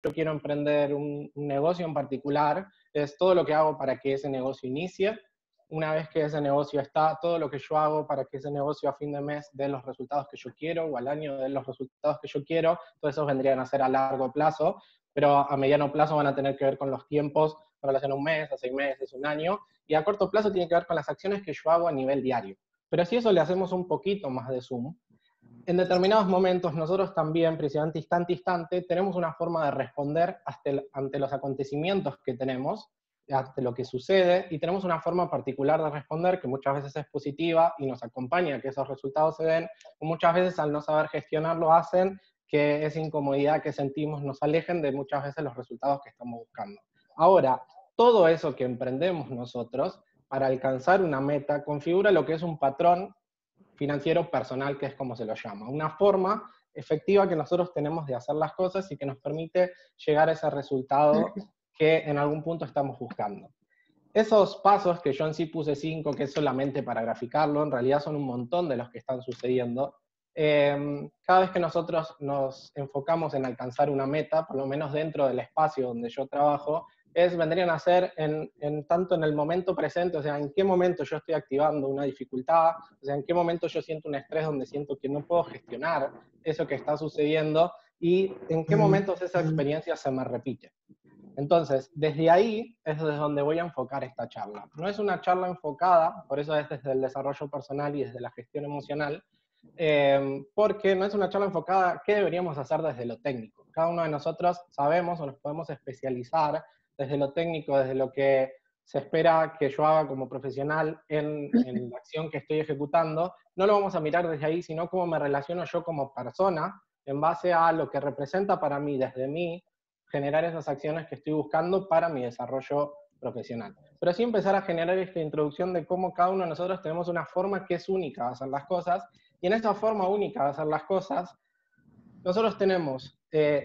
yo quiero emprender un negocio en particular, es todo lo que hago para que ese negocio inicie. Una vez que ese negocio está, todo lo que yo hago para que ese negocio a fin de mes dé los resultados que yo quiero, o al año dé los resultados que yo quiero, todos esos vendrían a ser a largo plazo, pero a mediano plazo van a tener que ver con los tiempos en relación a un mes, a 6 meses, un año, y a corto plazo tiene que ver con las acciones que yo hago a nivel diario. Pero si eso le hacemos un poquito más de zoom, en determinados momentos nosotros también, precisamente instante a instante, tenemos una forma de responder ante los acontecimientos que tenemos, ante lo que sucede, y tenemos una forma particular de responder que muchas veces es positiva y nos acompaña a que esos resultados se den, o muchas veces al no saber gestionarlo hacen que esa incomodidad que sentimos nos alejen de muchas veces los resultados que estamos buscando. Ahora, todo eso que emprendemos nosotros para alcanzar una meta configura lo que es un patrón financiero personal, que es como se lo llama. Una forma efectiva que nosotros tenemos de hacer las cosas y que nos permite llegar a ese resultado que en algún punto estamos buscando. Esos pasos, que yo en sí puse 5, que es solamente para graficarlo, en realidad son un montón de los que están sucediendo. Cada vez que nosotros nos enfocamos en alcanzar una meta, por lo menos dentro del espacio donde yo trabajo, vendrían a ser tanto en el momento presente, o sea, en qué momento yo estoy activando una dificultad, o sea, en qué momento yo siento un estrés donde siento que no puedo gestionar eso que está sucediendo, y en qué momentos esa experiencia se me repite. Entonces, desde ahí es desde donde voy a enfocar esta charla. No es una charla enfocada, por eso es desde el desarrollo personal y desde la gestión emocional, porque no es una charla enfocada qué deberíamos hacer desde lo técnico. Cada uno de nosotros sabemos o nos podemos especializar desde lo técnico, desde lo que se espera que yo haga como profesional en la acción que estoy ejecutando. No lo vamos a mirar desde ahí, sino cómo me relaciono yo como persona en base a lo que representa para mí, desde mí, generar esas acciones que estoy buscando para mi desarrollo profesional. Pero sí empezar a generar esta introducción de cómo cada uno de nosotros tenemos una forma que es única de hacer las cosas, y en esa forma única de hacer las cosas, nosotros tenemos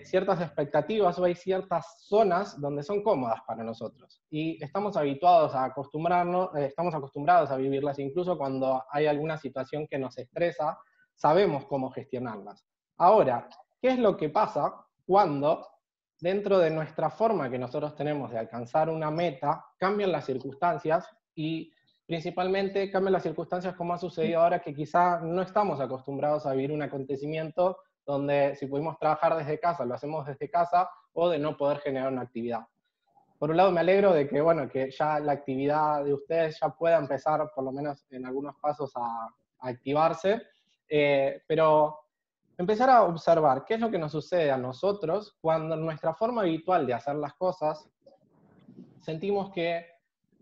ciertas expectativas o hay ciertas zonas donde son cómodas para nosotros. Y estamos habituados a acostumbrarnos, estamos acostumbrados a vivirlas, incluso cuando hay alguna situación que nos estresa, sabemos cómo gestionarlas. Ahora, ¿qué es lo que pasa cuando dentro de nuestra forma que nosotros tenemos de alcanzar una meta cambian las circunstancias? Y principalmente cambian las circunstancias como ha sucedido ahora, que quizá no estamos acostumbrados a vivir un acontecimiento donde si pudimos trabajar desde casa, lo hacemos desde casa, o de no poder generar una actividad. Por un lado me alegro de que, bueno, que ya la actividad de ustedes ya pueda empezar, por lo menos en algunos pasos, a activarse, pero empezar a observar qué es lo que nos sucede a nosotros cuando en nuestra forma habitual de hacer las cosas sentimos que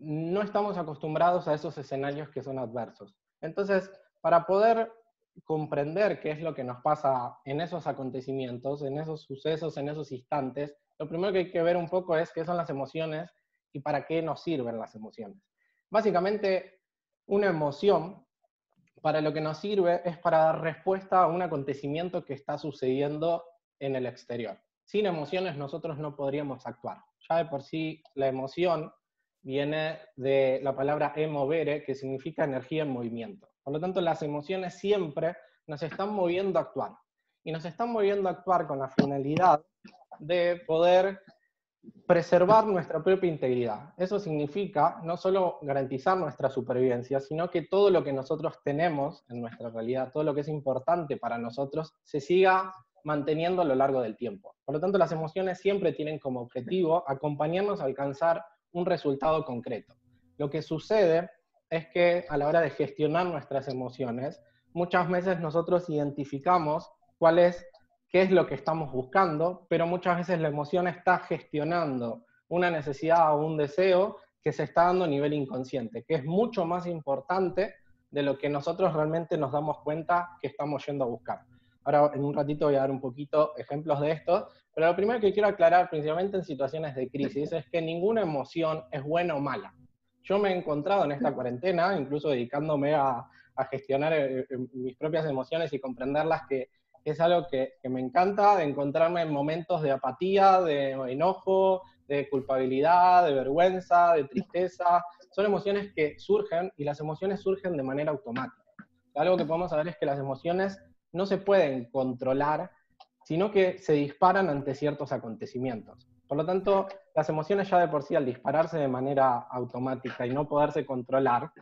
no estamos acostumbrados a esos escenarios que son adversos. Entonces, para poder comprender qué es lo que nos pasa en esos acontecimientos, en esos sucesos, en esos instantes, lo primero que hay que ver un poco es qué son las emociones y para qué nos sirven las emociones. Básicamente, una emoción, para lo que nos sirve, es para dar respuesta a un acontecimiento que está sucediendo en el exterior. Sin emociones nosotros no podríamos actuar. Ya de por sí la emoción viene de la palabra emovere, que significa energía en movimiento. Por lo tanto, las emociones siempre nos están moviendo a actuar. Y nos están moviendo a actuar con la finalidad de poder preservar nuestra propia integridad. Eso significa no solo garantizar nuestra supervivencia, sino que todo lo que nosotros tenemos en nuestra realidad, todo lo que es importante para nosotros, se siga manteniendo a lo largo del tiempo. Por lo tanto, las emociones siempre tienen como objetivo acompañarnos a alcanzar un resultado concreto. Lo que sucede es que a la hora de gestionar nuestras emociones, muchas veces nosotros identificamos qué es lo que estamos buscando, pero muchas veces la emoción está gestionando una necesidad o un deseo que se está dando a nivel inconsciente, que es mucho más importante de lo que nosotros realmente nos damos cuenta que estamos yendo a buscar. Ahora en un ratito voy a dar un poquito ejemplos de esto, pero lo primero que quiero aclarar, principalmente en situaciones de crisis, es que ninguna emoción es buena o mala. Yo me he encontrado en esta cuarentena, incluso dedicándome a gestionar mis propias emociones y comprenderlas, que es algo que me encanta, de encontrarme en momentos de apatía, de enojo, de culpabilidad, de vergüenza, de tristeza. Son emociones que surgen, y las emociones surgen de manera automática. Algo que podemos saber es que las emociones no se pueden controlar sino que se disparan ante ciertos acontecimientos. Por lo tanto, las emociones ya de por sí, al dispararse de manera automática y no poderse controlar,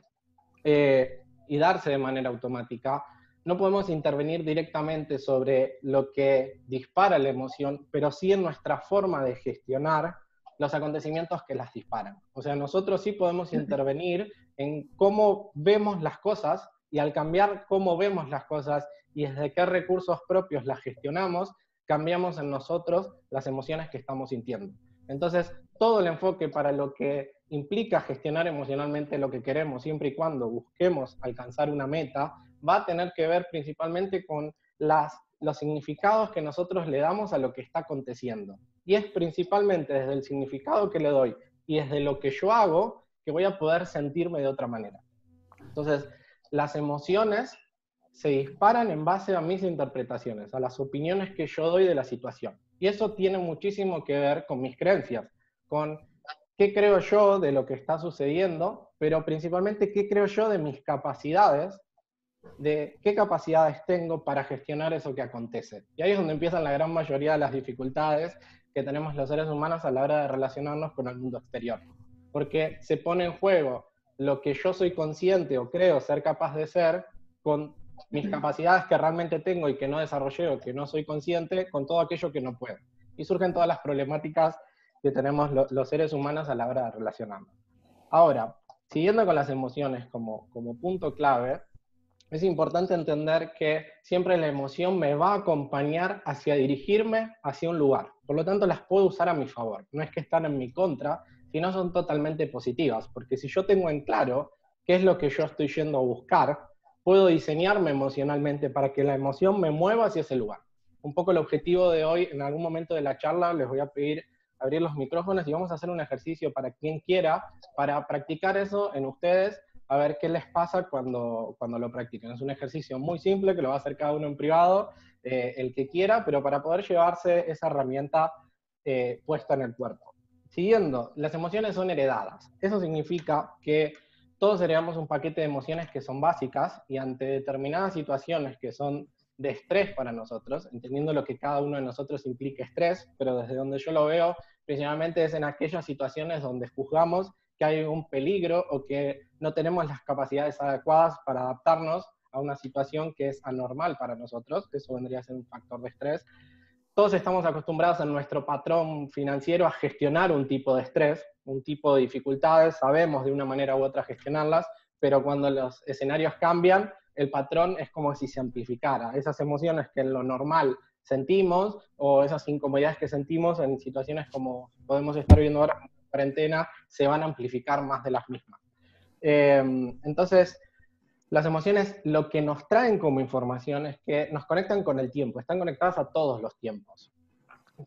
y darse de manera automática, no podemos intervenir directamente sobre lo que dispara la emoción, pero sí en nuestra forma de gestionar los acontecimientos que las disparan. O sea, nosotros sí podemos intervenir en cómo vemos las cosas, y al cambiar cómo vemos las cosas y desde qué recursos propios las gestionamos, cambiamos en nosotros las emociones que estamos sintiendo. Entonces, todo el enfoque para lo que implica gestionar emocionalmente lo que queremos, siempre y cuando busquemos alcanzar una meta, va a tener que ver principalmente con los significados que nosotros le damos a lo que está aconteciendo. Y es principalmente desde el significado que le doy y desde lo que yo hago que voy a poder sentirme de otra manera. Entonces, las emociones se disparan en base a mis interpretaciones, a las opiniones que yo doy de la situación. Y eso tiene muchísimo que ver con mis creencias, con qué creo yo de lo que está sucediendo, pero principalmente qué creo yo de mis capacidades, de qué capacidades tengo para gestionar eso que acontece. Y ahí es donde empiezan la gran mayoría de las dificultades que tenemos los seres humanos a la hora de relacionarnos con el mundo exterior. Porque se pone en juego lo que yo soy consciente o creo ser capaz de ser con mis capacidades que realmente tengo y que no desarrollé o que no soy consciente, con todo aquello que no puedo. Y surgen todas las problemáticas que tenemos los seres humanos a la hora de relacionarnos. Ahora, siguiendo con las emociones como punto clave, es importante entender que siempre la emoción me va a acompañar hacia dirigirme hacia un lugar. Por lo tanto, las puedo usar a mi favor. No es que están en mi contra, sino son totalmente positivas. Porque si yo tengo en claro qué es lo que yo estoy yendo a buscar, puedo diseñarme emocionalmente para que la emoción me mueva hacia ese lugar. Un poco el objetivo de hoy, en algún momento de la charla, les voy a pedir abrir los micrófonos y vamos a hacer un ejercicio para quien quiera, para practicar eso en ustedes, a ver qué les pasa cuando lo practiquen. Es un ejercicio muy simple que lo va a hacer cada uno en privado, el que quiera, pero para poder llevarse esa herramienta puesta en el cuerpo. Siguiendo, las emociones son heredadas. Eso significa que todos heredamos un paquete de emociones que son básicas y ante determinadas situaciones que son de estrés para nosotros, entendiendo lo que cada uno de nosotros implica estrés, pero desde donde yo lo veo, principalmente es en aquellas situaciones donde juzgamos que hay un peligro o que no tenemos las capacidades adecuadas para adaptarnos a una situación que es anormal para nosotros, eso vendría a ser un factor de estrés. Todos estamos acostumbrados en nuestro patrón financiero a gestionar un tipo de estrés, un tipo de dificultades, sabemos de una manera u otra gestionarlas, pero cuando los escenarios cambian, el patrón es como si se amplificara. Esas emociones que en lo normal sentimos, o esas incomodidades que sentimos en situaciones como podemos estar viendo ahora, como cuarentena, se van a amplificar más de las mismas. Entonces, las emociones lo que nos traen como información es que nos conectan con el tiempo, están conectadas a todos los tiempos.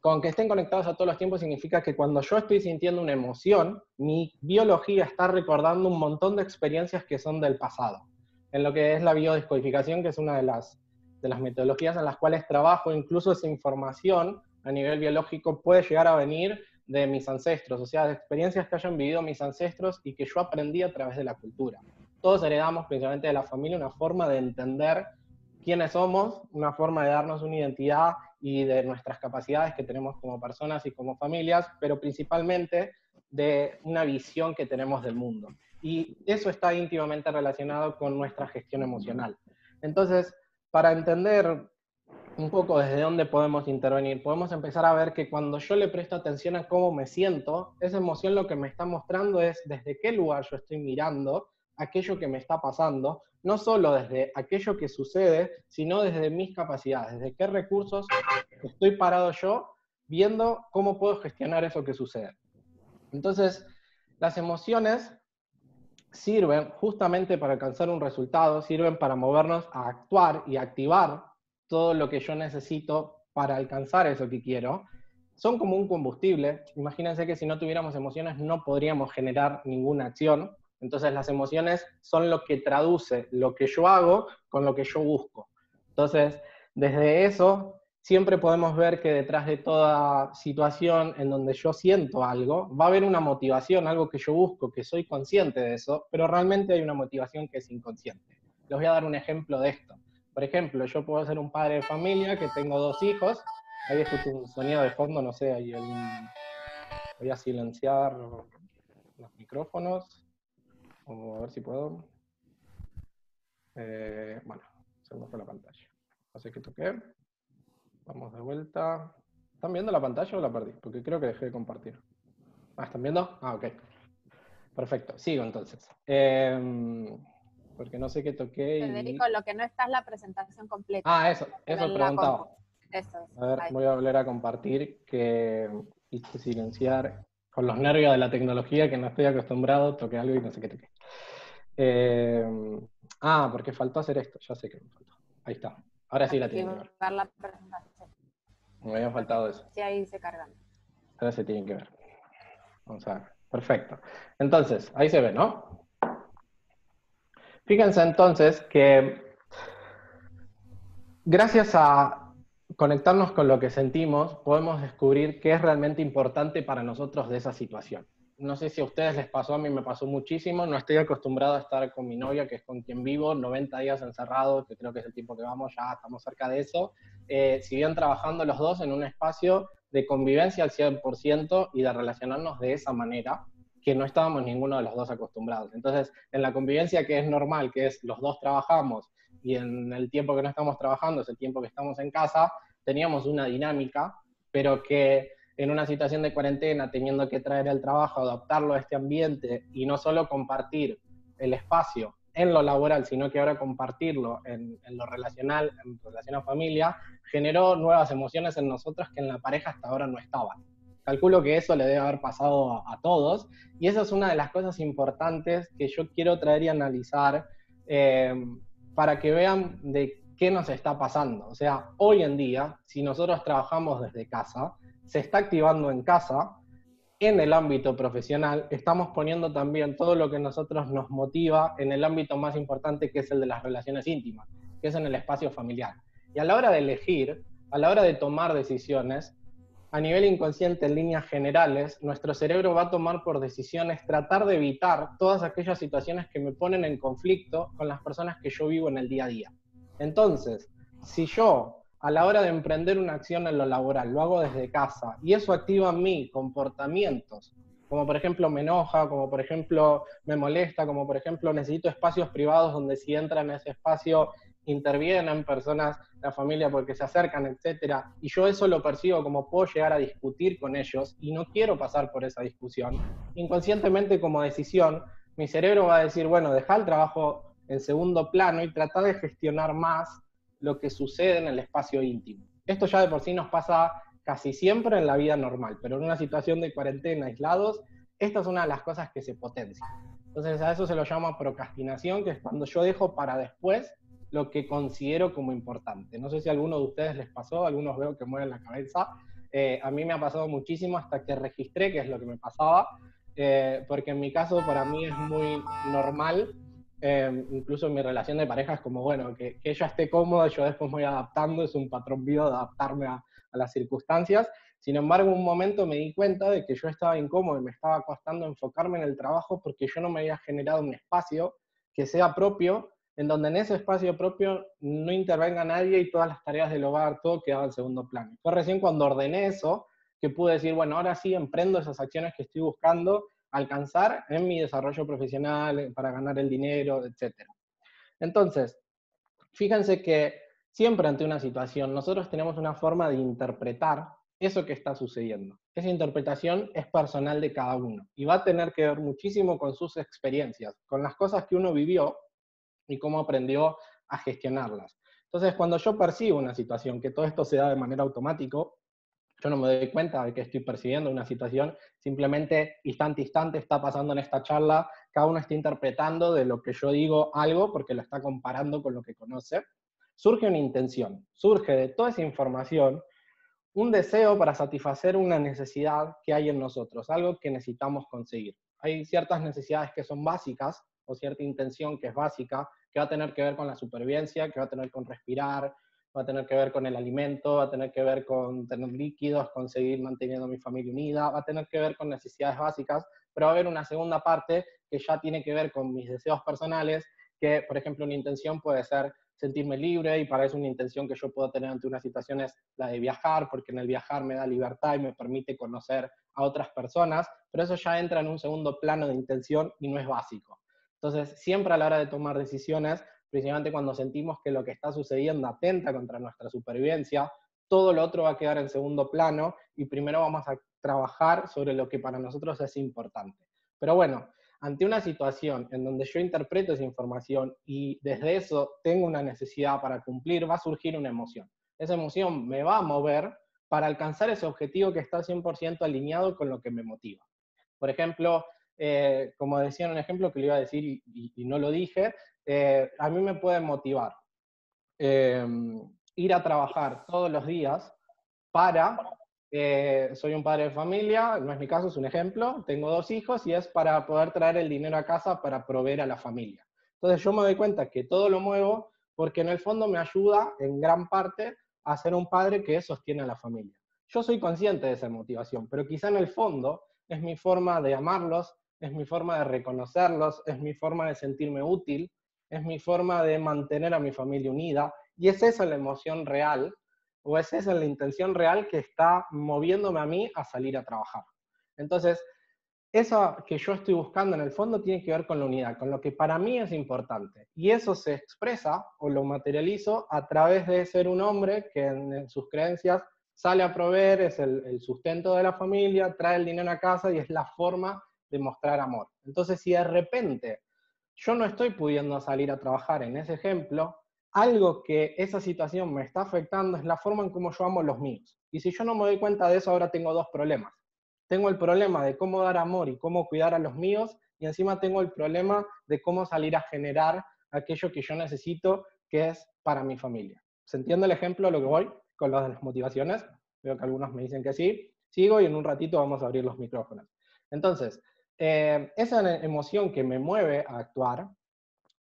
Con que estén conectados a todos los tiempos significa que cuando yo estoy sintiendo una emoción, mi biología está recordando un montón de experiencias que son del pasado. En lo que es la biodescodificación, que es una de las metodologías en las cuales trabajo, incluso esa información a nivel biológico puede llegar a venir de mis ancestros, o sea, de experiencias que hayan vivido mis ancestros y que yo aprendí a través de la cultura. Todos heredamos, principalmente de la familia, una forma de entender quiénes somos, una forma de darnos una identidad y de nuestras capacidades que tenemos como personas y como familias, pero principalmente de una visión que tenemos del mundo. Y eso está íntimamente relacionado con nuestra gestión emocional. Entonces, para entender un poco desde dónde podemos intervenir, podemos empezar a ver que cuando yo le presto atención a cómo me siento, esa emoción lo que me está mostrando es desde qué lugar yo estoy mirando aquello que me está pasando, no solo desde aquello que sucede, sino desde mis capacidades, desde qué recursos estoy parado yo viendo cómo puedo gestionar eso que sucede. Entonces, las emociones sirven justamente para alcanzar un resultado, sirven para movernos a actuar y activar todo lo que yo necesito para alcanzar eso que quiero. Son como un combustible. Imagínense que si no tuviéramos emociones no podríamos generar ninguna acción. Entonces las emociones son lo que traduce lo que yo hago con lo que yo busco. Entonces, desde eso, siempre podemos ver que detrás de toda situación en donde yo siento algo, va a haber una motivación, algo que yo busco, que soy consciente de eso, pero realmente hay una motivación que es inconsciente. Les voy a dar un ejemplo de esto. Por ejemplo, yo puedo ser un padre de familia que tengo 2 hijos Ahí escucho un sonido de fondo, no sé, voy a silenciar los micrófonos, o a ver si puedo. Bueno, se me fue la pantalla. No sé qué toqué. Vamos de vuelta. ¿Están viendo la pantalla o la perdí? Porque creo que dejé de compartir. ¿Están viendo? Ok. Perfecto. Sigo entonces. Porque no sé qué toqué Federico, lo que no está es la presentación completa. Eso La preguntaba. compu. Eso es. A ver, Ahí. voy a volver a compartir que hice silenciar con los nervios de la tecnología que no estoy acostumbrado, toqué algo y no sé qué toqué. Porque faltó hacer esto, ya sé que me faltó. Ahí está. Ahora sí la tienen que ver. La presentación. Me había faltado eso. Sí, ahí se cargan. Ahora se tienen que ver. Vamos a ver. Perfecto. Entonces, ahí se ve, ¿no? Fíjense entonces que gracias a conectarnos con lo que sentimos, podemos descubrir qué es realmente importante para nosotros de esa situación. No sé si a ustedes les pasó, a mí me pasó muchísimo, no estoy acostumbrado a estar con mi novia, que es con quien vivo, 90 días encerrados, que creo que es el tiempo que vamos, ya estamos cerca de eso, si bien trabajando los dos en un espacio de convivencia al 100% y de relacionarnos de esa manera, que no estábamos ninguno de los dos acostumbrados. Entonces, en la convivencia que es normal, que es los dos trabajamos, y en el tiempo que no estamos trabajando, es el tiempo que estamos en casa, teníamos una dinámica, pero que en una situación de cuarentena, teniendo que traer el trabajo, adaptarlo a este ambiente y no solo compartir el espacio en lo laboral, sino que ahora compartirlo en lo relacional, en relación a familia, generó nuevas emociones en nosotros que en la pareja hasta ahora no estaban. Calculo que eso le debe haber pasado a todos, y esa es una de las cosas importantes que yo quiero traer y analizar para que vean de qué nos está pasando. O sea, hoy en día, si nosotros trabajamos desde casa, se está activando en casa, en el ámbito profesional, estamos poniendo también todo lo que nosotros nos motiva en el ámbito más importante, que es el de las relaciones íntimas, que es en el espacio familiar. Y a la hora de elegir, a la hora de tomar decisiones, a nivel inconsciente, en líneas generales, nuestro cerebro va a tomar por decisiones tratar de evitar todas aquellas situaciones que me ponen en conflicto con las personas que yo vivo en el día a día. Entonces, si yo a la hora de emprender una acción en lo laboral lo hago desde casa y eso activa en mí comportamientos, como por ejemplo me enoja, como por ejemplo me molesta, como por ejemplo necesito espacios privados donde si entra en ese espacio intervienen personas, la familia porque se acercan, etcétera, y yo eso lo percibo como puedo llegar a discutir con ellos y no quiero pasar por esa discusión, inconscientemente como decisión, mi cerebro va a decir, bueno, deja el trabajo en segundo plano y trata de gestionar más lo que sucede en el espacio íntimo. Esto ya de por sí nos pasa casi siempre en la vida normal, pero en una situación de cuarentena, aislados, esta es una de las cosas que se potencia. Entonces a eso se lo llama procrastinación, que es cuando yo dejo para después lo que considero como importante. No sé si a alguno de ustedes les pasó, algunos veo que mueven la cabeza. A mí me ha pasado muchísimo hasta que registré qué es lo que me pasaba, porque en mi caso para mí es muy normal, incluso en mi relación de pareja es como, bueno, que ella esté cómoda, yo después me voy adaptando, es un patrón mío de adaptarme a las circunstancias. Sin embargo, en un momento me di cuenta de que yo estaba incómodo y me estaba costando enfocarme en el trabajo porque yo no me había generado un espacio que sea propio, en donde en ese espacio propio no intervenga nadie y todas las tareas del hogar, todo quedaba en segundo plano. Fue recién cuando ordené eso que pude decir, bueno, ahora sí emprendo esas acciones que estoy buscando alcanzar en mi desarrollo profesional, para ganar el dinero, etc. Entonces, fíjense que siempre ante una situación nosotros tenemos una forma de interpretar eso que está sucediendo. Esa interpretación es personal de cada uno y va a tener que ver muchísimo con sus experiencias, con las cosas que uno vivió y cómo aprendió a gestionarlas. Entonces, cuando yo percibo una situación, que todo esto se da de manera automática, yo no me doy cuenta de que estoy percibiendo una situación, simplemente instante a instante está pasando en esta charla, cada uno está interpretando de lo que yo digo algo porque lo está comparando con lo que conoce. Surge una intención, surge de toda esa información un deseo para satisfacer una necesidad que hay en nosotros, algo que necesitamos conseguir. Hay ciertas necesidades que son básicas, o cierta intención que es básica, que va a tener que ver con la supervivencia, que va a tener con respirar, va a tener que ver con el alimento, va a tener que ver con tener líquidos, con seguir manteniendo a mi familia unida, va a tener que ver con necesidades básicas, pero va a haber una segunda parte que ya tiene que ver con mis deseos personales, que por ejemplo una intención puede ser sentirme libre, y para eso una intención que yo puedo tener ante una situación es la de viajar, porque en el viajar me da libertad y me permite conocer a otras personas, pero eso ya entra en un segundo plano de intención y no es básico. Entonces, siempre a la hora de tomar decisiones, principalmente cuando sentimos que lo que está sucediendo atenta contra nuestra supervivencia, todo lo otro va a quedar en segundo plano y primero vamos a trabajar sobre lo que para nosotros es importante. Pero bueno, ante una situación en donde yo interpreto esa información y desde eso tengo una necesidad para cumplir, va a surgir una emoción. Esa emoción me va a mover para alcanzar ese objetivo que está 100% alineado con lo que me motiva. Por ejemplo, como decía en un ejemplo que le iba a decir y no lo dije, a mí me puede motivar eh, ir a trabajar todos los días para, soy un padre de familia, no es mi caso, es un ejemplo, tengo 2 hijos y es para poder traer el dinero a casa para proveer a la familia. Entonces yo me doy cuenta que todo lo muevo porque en el fondo me ayuda en gran parte a ser un padre que sostiene a la familia. Yo soy consciente de esa motivación, pero quizá en el fondo es mi forma de amarlos, es mi forma de reconocerlos, es mi forma de sentirme útil, es mi forma de mantener a mi familia unida, y es esa la emoción real, o es esa la intención real que está moviéndome a mí a salir a trabajar. Entonces, eso que yo estoy buscando en el fondo tiene que ver con la unidad, con lo que para mí es importante. Y eso se expresa o lo materializo a través de ser un hombre que en sus creencias sale a proveer, es el sustento de la familia, trae el dinero a casa y es la forma de mostrar amor. Entonces, si de repente yo no estoy pudiendo salir a trabajar en ese ejemplo, algo que esa situación me está afectando es la forma en cómo yo amo a los míos. Y si yo no me doy cuenta de eso, ahora tengo 2 problemas. Tengo el problema de cómo dar amor y cómo cuidar a los míos, y encima tengo el problema de cómo salir a generar aquello que yo necesito, que es para mi familia. ¿Se entiende el ejemplo a lo que voy con lo de las motivaciones? Veo que algunos me dicen que sí. Sigo y en un ratito vamos a abrir los micrófonos. Entonces, esa emoción que me mueve a actuar,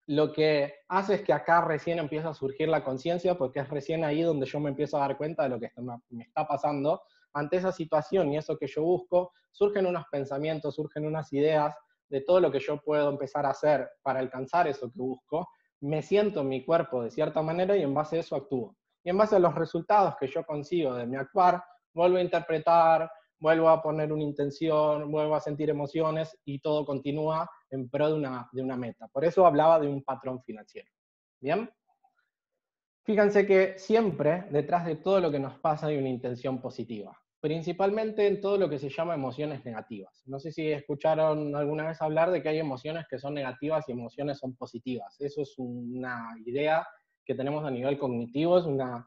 lo que hace es que acá recién empieza a surgir la conciencia, porque es recién ahí donde yo me empiezo a dar cuenta de lo que me está pasando. Ante esa situación y eso que yo busco, surgen unos pensamientos, surgen unas ideas de todo lo que yo puedo empezar a hacer para alcanzar eso que busco. Me siento en mi cuerpo de cierta manera y en base a eso actúo. Y en base a los resultados que yo consigo de mi actuar, vuelvo a interpretar, vuelvo a poner una intención, vuelvo a sentir emociones y todo continúa en pro de una meta. Por eso hablaba de un patrón financiero. ¿Bien? Fíjense que siempre detrás de todo lo que nos pasa hay una intención positiva, principalmente en todo lo que se llama emociones negativas. No sé si escucharon alguna vez hablar de que hay emociones que son negativas y emociones son positivas. Eso es una idea que tenemos a nivel cognitivo, es una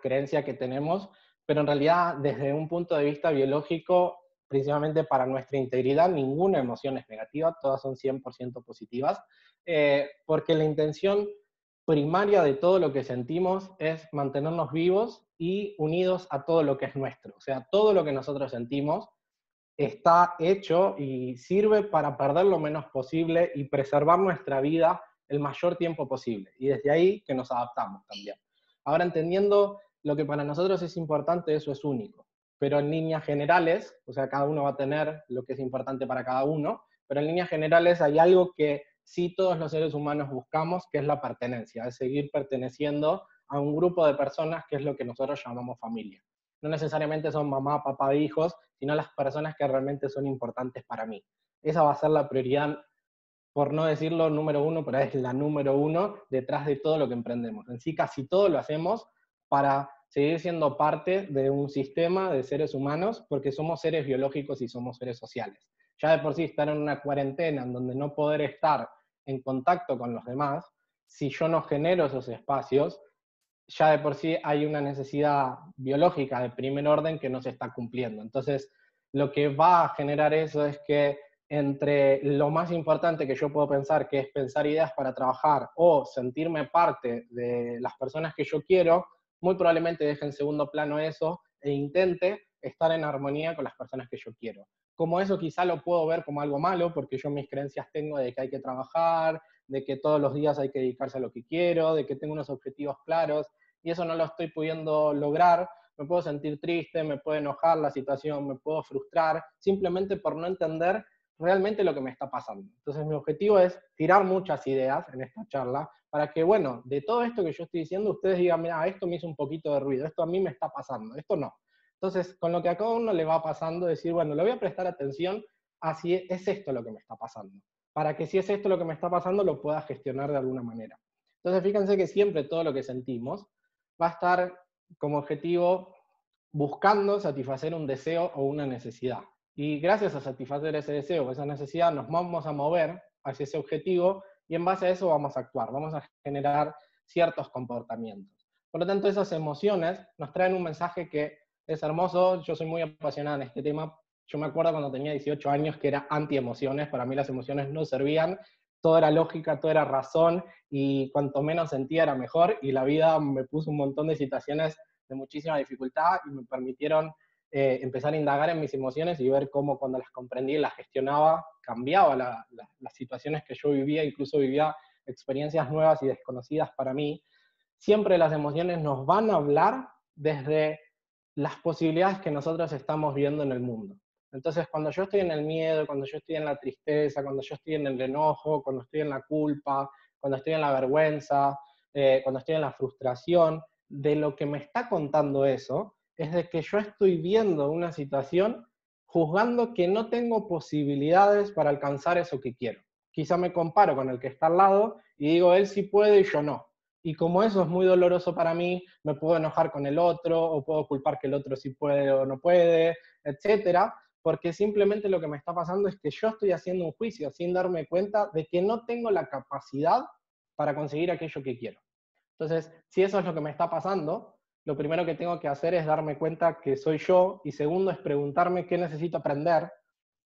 creencia que tenemos, pero en realidad desde un punto de vista biológico, principalmente para nuestra integridad, ninguna emoción es negativa, todas son 100% positivas, porque la intención primaria de todo lo que sentimos es mantenernos vivos y unidos a todo lo que es nuestro. O sea, todo lo que nosotros sentimos está hecho y sirve para perder lo menos posible y preservar nuestra vida el mayor tiempo posible. Y desde ahí que nos adaptamos también. Ahora, entendiendo lo que para nosotros es importante, eso es único. Pero en líneas generales, o sea, cada uno va a tener lo que es importante para cada uno, pero en líneas generales hay algo que sí todos los seres humanos buscamos, que es la pertenencia, es seguir perteneciendo a un grupo de personas que es lo que nosotros llamamos familia. No necesariamente son mamá, papá, hijos, sino las personas que realmente son importantes para mí. Esa va a ser la prioridad, por no decirlo número 1, pero es la número 1 detrás de todo lo que emprendemos. En sí casi todo lo hacemos para seguir siendo parte de un sistema de seres humanos, porque somos seres biológicos y somos seres sociales. Ya de por sí estar en una cuarentena en donde no poder estar en contacto con los demás, si yo no genero esos espacios, ya de por sí hay una necesidad biológica de primer orden que no se está cumpliendo. Entonces, lo que va a generar eso es que entre lo más importante que yo puedo pensar, que es pensar ideas para trabajar o sentirme parte de las personas que yo quiero, muy probablemente deje en segundo plano eso e intente estar en armonía con las personas que yo quiero. Como eso quizá lo puedo ver como algo malo, porque yo mis creencias tengo de que hay que trabajar, de que todos los días hay que dedicarse a lo que quiero, de que tengo unos objetivos claros, y eso no lo estoy pudiendo lograr, me puedo sentir triste, me puede enojar la situación, me puedo frustrar, simplemente por no entender realmente lo que me está pasando. Entonces mi objetivo es tirar muchas ideas en esta charla para que, bueno, de todo esto que yo estoy diciendo, ustedes digan, mira, esto me hizo un poquito de ruido, esto a mí me está pasando, esto no. Entonces, con lo que a cada uno le va pasando, decir, bueno, le voy a prestar atención a si es esto lo que me está pasando, para que si es esto lo que me está pasando, lo pueda gestionar de alguna manera. Entonces, fíjense que siempre todo lo que sentimos va a estar como objetivo buscando satisfacer un deseo o una necesidad. Y gracias a satisfacer ese deseo o esa necesidad, nos vamos a mover hacia ese objetivo y en base a eso vamos a actuar, vamos a generar ciertos comportamientos. Por lo tanto, esas emociones nos traen un mensaje que es hermoso. Yo soy muy apasionada en este tema. Yo me acuerdo cuando tenía 18 años que era anti-emociones. Para mí las emociones no servían. Todo era lógica, todo era razón, y cuanto menos sentía era mejor. Y la vida me puso un montón de situaciones de muchísima dificultad y me permitieron empezar a indagar en mis emociones y ver cómo cuando las comprendí y las gestionaba, cambiaba las situaciones que yo vivía, incluso vivía experiencias nuevas y desconocidas para mí. Siempre las emociones nos van a hablar desde las posibilidades que nosotros estamos viendo en el mundo. Entonces, cuando yo estoy en el miedo, cuando yo estoy en la tristeza, cuando yo estoy en el enojo, cuando estoy en la culpa, cuando estoy en la vergüenza, cuando estoy en la frustración, de lo que me está contando eso es de que yo estoy viendo una situación juzgando que no tengo posibilidades para alcanzar eso que quiero. Quizá me comparo con el que está al lado y digo, él sí puede y yo no. Y como eso es muy doloroso para mí, me puedo enojar con el otro, o puedo culpar que el otro sí puede o no puede, etcétera, porque simplemente lo que me está pasando es que yo estoy haciendo un juicio sin darme cuenta de que no tengo la capacidad para conseguir aquello que quiero. Entonces, si eso es lo que me está pasando, lo primero que tengo que hacer es darme cuenta que soy yo, y segundo es preguntarme qué necesito aprender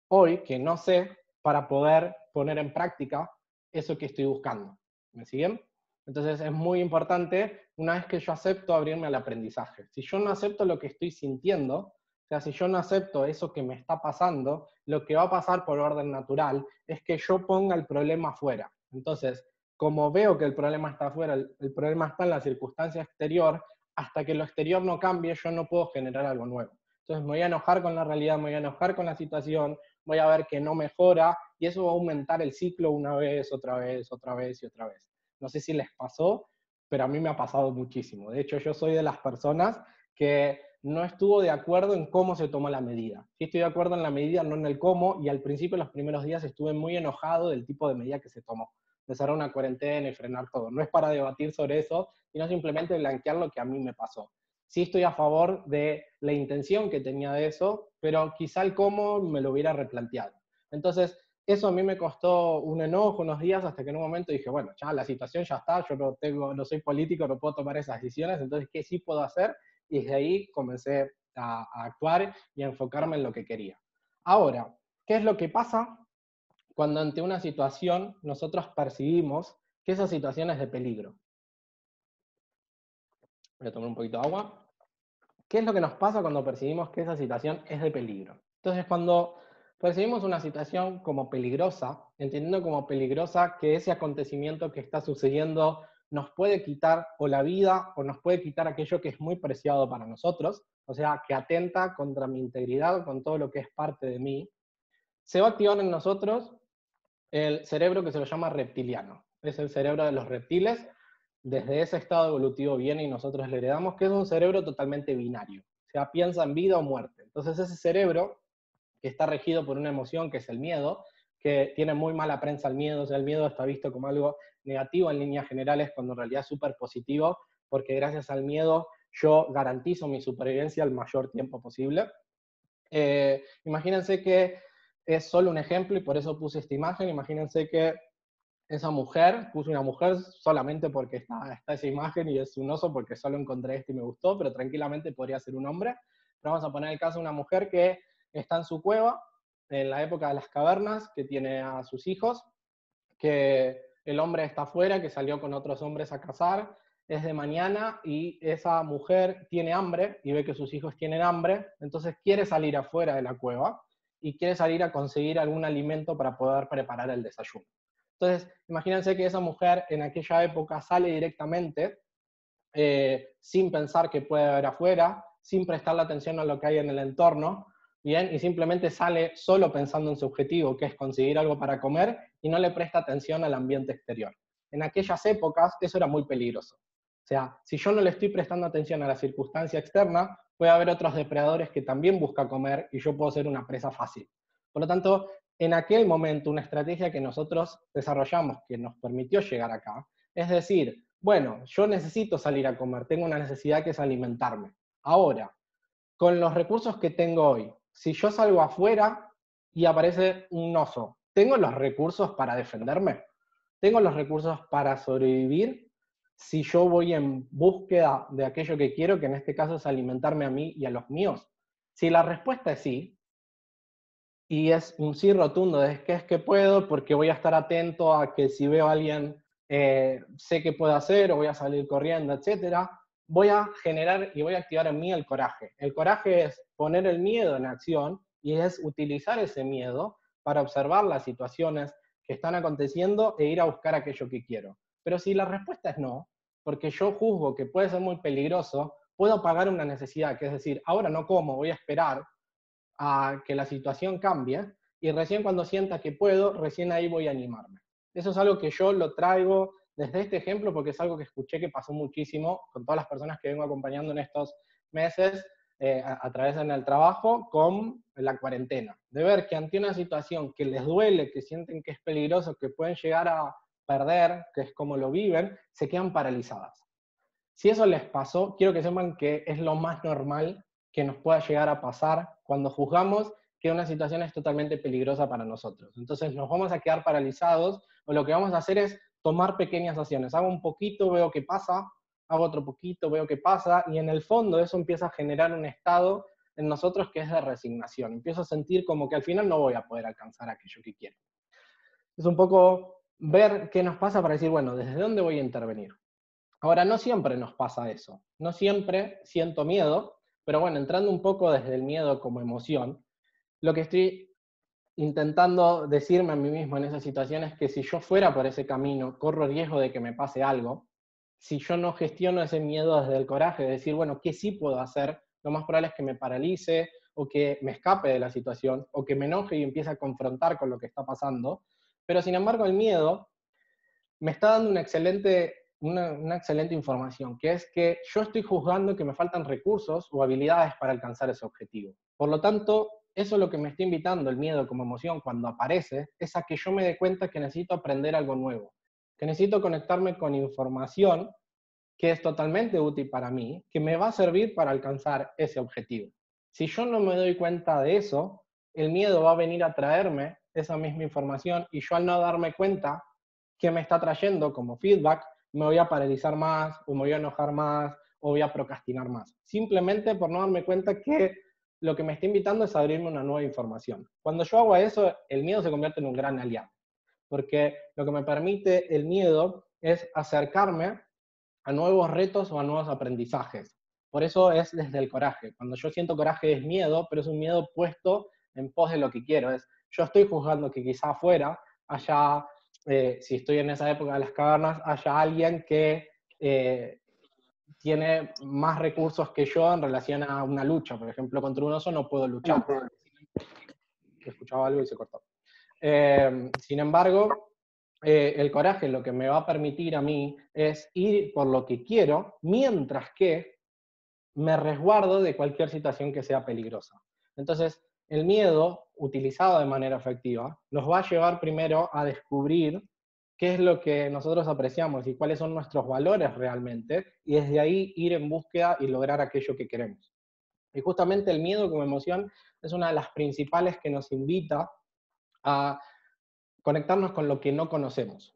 hoy, que no sé, para poder poner en práctica eso que estoy buscando. ¿Me siguen? Entonces es muy importante, una vez que yo acepto, abrirme al aprendizaje. Si yo no acepto lo que estoy sintiendo, o sea, si yo no acepto eso que me está pasando, lo que va a pasar por orden natural es que yo ponga el problema afuera. Entonces, como veo que el problema está afuera, el problema está en la circunstancia exterior, hasta que lo exterior no cambie, yo no puedo generar algo nuevo. Entonces me voy a enojar con la realidad, me voy a enojar con la situación, voy a ver que no mejora, y eso va a aumentar el ciclo una vez, otra vez, otra vez y otra vez. No sé si les pasó, pero a mí me ha pasado muchísimo. De hecho, yo soy de las personas que no estuvo de acuerdo en cómo se tomó la medida. Sí estoy de acuerdo en la medida, no en el cómo, y al principio, los primeros días, estuve muy enojado del tipo de medida que se tomó, de cerrar una cuarentena y frenar todo. No es para debatir sobre eso, sino simplemente blanquear lo que a mí me pasó. Sí estoy a favor de la intención que tenía de eso, pero quizá el cómo me lo hubiera replanteado. Entonces, eso a mí me costó un enojo, unos días, hasta que en un momento dije, bueno, ya la situación ya está, yo no soy político, no puedo tomar esas decisiones, entonces, ¿qué sí puedo hacer? Y desde ahí comencé a actuar y a enfocarme en lo que quería. Ahora, ¿qué es lo que pasa cuando ante una situación nosotros percibimos que esa situación es de peligro? Voy a tomar un poquito de agua. ¿Qué es lo que nos pasa cuando percibimos que esa situación es de peligro? Entonces, cuando percibimos una situación como peligrosa, entendiendo como peligrosa que ese acontecimiento que está sucediendo nos puede quitar o la vida o nos puede quitar aquello que es muy preciado para nosotros, o sea, que atenta contra mi integridad, con todo lo que es parte de mí, se va a activar en nosotros el cerebro que se lo llama reptiliano. Es el cerebro de los reptiles. Desde ese estado evolutivo viene y nosotros le heredamos, que es un cerebro totalmente binario. O sea, piensa en vida o muerte. Entonces ese cerebro, que está regido por una emoción que es el miedo, que tiene muy mala prensa el miedo, o sea, el miedo está visto como algo negativo en líneas generales, cuando en realidad es súper positivo, porque gracias al miedo yo garantizo mi supervivencia el mayor tiempo posible. Imagínense que es solo un ejemplo y por eso puse esta imagen. Imagínense que esa mujer, puse una mujer solamente porque está esa imagen, y es un oso porque solo encontré este y me gustó, pero tranquilamente podría ser un hombre. Pero vamos a poner el caso de una mujer que está en su cueva, en la época de las cavernas, que tiene a sus hijos, que el hombre está afuera, que salió con otros hombres a cazar, es de mañana y esa mujer tiene hambre y ve que sus hijos tienen hambre, entonces quiere salir afuera de la cueva y quiere salir a conseguir algún alimento para poder preparar el desayuno. Entonces, imagínense que esa mujer en aquella época sale directamente, sin pensar que puede haber afuera, sin prestarle atención a lo que hay en el entorno, ¿bien? Y simplemente sale solo pensando en su objetivo, que es conseguir algo para comer, y no le presta atención al ambiente exterior. En aquellas épocas eso era muy peligroso. O sea, si yo no le estoy prestando atención a la circunstancia externa, puede haber otros depredadores que también buscan comer y yo puedo ser una presa fácil. Por lo tanto, en aquel momento, una estrategia que nosotros desarrollamos, que nos permitió llegar acá, es decir, bueno, yo necesito salir a comer, tengo una necesidad que es alimentarme. Ahora, con los recursos que tengo hoy, si yo salgo afuera y aparece un oso, ¿tengo los recursos para defenderme? ¿Tengo los recursos para sobrevivir si yo voy en búsqueda de aquello que quiero, que en este caso es alimentarme a mí y a los míos? Si la respuesta es sí, y es un sí rotundo, es que puedo porque voy a estar atento a que si veo a alguien, sé qué puedo hacer o voy a salir corriendo, etcétera, voy a generar y voy a activar en mí el coraje. El coraje es poner el miedo en acción y es utilizar ese miedo para observar las situaciones que están aconteciendo e ir a buscar aquello que quiero. Pero si la respuesta es no, porque yo juzgo que puede ser muy peligroso, puedo pagar una necesidad, que es decir, ahora no como, voy a esperar a que la situación cambie y recién cuando sienta que puedo, recién ahí voy a animarme. Eso es algo que yo lo traigo desde este ejemplo porque es algo que escuché que pasó muchísimo con todas las personas que vengo acompañando en estos meses a través en el trabajo con la cuarentena. De ver que ante una situación que les duele, que sienten que es peligroso, que pueden llegar a perder, que es como lo viven, se quedan paralizadas. Si eso les pasó, quiero que sepan que es lo más normal que nos pueda llegar a pasar cuando juzgamos que una situación es totalmente peligrosa para nosotros. Entonces nos vamos a quedar paralizados o lo que vamos a hacer es tomar pequeñas acciones. Hago un poquito, veo qué pasa, hago otro poquito, veo qué pasa, y en el fondo eso empieza a generar un estado en nosotros que es de resignación. Empiezo a sentir como que al final no voy a poder alcanzar aquello que quiero. Es un poco ver qué nos pasa para decir, bueno, ¿desde dónde voy a intervenir? Ahora, no siempre nos pasa eso. No siempre siento miedo, pero bueno, entrando un poco desde el miedo como emoción, lo que estoy intentando decirme a mí mismo en esa situación es que si yo fuera por ese camino, corro riesgo de que me pase algo. Si yo no gestiono ese miedo desde el coraje de decir, bueno, ¿qué sí puedo hacer? Lo más probable es que me paralice o que me escape de la situación o que me enoje y empiece a confrontar con lo que está pasando. Pero sin embargo, el miedo me está dando una excelente información, que es que yo estoy juzgando que me faltan recursos o habilidades para alcanzar ese objetivo. Por lo tanto, eso es lo que me está invitando el miedo como emoción cuando aparece, es a que yo me dé cuenta que necesito aprender algo nuevo, que necesito conectarme con información que es totalmente útil para mí, que me va a servir para alcanzar ese objetivo. Si yo no me doy cuenta de eso, el miedo va a venir a traerme esa misma información y yo al no darme cuenta que me está trayendo como feedback, me voy a paralizar más, o me voy a enojar más, o voy a procrastinar más. Simplemente por no darme cuenta que lo que me está invitando es a abrirme una nueva información. Cuando yo hago eso, el miedo se convierte en un gran aliado, porque lo que me permite el miedo es acercarme a nuevos retos o a nuevos aprendizajes. Por eso es desde el coraje. Cuando yo siento coraje es miedo, pero es un miedo puesto en pos de lo que quiero. Es, yo estoy juzgando que quizá afuera haya, si estoy en esa época de las cavernas, haya alguien que tiene más recursos que yo en relación a una lucha. Por ejemplo, contra un oso no puedo luchar. Escuchaba algo y se cortó. Sin embargo, el coraje lo que me va a permitir a mí es ir por lo que quiero, mientras que me resguardo de cualquier situación que sea peligrosa. Entonces, el miedo, utilizado de manera efectiva, nos va a llevar primero a descubrir qué es lo que nosotros apreciamos y cuáles son nuestros valores realmente, y desde ahí ir en búsqueda y lograr aquello que queremos. Y justamente el miedo como emoción es una de las principales que nos invita a conectarnos con lo que no conocemos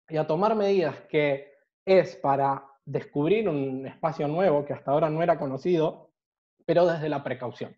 y a tomar medidas que es para descubrir un espacio nuevo que hasta ahora no era conocido, pero desde la precaución.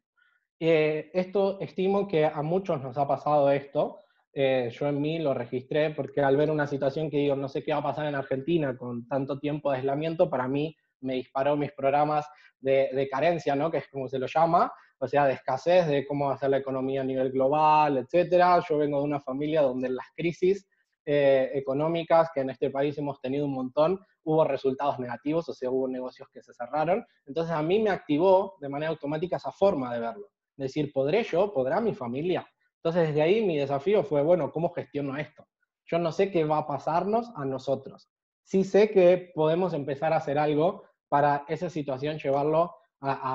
Esto estimo que a muchos nos ha pasado esto. Yo en mí lo registré porque al ver una situación que digo, no sé qué va a pasar en Argentina con tanto tiempo de aislamiento, para mí me disparó mis programas de carencia, ¿no? Que es como se lo llama, o sea, de escasez, de cómo va a ser la economía a nivel global, etcétera. Yo vengo de una familia donde en las crisis económicas que en este país hemos tenido un montón, hubo resultados negativos, o sea, hubo negocios que se cerraron. Entonces a mí me activó de manera automática esa forma de verlo. decir, ¿podré yo? ¿Podrá mi familia? Entonces, desde ahí mi desafío fue, bueno, ¿cómo gestiono esto? Yo no sé qué va a pasarnos a nosotros. Sí sé que podemos empezar a hacer algo para esa situación, llevarlo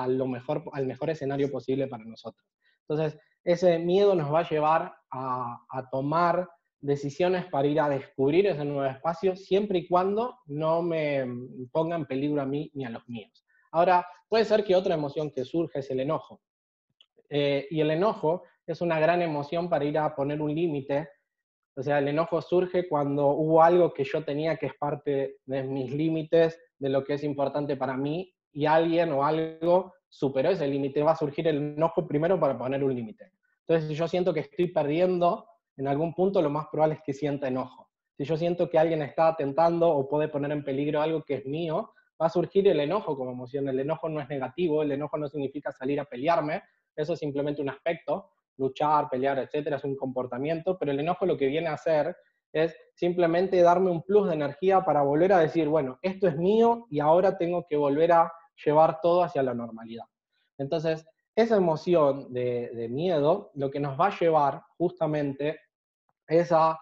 lo mejor, al mejor escenario posible para nosotros. Entonces, ese miedo nos va a llevar a tomar decisiones para ir a descubrir ese nuevo espacio, siempre y cuando no me ponga en peligro a mí ni a los míos. Ahora, puede ser que otra emoción que surge es el enojo. Y el enojo es una gran emoción para ir a poner un límite. O sea, el enojo surge cuando hubo algo que yo tenía que es parte de mis límites, de lo que es importante para mí, y alguien o algo superó ese límite. Va a surgir el enojo primero para poner un límite. Entonces, si yo siento que estoy perdiendo, en algún punto lo más probable es que sienta enojo. Si yo siento que alguien está atentando o puede poner en peligro algo que es mío, va a surgir el enojo como emoción. El enojo no es negativo, el enojo no significa salir a pelearme, eso es simplemente un aspecto. Luchar, pelear, etcétera, es un comportamiento, pero el enojo lo que viene a hacer es simplemente darme un plus de energía para volver a decir, bueno, esto es mío y ahora tengo que volver a llevar todo hacia la normalidad. Entonces, esa emoción de miedo lo que nos va a llevar justamente es a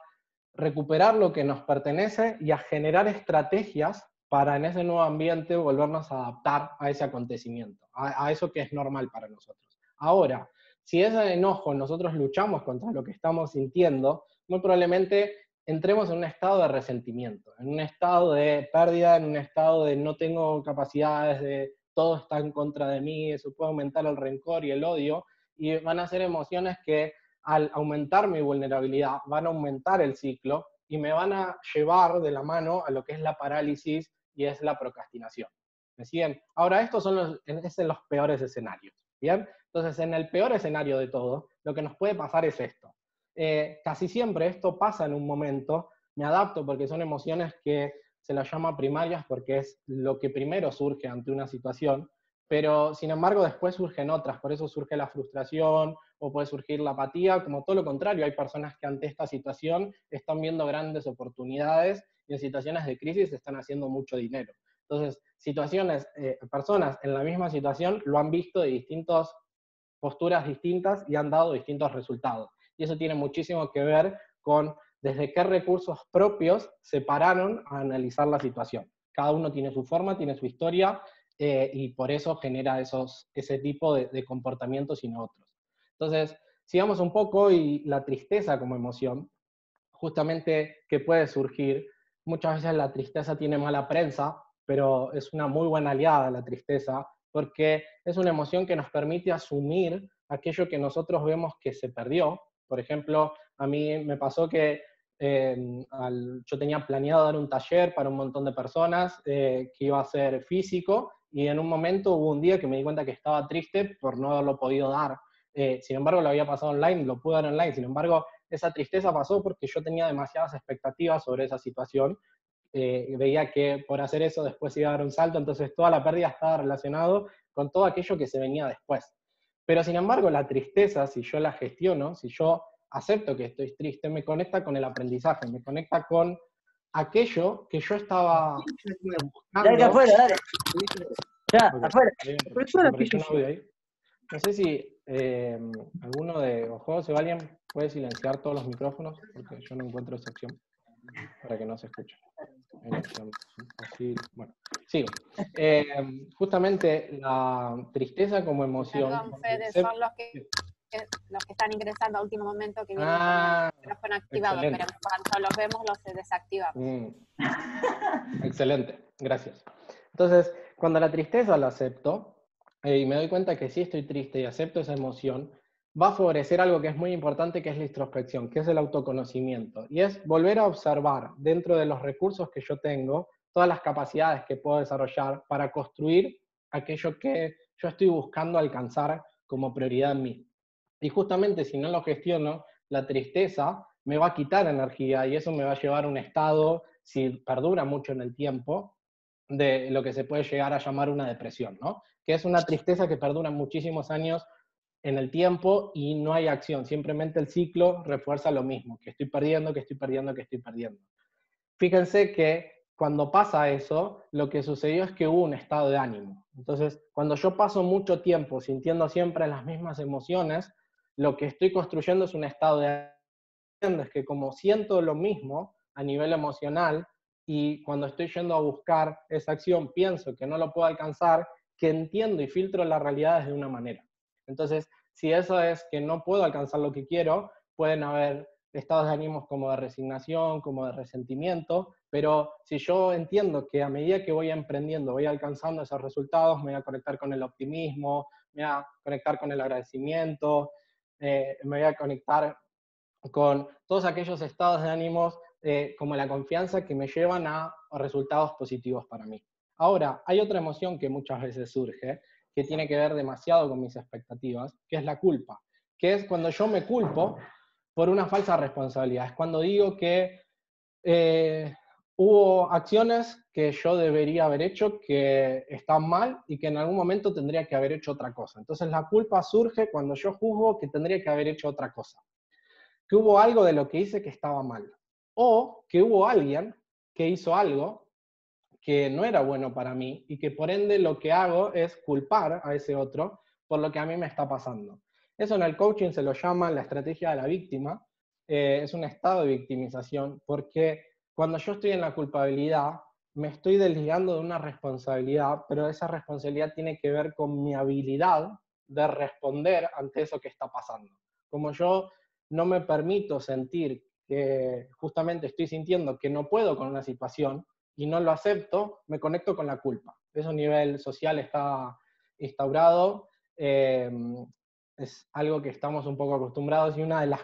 recuperar lo que nos pertenece y a generar estrategias para en ese nuevo ambiente volvernos a adaptar a ese acontecimiento, a eso que es normal para nosotros. Ahora, si ese enojo nosotros luchamos contra lo que estamos sintiendo, muy probablemente entremos en un estado de resentimiento, en un estado de pérdida, en un estado de no tengo capacidades, de todo está en contra de mí, eso puede aumentar el rencor y el odio, y van a ser emociones que al aumentar mi vulnerabilidad van a aumentar el ciclo y me van a llevar de la mano a lo que es la parálisis y es la procrastinación. ¿Me siguen? Ahora, estos son los peores escenarios. ¿Bien? Entonces, en el peor escenario de todo, lo que nos puede pasar es esto. Casi siempre esto pasa en un momento, me adapto porque son emociones que se las llama primarias porque es lo que primero surge ante una situación, pero sin embargo después surgen otras, por eso surge la frustración o puede surgir la apatía, como todo lo contrario, hay personas que ante esta situación están viendo grandes oportunidades y en situaciones de crisis están haciendo mucho dinero. Entonces, personas en la misma situación lo han visto de distintas posturas distintas y han dado distintos resultados. Y eso tiene muchísimo que ver con desde qué recursos propios se pararon a analizar la situación. Cada uno tiene su forma, tiene su historia, y por eso genera ese tipo de comportamientos y no otros. Entonces, sigamos un poco, y la tristeza como emoción, justamente que puede surgir, muchas veces la tristeza tiene mala prensa, pero es una muy buena aliada la tristeza, porque es una emoción que nos permite asumir aquello que nosotros vemos que se perdió. Por ejemplo, a mí me pasó que yo tenía planeado dar un taller para un montón de personas que iba a ser físico, y en un momento hubo un día que me di cuenta que estaba triste por no haberlo podido dar. Sin embargo, lo había pasado online, lo pude dar online. Sin embargo, esa tristeza pasó porque yo tenía demasiadas expectativas sobre esa situación. Veía que por hacer eso después iba a dar un salto, entonces toda la pérdida estaba relacionado con todo aquello que se venía después. Pero sin embargo, la tristeza, si yo la gestiono, si yo acepto que estoy triste, me conecta con el aprendizaje, me conecta con aquello que yo estaba buscando. Dale afuera, dale. Ya, afuera. No sé si alguno de los juegos o alguien puede silenciar todos los micrófonos, porque yo no encuentro esa opción para que no se escuche. Bueno, sigo. Justamente la tristeza como emoción. Perdón, Fede, son los que están ingresando a último momento que vienen con el micrófono activado, excelente. Pero cuando los vemos los desactivamos. Excelente, gracias. Entonces, cuando la tristeza la acepto, y me doy cuenta que sí estoy triste y acepto esa emoción, va a favorecer algo que es muy importante, que es la introspección, que es el autoconocimiento. Y es volver a observar dentro de los recursos que yo tengo, todas las capacidades que puedo desarrollar para construir aquello que yo estoy buscando alcanzar como prioridad en mí. Y justamente si no lo gestiono, la tristeza me va a quitar energía y eso me va a llevar a un estado, si perdura mucho en el tiempo, de lo que se puede llegar a llamar una depresión, ¿no? Que es una tristeza que perdura muchísimos años en el tiempo y no hay acción, simplemente el ciclo refuerza lo mismo, que estoy perdiendo, que estoy perdiendo, que estoy perdiendo. Fíjense que cuando pasa eso, lo que sucedió es que hubo un estado de ánimo. Entonces, cuando yo paso mucho tiempo sintiendo siempre las mismas emociones, lo que estoy construyendo es un estado de ánimo, es que como siento lo mismo a nivel emocional, y cuando estoy yendo a buscar esa acción pienso que no lo puedo alcanzar, que entiendo y filtro la realidad de una manera. Entonces, si eso es que no puedo alcanzar lo que quiero, pueden haber estados de ánimos como de resignación, como de resentimiento, pero si yo entiendo que a medida que voy emprendiendo, voy alcanzando esos resultados, me voy a conectar con el optimismo, me voy a conectar con el agradecimiento, me voy a conectar con todos aquellos estados de ánimos como la confianza que me llevan a resultados positivos para mí. Ahora, hay otra emoción que muchas veces surge, que tiene que ver demasiado con mis expectativas, que es la culpa, que es cuando yo me culpo por una falsa responsabilidad. Es cuando digo que hubo acciones que yo debería haber hecho que están mal y que en algún momento tendría que haber hecho otra cosa. Entonces la culpa surge cuando yo juzgo que tendría que haber hecho otra cosa, que hubo algo de lo que hice que estaba mal, o que hubo alguien que hizo algo que no era bueno para mí y que por ende lo que hago es culpar a ese otro por lo que a mí me está pasando. Eso en el coaching se lo llama la estrategia de la víctima. Es un estado de victimización, porque cuando yo estoy en la culpabilidad me estoy desligando de una responsabilidad, pero esa responsabilidad tiene que ver con mi habilidad de responder ante eso que está pasando. Como yo no me permito sentir que justamente estoy sintiendo que no puedo con una situación, y no lo acepto, me conecto con la culpa. Eso a nivel social está instaurado, es algo que estamos un poco acostumbrados, y una de las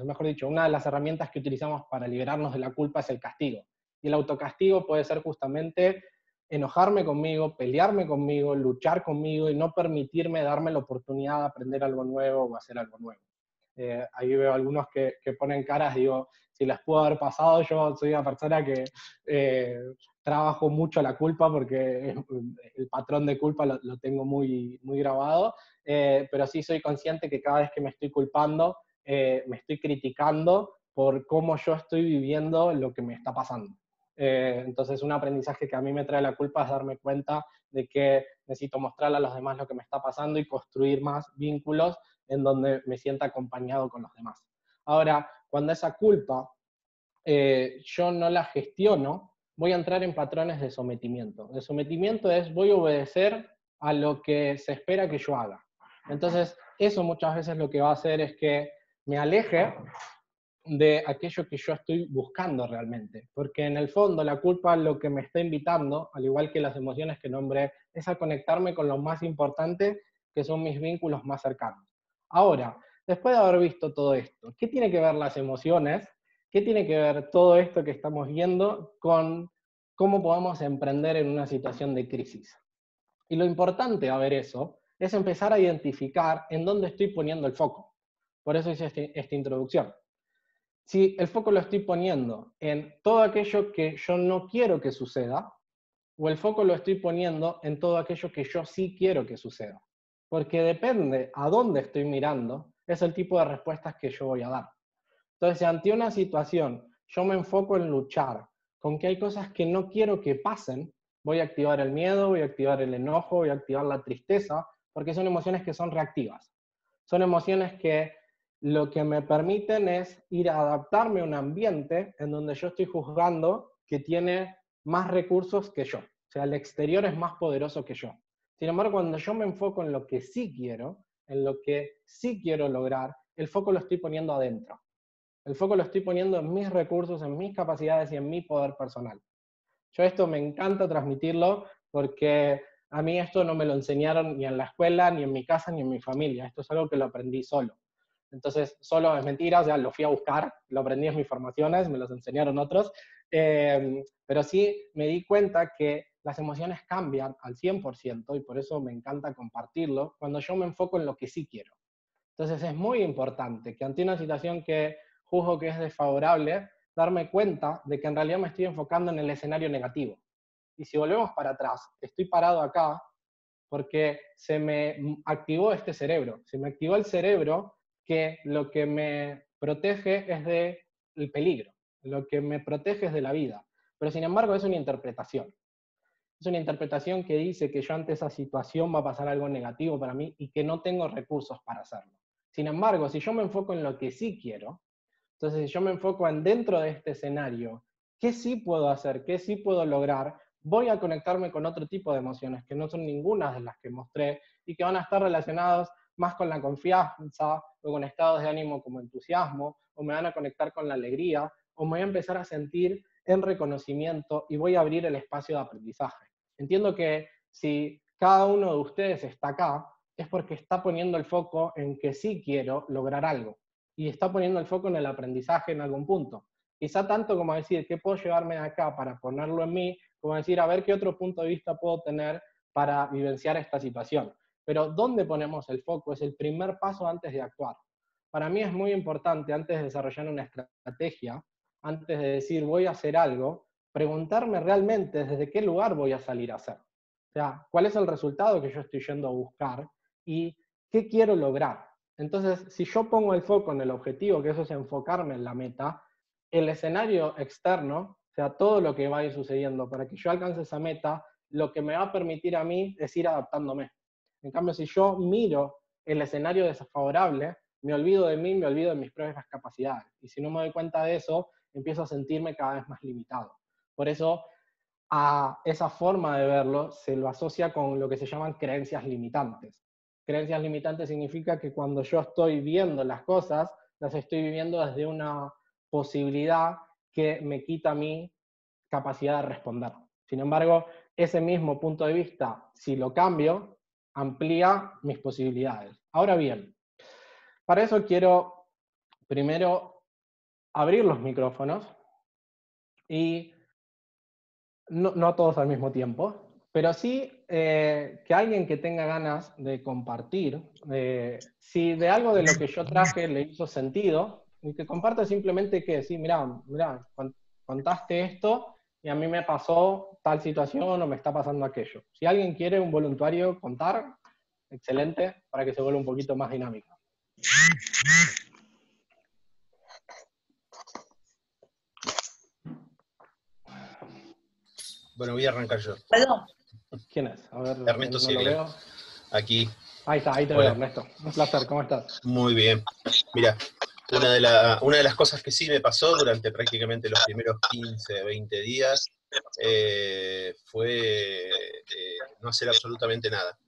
mejor dicho, una de las herramientas que utilizamos para liberarnos de la culpa es el castigo. Y el autocastigo puede ser justamente enojarme conmigo, pelearme conmigo, luchar conmigo y no permitirme darme la oportunidad de aprender algo nuevo o hacer algo nuevo. Ahí veo algunos que ponen caras, digo, si les pudo haber pasado, yo soy una persona que trabajo mucho la culpa porque el patrón de culpa lo tengo muy, muy grabado, pero sí soy consciente que cada vez que me estoy culpando, me estoy criticando por cómo yo estoy viviendo lo que me está pasando. Entonces un aprendizaje que a mí me trae la culpa es darme cuenta de que necesito mostrarle a los demás lo que me está pasando y construir más vínculos en donde me sienta acompañado con los demás. Ahora, cuando esa culpa yo no la gestiono, voy a entrar en patrones de sometimiento. El sometimiento es voy a obedecer a lo que se espera que yo haga. Entonces, eso muchas veces lo que va a hacer es que me aleje de aquello que yo estoy buscando realmente. Porque en el fondo la culpa lo que me está invitando, al igual que las emociones que nombré, es a conectarme con lo más importante, que son mis vínculos más cercanos. Ahora, después de haber visto todo esto, ¿qué tiene que ver las emociones? ¿Qué tiene que ver todo esto que estamos viendo con cómo podemos emprender en una situación de crisis? Y lo importante a ver eso es empezar a identificar en dónde estoy poniendo el foco. Por eso hice esta introducción. Si el foco lo estoy poniendo en todo aquello que yo no quiero que suceda, o el foco lo estoy poniendo en todo aquello que yo sí quiero que suceda. Porque depende a dónde estoy mirando, es el tipo de respuestas que yo voy a dar. Entonces, si ante una situación yo me enfoco en luchar con que hay cosas que no quiero que pasen, voy a activar el miedo, voy a activar el enojo, voy a activar la tristeza, porque son emociones que son reactivas. Son emociones que lo que me permiten es ir a adaptarme a un ambiente en donde yo estoy juzgando que tiene más recursos que yo. O sea, el exterior es más poderoso que yo. Sin embargo, cuando yo me enfoco en lo que sí quiero, en lo que sí quiero lograr, el foco lo estoy poniendo adentro. El foco lo estoy poniendo en mis recursos, en mis capacidades y en mi poder personal. Yo esto me encanta transmitirlo porque a mí esto no me lo enseñaron ni en la escuela, ni en mi casa, ni en mi familia. Esto es algo que lo aprendí solo. Entonces, solo es mentira, o sea, lo fui a buscar, lo aprendí en mis formaciones, me los enseñaron otros, pero sí me di cuenta que las emociones cambian al 100% y por eso me encanta compartirlo cuando yo me enfoco en lo que sí quiero. Entonces es muy importante que ante una situación que juzgo que es desfavorable, darme cuenta de que en realidad me estoy enfocando en el escenario negativo. Y si volvemos para atrás, estoy parado acá porque se me activó este cerebro. Se me activó el cerebro que lo que me protege es del peligro, lo que me protege es de la vida. pero sin embargo es una interpretación. Es una interpretación que dice que yo ante esa situación va a pasar algo negativo para mí y que no tengo recursos para hacerlo. Sin embargo, si yo me enfoco en lo que sí quiero, entonces si yo me enfoco en dentro de este escenario, ¿qué sí puedo hacer? ¿Qué sí puedo lograr? Voy a conectarme con otro tipo de emociones que no son ninguna de las que mostré y que van a estar relacionados más con la confianza o con estados de ánimo como entusiasmo, o me van a conectar con la alegría, o me voy a empezar a sentir en reconocimiento y voy a abrir el espacio de aprendizaje. Entiendo que si cada uno de ustedes está acá, es porque está poniendo el foco en que sí quiero lograr algo, y está poniendo el foco en el aprendizaje en algún punto. Quizá tanto como decir, ¿qué puedo llevarme de acá para ponerlo en mí? Como decir, a ver qué otro punto de vista puedo tener para vivenciar esta situación. Pero ¿dónde ponemos el foco? Es el primer paso antes de actuar. Para mí es muy importante, antes de desarrollar una estrategia, antes de decir voy a hacer algo, preguntarme realmente desde qué lugar voy a salir a hacer. O sea, ¿cuál es el resultado que yo estoy yendo a buscar? ¿Y qué quiero lograr? Entonces, si yo pongo el foco en el objetivo, que eso es enfocarme en la meta, el escenario externo, o sea, todo lo que va a ir sucediendo para que yo alcance esa meta, lo que me va a permitir a mí es ir adaptándome. En cambio, si yo miro el escenario desfavorable, me olvido de mí, me olvido de mis propias capacidades. Y si no me doy cuenta de eso, empiezo a sentirme cada vez más limitado. Por eso, a esa forma de verlo se lo asocia con lo que se llaman creencias limitantes. Creencias limitantes significa que cuando yo estoy viendo las cosas, las estoy viviendo desde una posibilidad que me quita mi capacidad de responder. Sin embargo, ese mismo punto de vista, si lo cambio, amplía mis posibilidades. Ahora bien, para eso quiero primero abrir los micrófonos y no todos al mismo tiempo, pero sí que alguien que tenga ganas de compartir, si de algo de lo que yo traje le hizo sentido, y que comparte simplemente que, sí, mira, contaste esto y a mí me pasó tal situación o me está pasando aquello. Si alguien quiere, un voluntario, contar, excelente, para que se vuelva un poquito más dinámico. Bueno, voy a arrancar yo. ¿Puedo? ¿Quién es? A ver, Ernesto no lo veo. Aquí. Ahí está, ahí te veo, Ernesto. Un placer, ¿cómo estás? Muy bien. Mira, una de las cosas que sí me pasó durante prácticamente los primeros 15, 20 días fue no hacer absolutamente nada.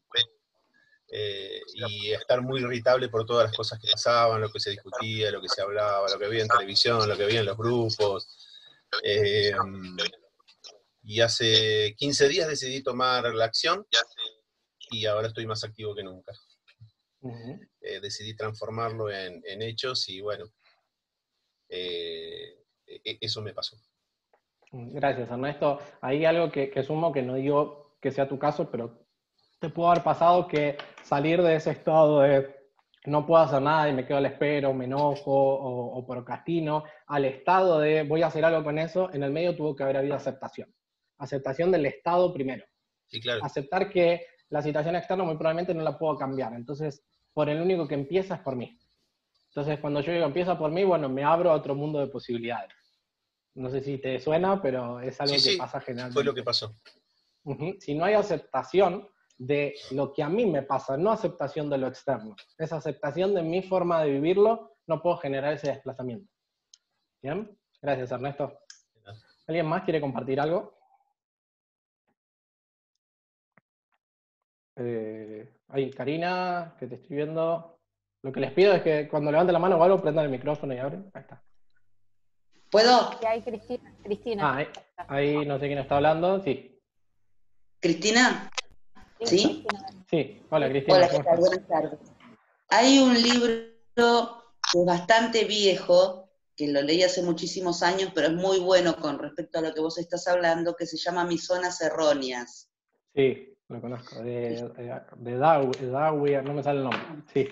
Y estar muy irritable por todas las cosas que pasaban, lo que se discutía, lo que se hablaba, lo que veía en televisión, lo que veía en los grupos. Y hace 15 días decidí tomar la acción y ahora estoy más activo que nunca. Decidí transformarlo en hechos y bueno, eso me pasó. Gracias, Ernesto. Hay algo que sumo, que no digo que sea tu caso, pero te pudo haber pasado que salir de ese estado de no puedo hacer nada y me quedo a la espera, o me enojo o procrastino, al estado de voy a hacer algo con eso. En el medio tuvo que haber habido aceptación. Aceptación del estado primero. Sí, claro. Aceptar que la situación externa muy probablemente no la puedo cambiar. Entonces, por el único que empieza es por mí. Entonces, cuando yo digo empieza por mí, bueno, me abro a otro mundo de posibilidades. No sé si te suena, pero es algo que pasa generalmente. Fue lo que pasó. Si no hay aceptación de lo que a mí me pasa, no aceptación de lo externo, es aceptación de mi forma de vivirlo, no puedo generar ese desplazamiento. ¿Bien? Gracias, Ernesto. ¿Alguien más quiere compartir algo? Ahí, Karina, que te estoy viendo. Lo que les pido es que cuando levanten la mano o algo, prendan el micrófono y abren. Ahí está. ¿Puedo? Y ahí Cristina. Ahí no sé quién está hablando. Sí. ¿Cristina? ¿Sí? Sí, hola Cristina. Hola, ¿qué tal? Buenas tardes. Hay un libro que es bastante viejo, que lo leí hace muchísimos años, pero es muy bueno con respecto a lo que vos estás hablando, que se llama Mis Zonas Erróneas. Sí, lo conozco. De Dawi, no me sale el nombre. Sí.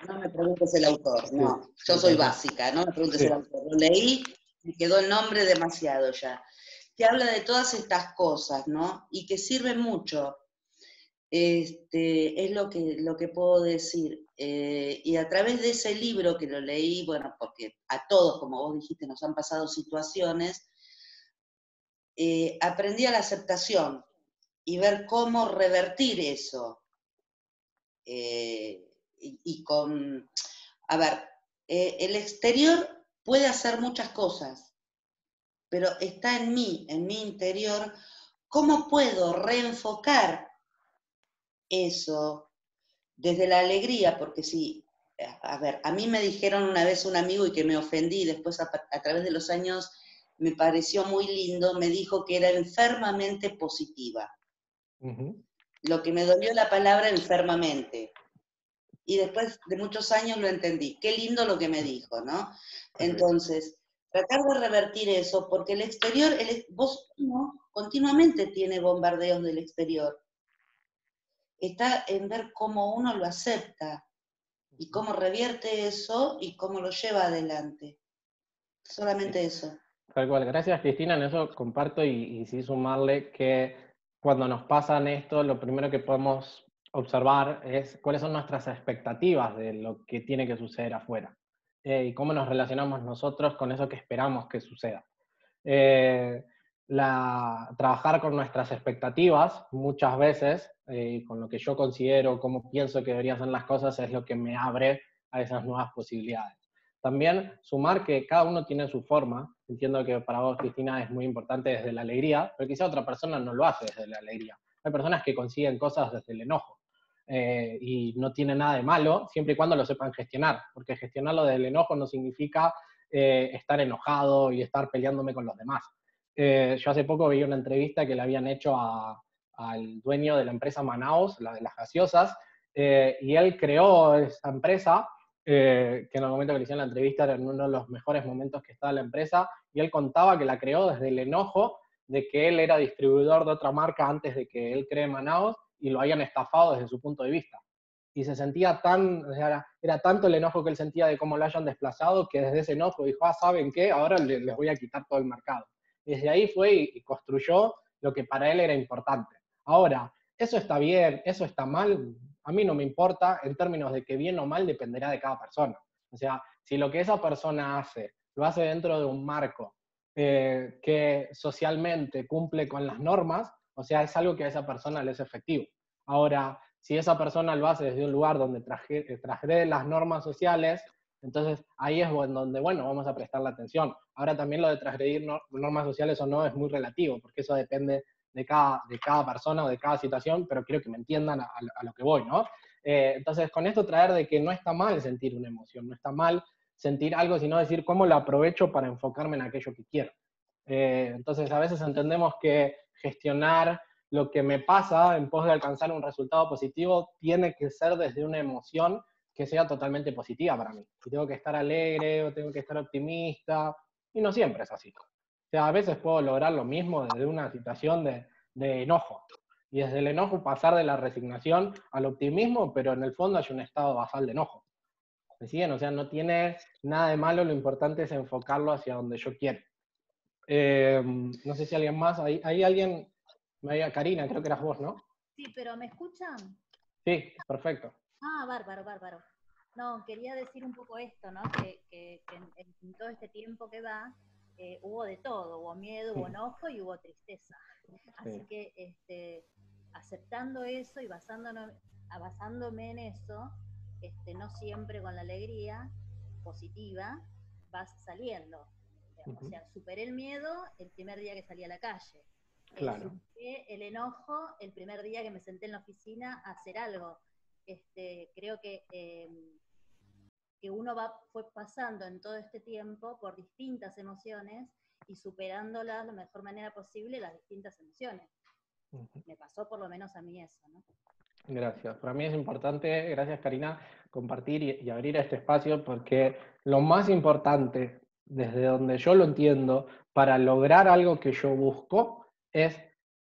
No me preguntes el autor, no. Sí, Yo soy básica, no me preguntes el autor. Lo leí, me quedó el nombre demasiado ya. Que habla de todas estas cosas, ¿no? Y que sirve mucho. Es lo que puedo decir. Y a través de ese libro que lo leí, bueno, porque a todos, como vos dijiste, nos han pasado situaciones, aprendí a la aceptación y ver cómo revertir eso. A ver, el exterior puede hacer muchas cosas, pero está en mi interior, ¿cómo puedo reenfocar eso desde la alegría? Porque si, a ver, a mí me dijeron una vez un amigo y que me ofendí, después a través de los años me pareció muy lindo, me dijo que era enfermamente positiva. Lo que me dolió la palabra enfermamente. Y después de muchos años lo entendí. Qué lindo lo que me dijo, ¿no? Entonces, tratar de revertir eso, porque el exterior, vos no, continuamente tiene bombardeos del exterior. Está en ver cómo uno lo acepta y cómo revierte eso y cómo lo lleva adelante. Solamente eso. Tal cual. Gracias, Cristina. En eso comparto y sí sumarle que cuando nos pasan esto, lo primero que podemos observar es cuáles son nuestras expectativas de lo que tiene que suceder afuera y cómo nos relacionamos nosotros con eso que esperamos que suceda. Trabajar con nuestras expectativas muchas veces, con lo que yo considero, cómo pienso que deberían ser las cosas, es lo que me abre a esas nuevas posibilidades. También sumar que cada uno tiene su forma. Entiendo que para vos, Cristina, es muy importante desde la alegría, pero quizá otra persona no lo hace desde la alegría. Hay personas que consiguen cosas desde el enojo. Y no tiene nada de malo, siempre y cuando lo sepan gestionar, porque gestionarlo desde el enojo no significa estar enojado y estar peleándome con los demás. Yo hace poco vi una entrevista que le habían hecho al dueño de la empresa Manaos, la de las gaseosas, y él creó esa empresa, que en el momento que le hicieron la entrevista era uno de los mejores momentos que estaba la empresa, y él contaba que la creó desde el enojo de que él era distribuidor de otra marca antes de que él cree Manaos, y lo habían estafado desde su punto de vista. Y se sentía o sea, era tanto el enojo que él sentía de cómo lo hayan desplazado, que desde ese enojo dijo, ¿saben qué? Ahora les voy a quitar todo el mercado. Y desde ahí fue y construyó lo que para él era importante. Ahora, ¿eso está bien? ¿Eso está mal? A mí no me importa, en términos de que bien o mal dependerá de cada persona. O sea, si lo que esa persona hace, lo hace dentro de un marco que socialmente cumple con las normas, o sea, es algo que a esa persona le es efectivo. Ahora, si esa persona lo hace desde un lugar donde transgrede las normas sociales, entonces ahí es donde, bueno, vamos a prestarle atención. Ahora también lo de transgredir normas sociales o no es muy relativo, porque eso depende de cada persona o de cada situación, pero quiero que me entiendan a lo que voy, ¿no? Entonces, con esto traer de que no está mal sentir una emoción, no está mal sentir algo, sino decir cómo lo aprovecho para enfocarme en aquello que quiero. Entonces, a veces entendemos que gestionar lo que me pasa en pos de alcanzar un resultado positivo tiene que ser desde una emoción que sea totalmente positiva para mí. Si tengo que estar alegre o tengo que estar optimista, y no siempre es así. O sea, a veces puedo lograr lo mismo desde una situación de enojo. Y desde el enojo pasar de la resignación al optimismo, pero en el fondo hay un estado basal de enojo. ¿Me siguen? O sea, no tiene nada de malo, lo importante es enfocarlo hacia donde yo quiero. No sé si alguien más, ¿hay alguien? Karina, creo que eras vos, ¿no? Sí, pero ¿me escuchan? Sí, perfecto. Ah, bárbaro, bárbaro. No, quería decir un poco esto, ¿no? Que en todo este tiempo que va, hubo de todo, hubo miedo, hubo enojo y hubo tristeza. Así que aceptando eso y basándome en eso, no siempre con la alegría positiva vas saliendo. O sea, superé el miedo el primer día que salí a la calle. Claro. Superé el enojo el primer día que me senté en la oficina a hacer algo. Creo que uno fue pasando en todo este tiempo por distintas emociones y superándolas de la mejor manera posible las distintas emociones. Me pasó por lo menos a mí eso, ¿no? Gracias. Para mí es importante, gracias Karina, compartir y abrir este espacio, porque lo más importante, desde donde yo lo entiendo, para lograr algo que yo busco, es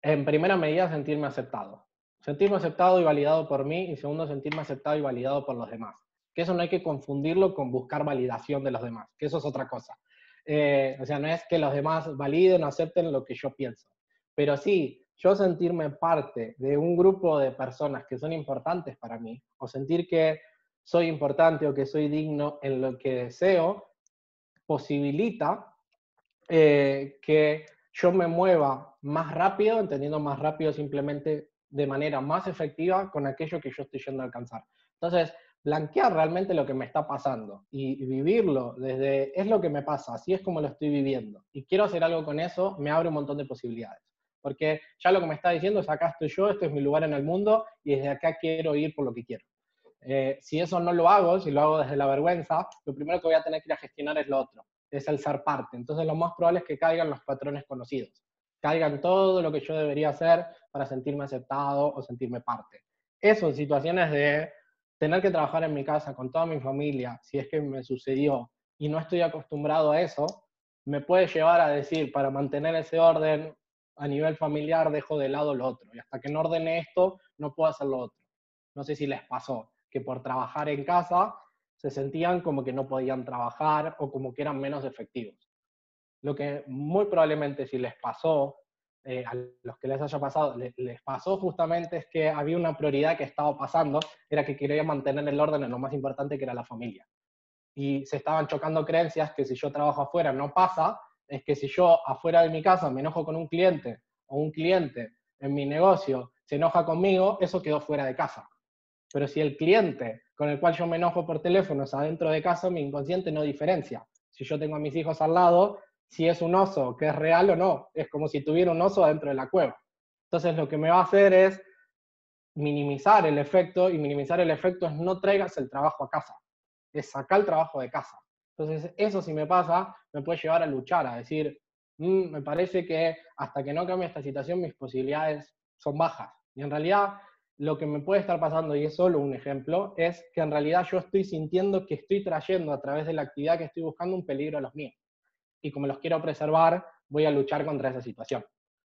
en primera medida sentirme aceptado. Sentirme aceptado y validado por mí, y segundo, sentirme aceptado y validado por los demás. Que eso no hay que confundirlo con buscar validación de los demás, que eso es otra cosa. O sea, no es que los demás validen o acepten lo que yo pienso, pero sí, yo sentirme parte de un grupo de personas que son importantes para mí, o sentir que soy importante o que soy digno en lo que deseo, posibilita que yo me mueva más rápido, entendiendo más rápido simplemente de manera más efectiva con aquello que yo estoy yendo a alcanzar. Entonces, blanquear realmente lo que me está pasando y vivirlo desde, es lo que me pasa, así es como lo estoy viviendo, y quiero hacer algo con eso, me abre un montón de posibilidades. Porque ya lo que me está diciendo es, acá estoy yo, este es mi lugar en el mundo, y desde acá quiero ir por lo que quiero. Si eso no lo hago, si lo hago desde la vergüenza, lo primero que voy a tener que ir a gestionar es lo otro, es el ser parte. Entonces lo más probable es que caigan los patrones conocidos, caigan todo lo que yo debería hacer para sentirme aceptado o sentirme parte. Eso en situaciones de tener que trabajar en mi casa con toda mi familia, si es que me sucedió y no estoy acostumbrado a eso, me puede llevar a decir, para mantener ese orden a nivel familiar, dejo de lado lo otro. Y hasta que no ordene esto, no puedo hacer lo otro. No sé si les pasó que por trabajar en casa se sentían como que no podían trabajar o como que eran menos efectivos. Lo que muy probablemente si les pasó, a los que les haya pasado, les pasó justamente es que había una prioridad que estaba pasando, era que quería mantener el orden en lo más importante que era la familia. Y se estaban chocando creencias que si yo trabajo afuera no pasa, es que si yo afuera de mi casa me enojo con un cliente o un cliente en mi negocio se enoja conmigo, eso quedó fuera de casa. Pero si el cliente con el cual yo me enojo por teléfono es adentro de casa, mi inconsciente no diferencia. Si yo tengo a mis hijos al lado, si es un oso que es real o no, es como si tuviera un oso adentro de la cueva. Entonces lo que me va a hacer es minimizar el efecto, y minimizar el efecto es no traigas el trabajo a casa, es sacar el trabajo de casa. Entonces eso si me pasa, me puede llevar a luchar, a decir, me parece que hasta que no cambie esta situación mis posibilidades son bajas. Y en realidad lo que me puede estar pasando, y es solo un ejemplo, es que en realidad yo estoy sintiendo que estoy trayendo a través de la actividad que estoy buscando un peligro a los míos. Y como los quiero preservar, voy a luchar contra esa situación.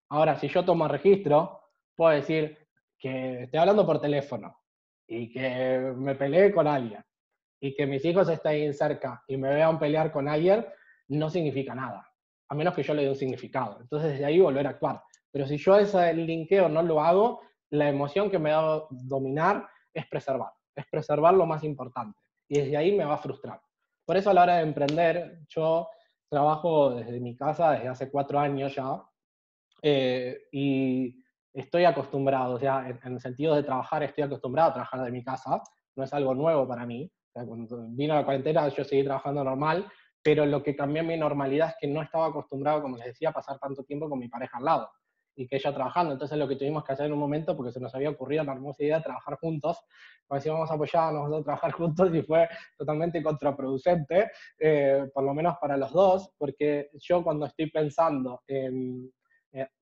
Ahora, si yo tomo registro, puedo decir que estoy hablando por teléfono y que me peleé con alguien y que mis hijos estén cerca y me vean pelear con alguien, no significa nada, a menos que yo le dé un significado. Entonces, desde ahí volver a actuar. Pero si yo ese linkeo no lo hago, la emoción que me va a dominar es preservar lo más importante. Y desde ahí me va a frustrar. Por eso a la hora de emprender, yo trabajo desde mi casa desde hace 4 años ya, y estoy acostumbrado, o sea, en el sentido de trabajar, estoy acostumbrado a trabajar de mi casa, no es algo nuevo para mí. O sea, cuando vino la cuarentena yo seguí trabajando normal, pero lo que cambió en mi normalidad es que no estaba acostumbrado, como les decía, a pasar tanto tiempo con mi pareja al lado y que ella trabajando. Entonces lo que tuvimos que hacer en un momento, porque se nos había ocurrido la hermosa idea de trabajar juntos, pues vamos a apoyarnos, vamos a trabajar juntos, y fue totalmente contraproducente, por lo menos para los dos, porque yo cuando estoy pensando en,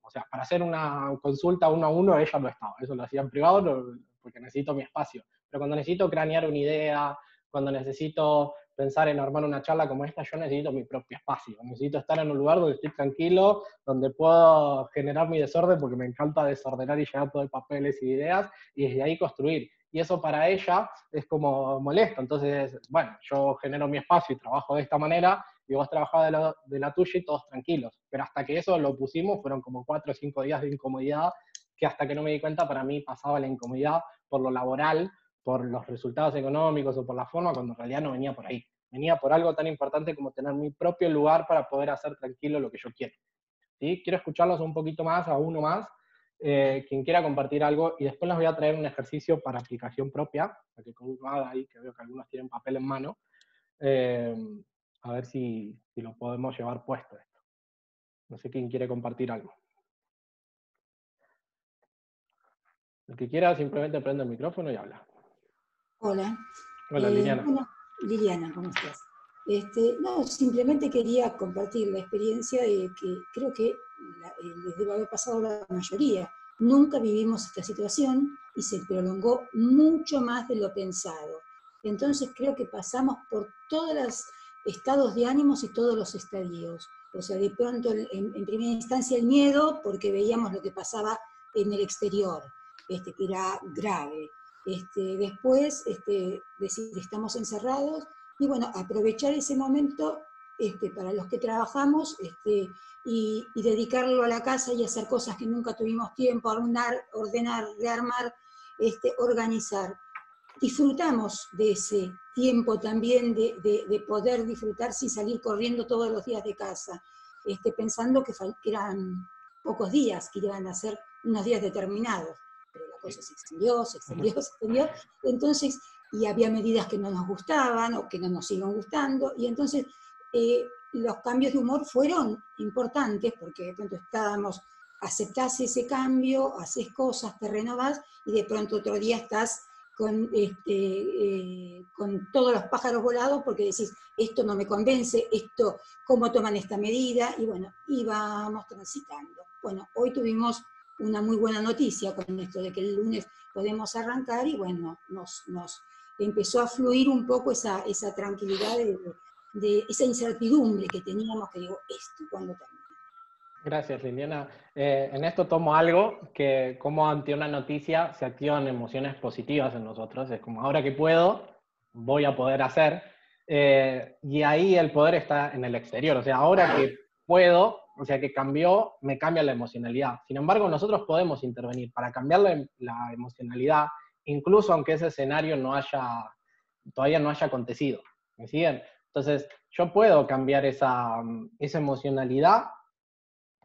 o sea, para hacer una consulta 1 a 1, ella no estaba, eso lo hacía en privado porque necesito mi espacio. Pero cuando necesito cranear una idea, cuando necesito pensar en armar una charla como esta, yo necesito mi propio espacio, necesito estar en un lugar donde estoy tranquilo, donde puedo generar mi desorden, porque me encanta desordenar y llenar todo de papeles y ideas, y desde ahí construir. Y eso para ella es como molesto. Entonces, bueno, yo genero mi espacio y trabajo de esta manera, y vos trabajás de la tuya y todos tranquilos. Pero hasta que eso lo pusimos, fueron como 4 o 5 días de incomodidad, que hasta que no me di cuenta, para mí pasaba la incomodidad por lo laboral, por los resultados económicos o por la forma, cuando en realidad no venía por ahí. Venía por algo tan importante como tener mi propio lugar para poder hacer tranquilo lo que yo quiero. ¿Sí? Quiero escucharlos un poquito más, a uno más, quien quiera compartir algo, y después les voy a traer un ejercicio para aplicación propia, para que uno haga ahí, que veo que algunos tienen papel en mano, a ver si lo podemos llevar puesto esto. No sé quién quiere compartir algo. El que quiera simplemente prende el micrófono y habla. Hola. Hola, Liliana. Bueno, Liliana, ¿cómo estás? No, simplemente quería compartir la experiencia de que creo que les debe haber pasado a la mayoría. Nunca vivimos esta situación y se prolongó mucho más de lo pensado. Entonces creo que pasamos por todos los estados de ánimos y todos los estadios. O sea, de pronto, en primera instancia el miedo, porque veíamos lo que pasaba en el exterior, que era grave. Después decir estamos encerrados y bueno, aprovechar ese momento para los que trabajamos y dedicarlo a la casa y hacer cosas que nunca tuvimos tiempo, ordenar, rearmar, organizar. Disfrutamos de ese tiempo también de poder disfrutar sin salir corriendo todos los días de casa. pensando que eran pocos días, que iban a ser unos días determinados. Pero la cosa se extendió, se extendió, se extendió. Entonces, y había medidas que no nos gustaban o que no nos siguen gustando, y entonces los cambios de humor fueron importantes, porque de pronto estábamos, aceptás ese cambio, haces cosas, te renovás, y de pronto otro día estás con todos los pájaros volados, porque decís, esto no me convence, ¿cómo toman esta medida? Y bueno, íbamos transitando. Bueno, hoy tuvimos una muy buena noticia con esto de que el lunes podemos arrancar, y bueno, nos empezó a fluir un poco esa tranquilidad de esa incertidumbre que teníamos, que digo, ¿esto cuándo termina? Gracias, Liliana. En esto tomo algo que, como ante una noticia, se activan emociones positivas en nosotros. Es como, ahora que puedo, voy a poder hacer. Y ahí el poder está en el exterior. O sea, ahora que puedo, o sea, que cambió, me cambia la emocionalidad. Sin embargo, nosotros podemos intervenir para cambiar la emocionalidad, incluso aunque ese escenario todavía no haya acontecido. ¿Me siguen? Entonces, yo puedo cambiar esa emocionalidad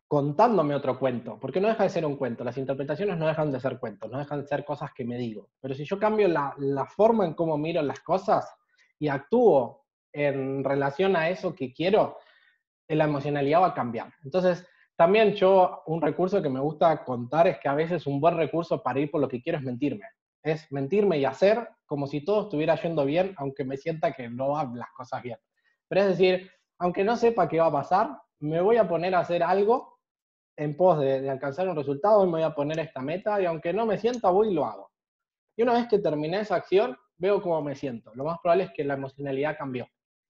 contándome otro cuento, porque no deja de ser un cuento, las interpretaciones no dejan de ser cuentos, no dejan de ser cosas que me digo, pero si yo cambio la forma en cómo miro las cosas y actúo en relación a eso que quiero, la emocionalidad va a cambiar. Entonces, también un recurso que me gusta contar es que a veces un buen recurso para ir por lo que quiero es mentirme y hacer como si todo estuviera yendo bien, aunque me sienta que no van las cosas bien. Pero es decir, aunque no sepa qué va a pasar, me voy a poner a hacer algo en pos de alcanzar un resultado, y me voy a poner esta meta, y aunque no me sienta, voy y lo hago. Y una vez que terminé esa acción, veo cómo me siento. Lo más probable es que la emocionalidad cambió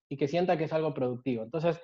y que sienta que es algo productivo. Entonces,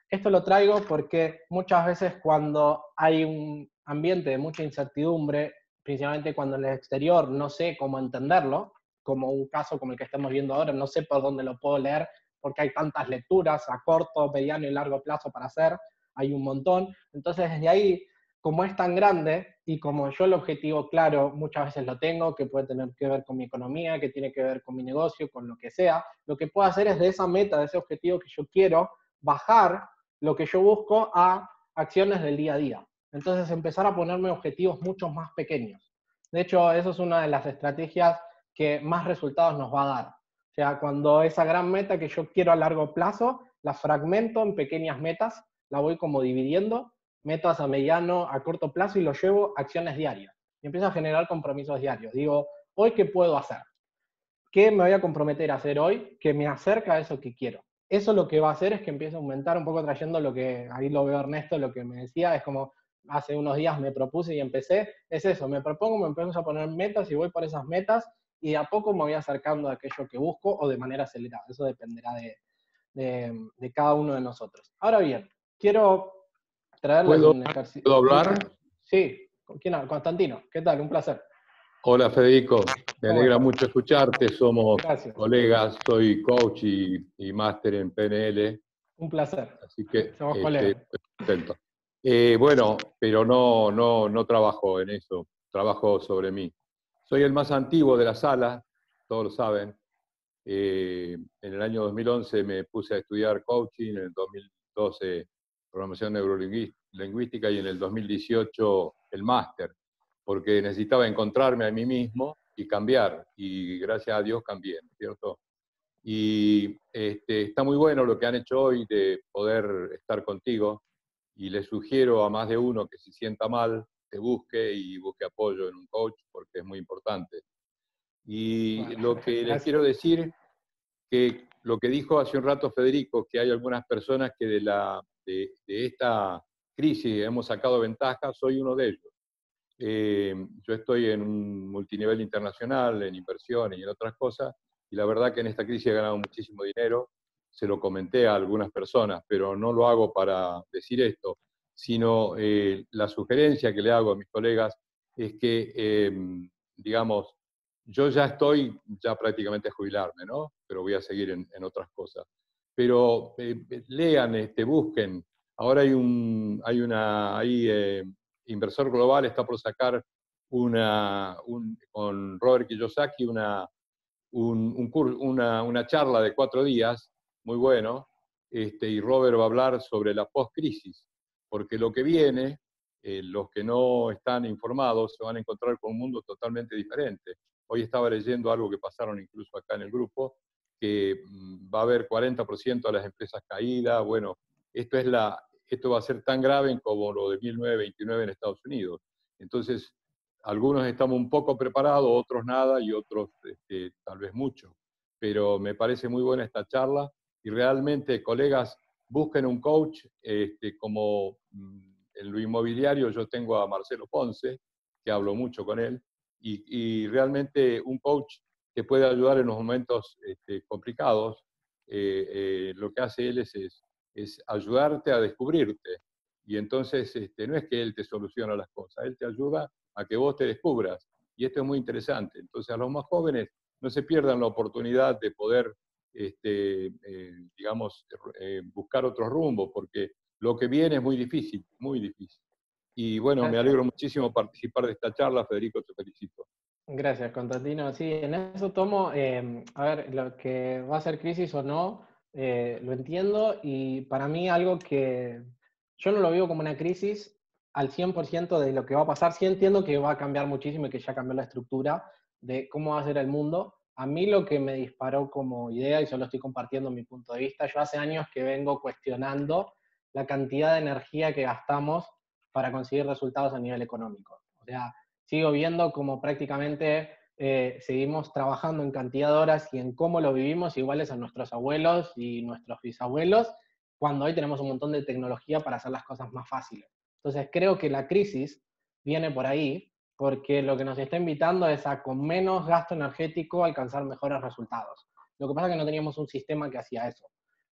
esto lo traigo porque muchas veces cuando hay un ambiente de mucha incertidumbre, principalmente cuando en el exterior no sé cómo entenderlo, como un caso como el que estamos viendo ahora, no sé por dónde lo puedo leer, porque hay tantas lecturas a corto, mediano y largo plazo para hacer, hay un montón. Entonces, desde ahí, como es tan grande y como yo el objetivo claro muchas veces lo tengo, que puede tener que ver con mi economía, que tiene que ver con mi negocio, con lo que sea, lo que puedo hacer es de esa meta, de ese objetivo que yo quiero, bajar lo que yo busco a acciones del día a día. Entonces, empezar a ponerme objetivos mucho más pequeños. De hecho, eso es una de las estrategias que más resultados nos va a dar. O sea, cuando esa gran meta que yo quiero a largo plazo, la fragmento en pequeñas metas, la voy como dividiendo, metas a mediano, a corto plazo, y lo llevo a acciones diarias. Y empiezo a generar compromisos diarios. Digo, ¿hoy qué puedo hacer? ¿Qué me voy a comprometer a hacer hoy que me acerca a eso que quiero? Eso lo que va a hacer es que empiece a aumentar, un poco trayendo lo que, ahí lo veo Ernesto, lo que me decía, es como hace unos días me propuse y empecé, es eso, me propongo, me empiezo a poner metas y voy por esas metas, y de a poco me voy acercando a aquello que busco, o de manera acelerada. Eso dependerá de cada uno de nosotros. Ahora bien, quiero traerles un ejercicio. ¿Puedo hablar? Sí, ¿con quién hablo? Constantino, ¿qué tal? Un placer. Hola Federico, me alegra mucho escucharte, somos Gracias. Colegas, soy coach y máster en PNL. Un placer. Así que somos colegas. Contento. Bueno, pero no trabajo en eso, trabajo sobre mí. Soy el más antiguo de la sala, todos lo saben. En el año 2011 me puse a estudiar coaching, en el 2012 programación neurolingüística y en el 2018 el máster, porque necesitaba encontrarme a mí mismo y cambiar, y gracias a Dios cambié, ¿cierto? Y está muy bueno lo que han hecho hoy de poder estar contigo, y les sugiero a más de uno que si sienta mal, te busque y busque apoyo en un coach, porque es muy importante. Y bueno, lo que les quiero decir, que lo que dijo hace un rato Federico, que hay algunas personas que de esta crisis hemos sacado ventaja, soy uno de ellos. Yo estoy en un multinivel internacional, en inversiones y en otras cosas, y la verdad que en esta crisis he ganado muchísimo dinero. Se lo comenté a algunas personas, pero no lo hago para decir esto, sino la sugerencia que le hago a mis colegas es que, digamos, yo ya estoy prácticamente a jubilarme, ¿no? Pero voy a seguir en otras cosas. Pero lean, busquen. Ahora Inversor Global está por sacar con Robert Kiyosaki una charla de 4 días, muy bueno, y Robert va a hablar sobre la post-crisis. porque lo que viene, los que no están informados se van a encontrar con un mundo totalmente diferente. Hoy estaba leyendo algo que pasaron incluso acá en el grupo, que va a haber 40% de las empresas caídas. Bueno, esto va a ser tan grave como lo de 1929 en Estados Unidos. Entonces, algunos estamos un poco preparados, otros nada, y otros tal vez mucho. Pero me parece muy buena esta charla, y realmente, colegas, busquen un coach, como en lo inmobiliario yo tengo a Marcelo Ponce, que hablo mucho con él, y realmente un coach te puede ayudar en los momentos complicados. Lo que hace él es ayudarte a descubrirte. Y entonces no es que él te soluciona las cosas, él te ayuda a que vos te descubras. Y esto es muy interesante. Entonces, a los más jóvenes no se pierdan la oportunidad de poder, digamos, buscar otro rumbo, porque lo que viene es muy difícil, muy difícil. Y bueno, me alegro muchísimo participar de esta charla. Federico, te felicito. Gracias, Constantino. Sí, en eso tomo, a ver, lo que va a ser crisis o no, lo entiendo, y para mí algo que yo no lo veo como una crisis al 100% de lo que va a pasar. Sí entiendo que va a cambiar muchísimo y que ya cambió la estructura de cómo va a ser el mundo. A mí lo que me disparó como idea, y solo estoy compartiendo mi punto de vista, yo hace años que vengo cuestionando la cantidad de energía que gastamos para conseguir resultados a nivel económico. O sea, sigo viendo como prácticamente seguimos trabajando en cantidad de horas y en cómo lo vivimos iguales a nuestros abuelos y nuestros bisabuelos, cuando hoy tenemos un montón de tecnología para hacer las cosas más fáciles. Entonces creo que la crisis viene por ahí, porque lo que nos está invitando es a, con menos gasto energético, alcanzar mejores resultados. Lo que pasa es que no teníamos un sistema que hacía eso.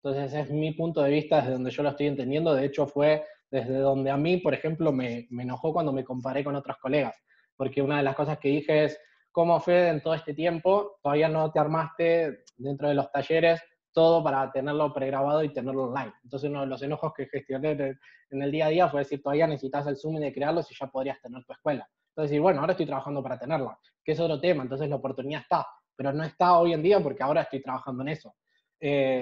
Entonces es mi punto de vista desde donde yo lo estoy entendiendo. De hecho fue desde donde a mí, por ejemplo, me enojó cuando me comparé con otros colegas, porque una de las cosas que dije es, ¿cómo, Fede, en todo este tiempo todavía no te armaste dentro de los talleres todo para tenerlo pregrabado y tenerlo online? Entonces uno de los enojos que gestioné en el día a día fue decir, todavía necesitas el Zoom y de crearlo si ya podrías tener tu escuela. Entonces decir, bueno, ahora estoy trabajando para tenerla, que es otro tema. Entonces la oportunidad está, pero no está hoy en día porque ahora estoy trabajando en eso.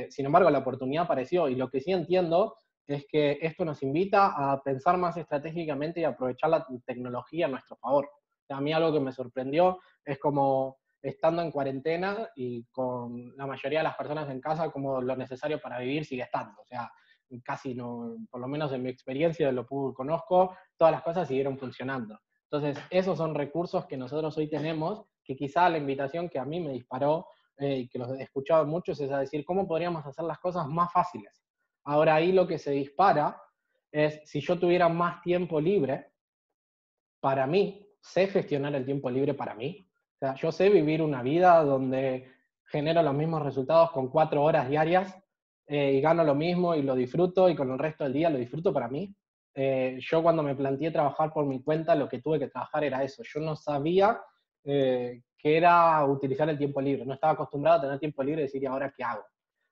Sin embargo, la oportunidad apareció, y lo que sí entiendo es que esto nos invita a pensar más estratégicamente y aprovechar la tecnología a nuestro favor. O sea, a mí algo que me sorprendió es como, estando en cuarentena y con la mayoría de las personas en casa, como lo necesario para vivir sigue estando. O sea, casi no, por lo menos en mi experiencia, de lo que conozco, todas las cosas siguieron funcionando. Entonces, esos son recursos que nosotros hoy tenemos, que quizá la invitación que a mí me disparó, y que los he escuchado muchos, es a decir, ¿cómo podríamos hacer las cosas más fáciles? Ahora ahí lo que se dispara es, si yo tuviera más tiempo libre, para mí, sé gestionar el tiempo libre para mí. O sea, yo sé vivir una vida donde genero los mismos resultados con 4 horas diarias, y gano lo mismo y lo disfruto, y con el resto del día lo disfruto para mí. Yo cuando me planteé trabajar por mi cuenta, lo que tuve que trabajar era eso. Yo no sabía qué era utilizar el tiempo libre. No estaba acostumbrado a tener tiempo libre y decir, ¿y ahora qué hago?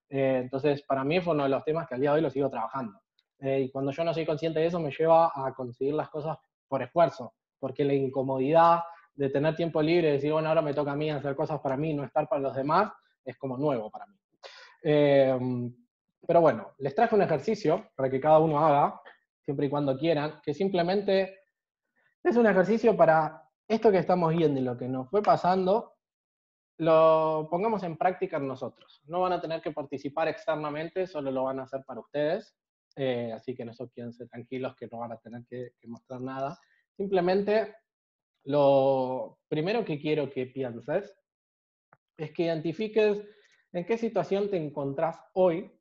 Entonces, para mí fue uno de los temas que al día de hoy lo sigo trabajando. Y cuando yo no soy consciente de eso, me lleva a conseguir las cosas por esfuerzo, porque la incomodidad de tener tiempo libre y decir, bueno, ahora me toca a mí hacer cosas para mí, no estar para los demás, es como nuevo para mí. Pero bueno, les traje un ejercicio para que cada uno haga, siempre y cuando quieran, que simplemente es un ejercicio para esto que estamos viendo y lo que nos fue pasando, lo pongamos en práctica en nosotros. No van a tener que participar externamente, solo lo van a hacer para ustedes. Así que en eso quédense tranquilos, que no van a tener que mostrar nada. Simplemente, lo primero que quiero que pienses es que identifiques en qué situación te encontrás hoy,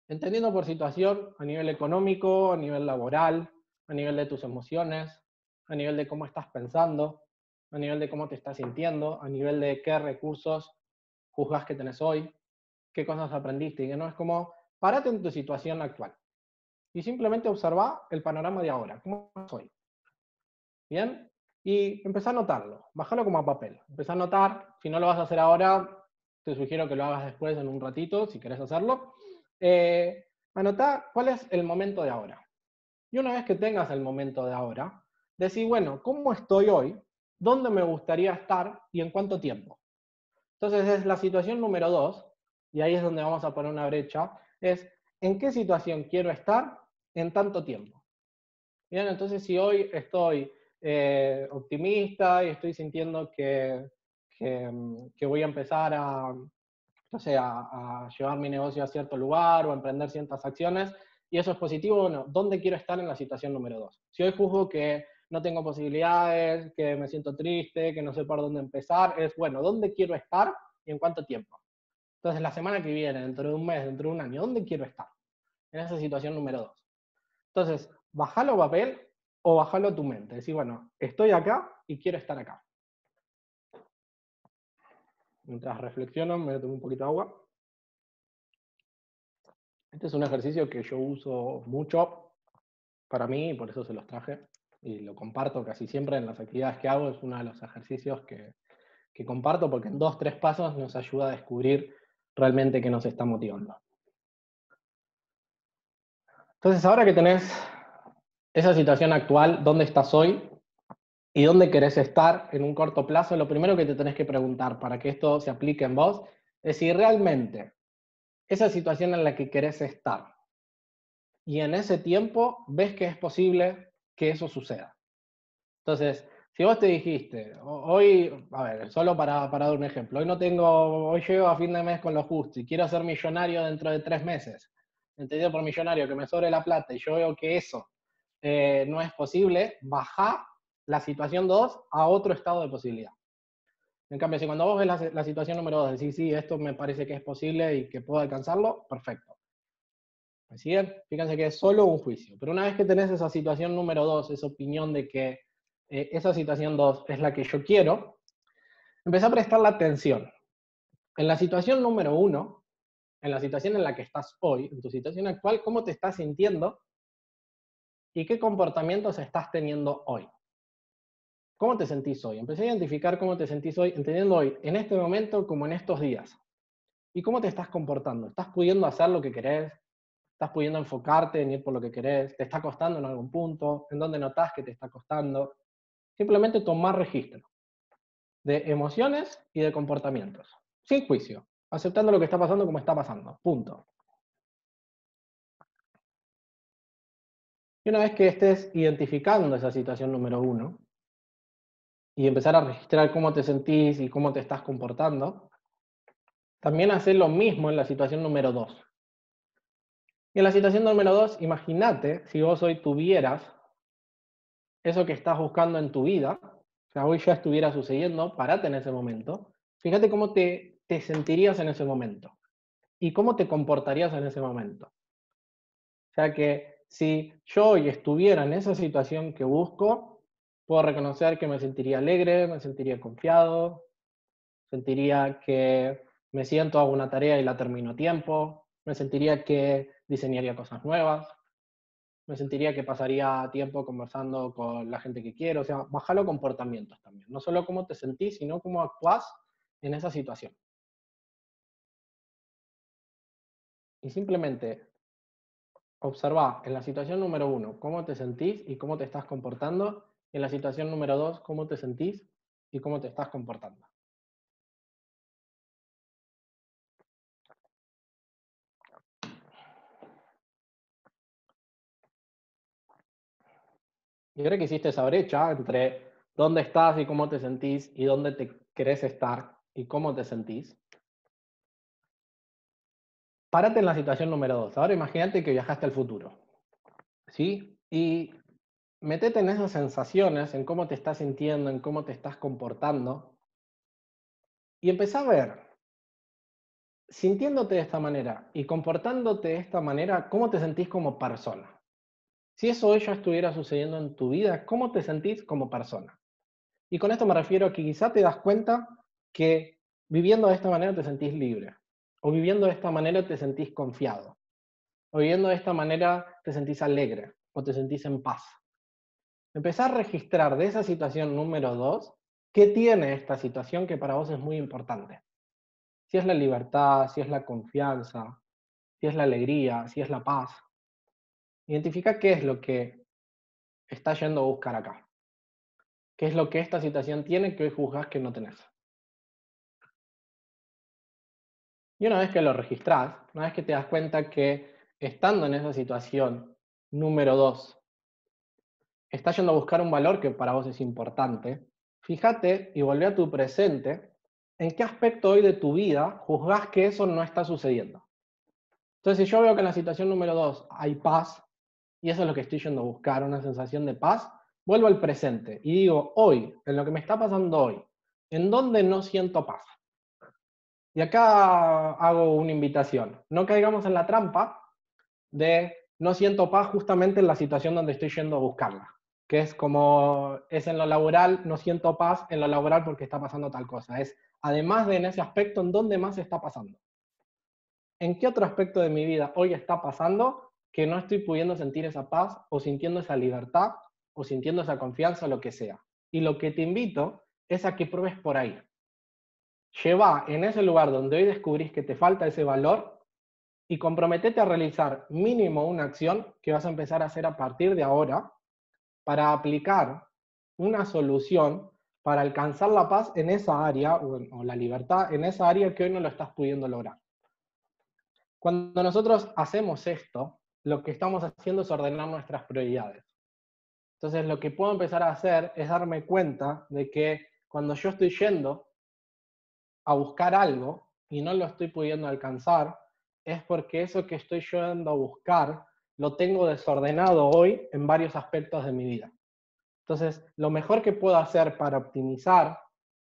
entendiendo por situación a nivel económico, a nivel laboral, a nivel de tus emociones, a nivel de cómo estás pensando, a nivel de cómo te estás sintiendo, a nivel de qué recursos juzgas que tenés hoy, qué cosas aprendiste, y que no es como, párate en tu situación actual y simplemente observa el panorama de ahora, cómo soy. ¿Bien? Y empezá a notarlo, bájalo como a papel, empezá a notar. Si no lo vas a hacer ahora, te sugiero que lo hagas después, en un ratito, si querés hacerlo. Anotá cuál es el momento de ahora. Y una vez que tengas el momento de ahora, decís, bueno, ¿cómo estoy hoy? ¿Dónde me gustaría estar? ¿Y en cuánto tiempo? Entonces es la situación número 2, y ahí es donde vamos a poner una brecha, es ¿en qué situación quiero estar en tanto tiempo? Bien, entonces si hoy estoy optimista y estoy sintiendo que voy a empezar no sé, a llevar mi negocio a cierto lugar o a emprender ciertas acciones, y eso es positivo, bueno, ¿dónde quiero estar en la situación número 2? Si hoy juzgo que no tengo posibilidades, que me siento triste, que no sé por dónde empezar, es, bueno, ¿dónde quiero estar y en cuánto tiempo? Entonces, la semana que viene, dentro de un mes, dentro de un año, ¿dónde quiero estar? En esa situación número 2. Entonces, bajalo a papel o bajalo a tu mente. Decir, bueno, estoy acá y quiero estar acá. Mientras reflexiono, me tomo un poquito de agua. Este es un ejercicio que yo uso mucho para mí y por eso se los traje. Y lo comparto casi siempre en las actividades que hago. Es uno de los ejercicios que comparto porque en 2 o 3 pasos nos ayuda a descubrir realmente qué nos está motivando. Entonces, ahora que tenés esa situación actual, ¿dónde estás hoy? ¿Y dónde querés estar en un corto plazo? Lo primero que te tenés que preguntar para que esto se aplique en vos es si realmente esa situación en la que querés estar y en ese tiempo ves que es posible que eso suceda. Entonces, si vos te dijiste, hoy, a ver, solo para dar un ejemplo, hoy llego a fin de mes con lo justo y quiero ser millonario dentro de 3 meses, entendido por millonario que me sobre la plata y yo veo que eso no es posible, bajá la situación 2 a otro estado de posibilidad. En cambio, si cuando vos ves la situación número 2 decís, sí, esto me parece que es posible y que puedo alcanzarlo, perfecto. ¿Me siguen? Fíjense que es solo un juicio. Pero una vez que tenés esa situación número 2, esa opinión de que esa situación 2 es la que yo quiero, empezá a prestarle atención. En la situación número 1, en la situación en la que estás hoy, en tu situación actual, ¿cómo te estás sintiendo? ¿Y qué comportamientos estás teniendo hoy? ¿Cómo te sentís hoy? Empecé a identificar cómo te sentís hoy, entendiendo hoy, en este momento como en estos días. ¿Y cómo te estás comportando? ¿Estás pudiendo hacer lo que querés? ¿Estás pudiendo enfocarte en ir por lo que querés? ¿Te está costando en algún punto? ¿En dónde notás que te está costando? Simplemente tomar registro de emociones y de comportamientos. Sin juicio. Aceptando lo que está pasando como está pasando. Punto. Y una vez que estés identificando esa situación número 1 y empezar a registrar cómo te sentís y cómo te estás comportando, también hacer lo mismo en la situación número 2. Y en la situación número 2, imagínate si vos hoy tuvieras eso que estás buscando en tu vida, o sea, hoy ya estuviera sucediendo, parate en ese momento, fíjate cómo te sentirías en ese momento y cómo te comportarías en ese momento. O sea que si yo hoy estuviera en esa situación que busco, puedo reconocer que me sentiría alegre, me sentiría confiado, sentiría que me siento, hago una tarea y la termino a tiempo, me sentiría que diseñaría cosas nuevas, me sentiría que pasaría tiempo conversando con la gente que quiero, o sea, bajar los comportamientos también, no solo cómo te sentís, sino cómo actuás en esa situación. Y simplemente observa en la situación número 1 cómo te sentís y cómo te estás comportando, y en la situación número 2 cómo te sentís y cómo te estás comportando. Y ahora que hiciste esa brecha entre dónde estás y cómo te sentís y dónde te querés estar y cómo te sentís, párate en la situación número 2. Ahora imagínate que viajaste al futuro, ¿sí? Y metete en esas sensaciones, en cómo te estás sintiendo, en cómo te estás comportando, y empezá a ver, sintiéndote de esta manera y comportándote de esta manera, cómo te sentís como persona. Si eso ya estuviera sucediendo en tu vida, ¿cómo te sentís como persona? Y con esto me refiero a que quizá te das cuenta que viviendo de esta manera te sentís libre, o viviendo de esta manera te sentís confiado, o viviendo de esta manera te sentís alegre, o te sentís en paz. Empezar a registrar de esa situación número 2, ¿qué tiene esta situación que para vos es muy importante? Si es la libertad, si es la confianza, si es la alegría, si es la paz. Identifica qué es lo que está yendo a buscar acá. ¿Qué es lo que esta situación tiene que hoy juzgás que no tenés? Y una vez que lo registrás, una vez que te das cuenta que estando en esa situación número 2, estás yendo a buscar un valor que para vos es importante, fíjate y volvé a tu presente, en qué aspecto hoy de tu vida juzgás que eso no está sucediendo. Entonces, si yo veo que en la situación número 2 hay paz, y eso es lo que estoy yendo a buscar, una sensación de paz, vuelvo al presente y digo, hoy, en lo que me está pasando hoy, ¿en dónde no siento paz? Y acá hago una invitación. No caigamos en la trampa de no siento paz justamente en la situación donde estoy yendo a buscarla. Que es como, es en lo laboral, no siento paz en lo laboral porque está pasando tal cosa. Es, además de en ese aspecto, ¿en dónde más está pasando? ¿En qué otro aspecto de mi vida hoy está pasando que no estoy pudiendo sentir esa paz o sintiendo esa libertad o sintiendo esa confianza o lo que sea? Y lo que te invito es a que pruebes por ahí. Lleva en ese lugar donde hoy descubrís que te falta ese valor y comprometete a realizar mínimo una acción que vas a empezar a hacer a partir de ahora para aplicar una solución para alcanzar la paz en esa área o la libertad en esa área que hoy no lo estás pudiendo lograr. Cuando nosotros hacemos esto, lo que estamos haciendo es ordenar nuestras prioridades. Entonces, lo que puedo empezar a hacer es darme cuenta de que cuando yo estoy yendo a buscar algo y no lo estoy pudiendo alcanzar, es porque eso que estoy yendo a buscar lo tengo desordenado hoy en varios aspectos de mi vida. Entonces, lo mejor que puedo hacer para optimizar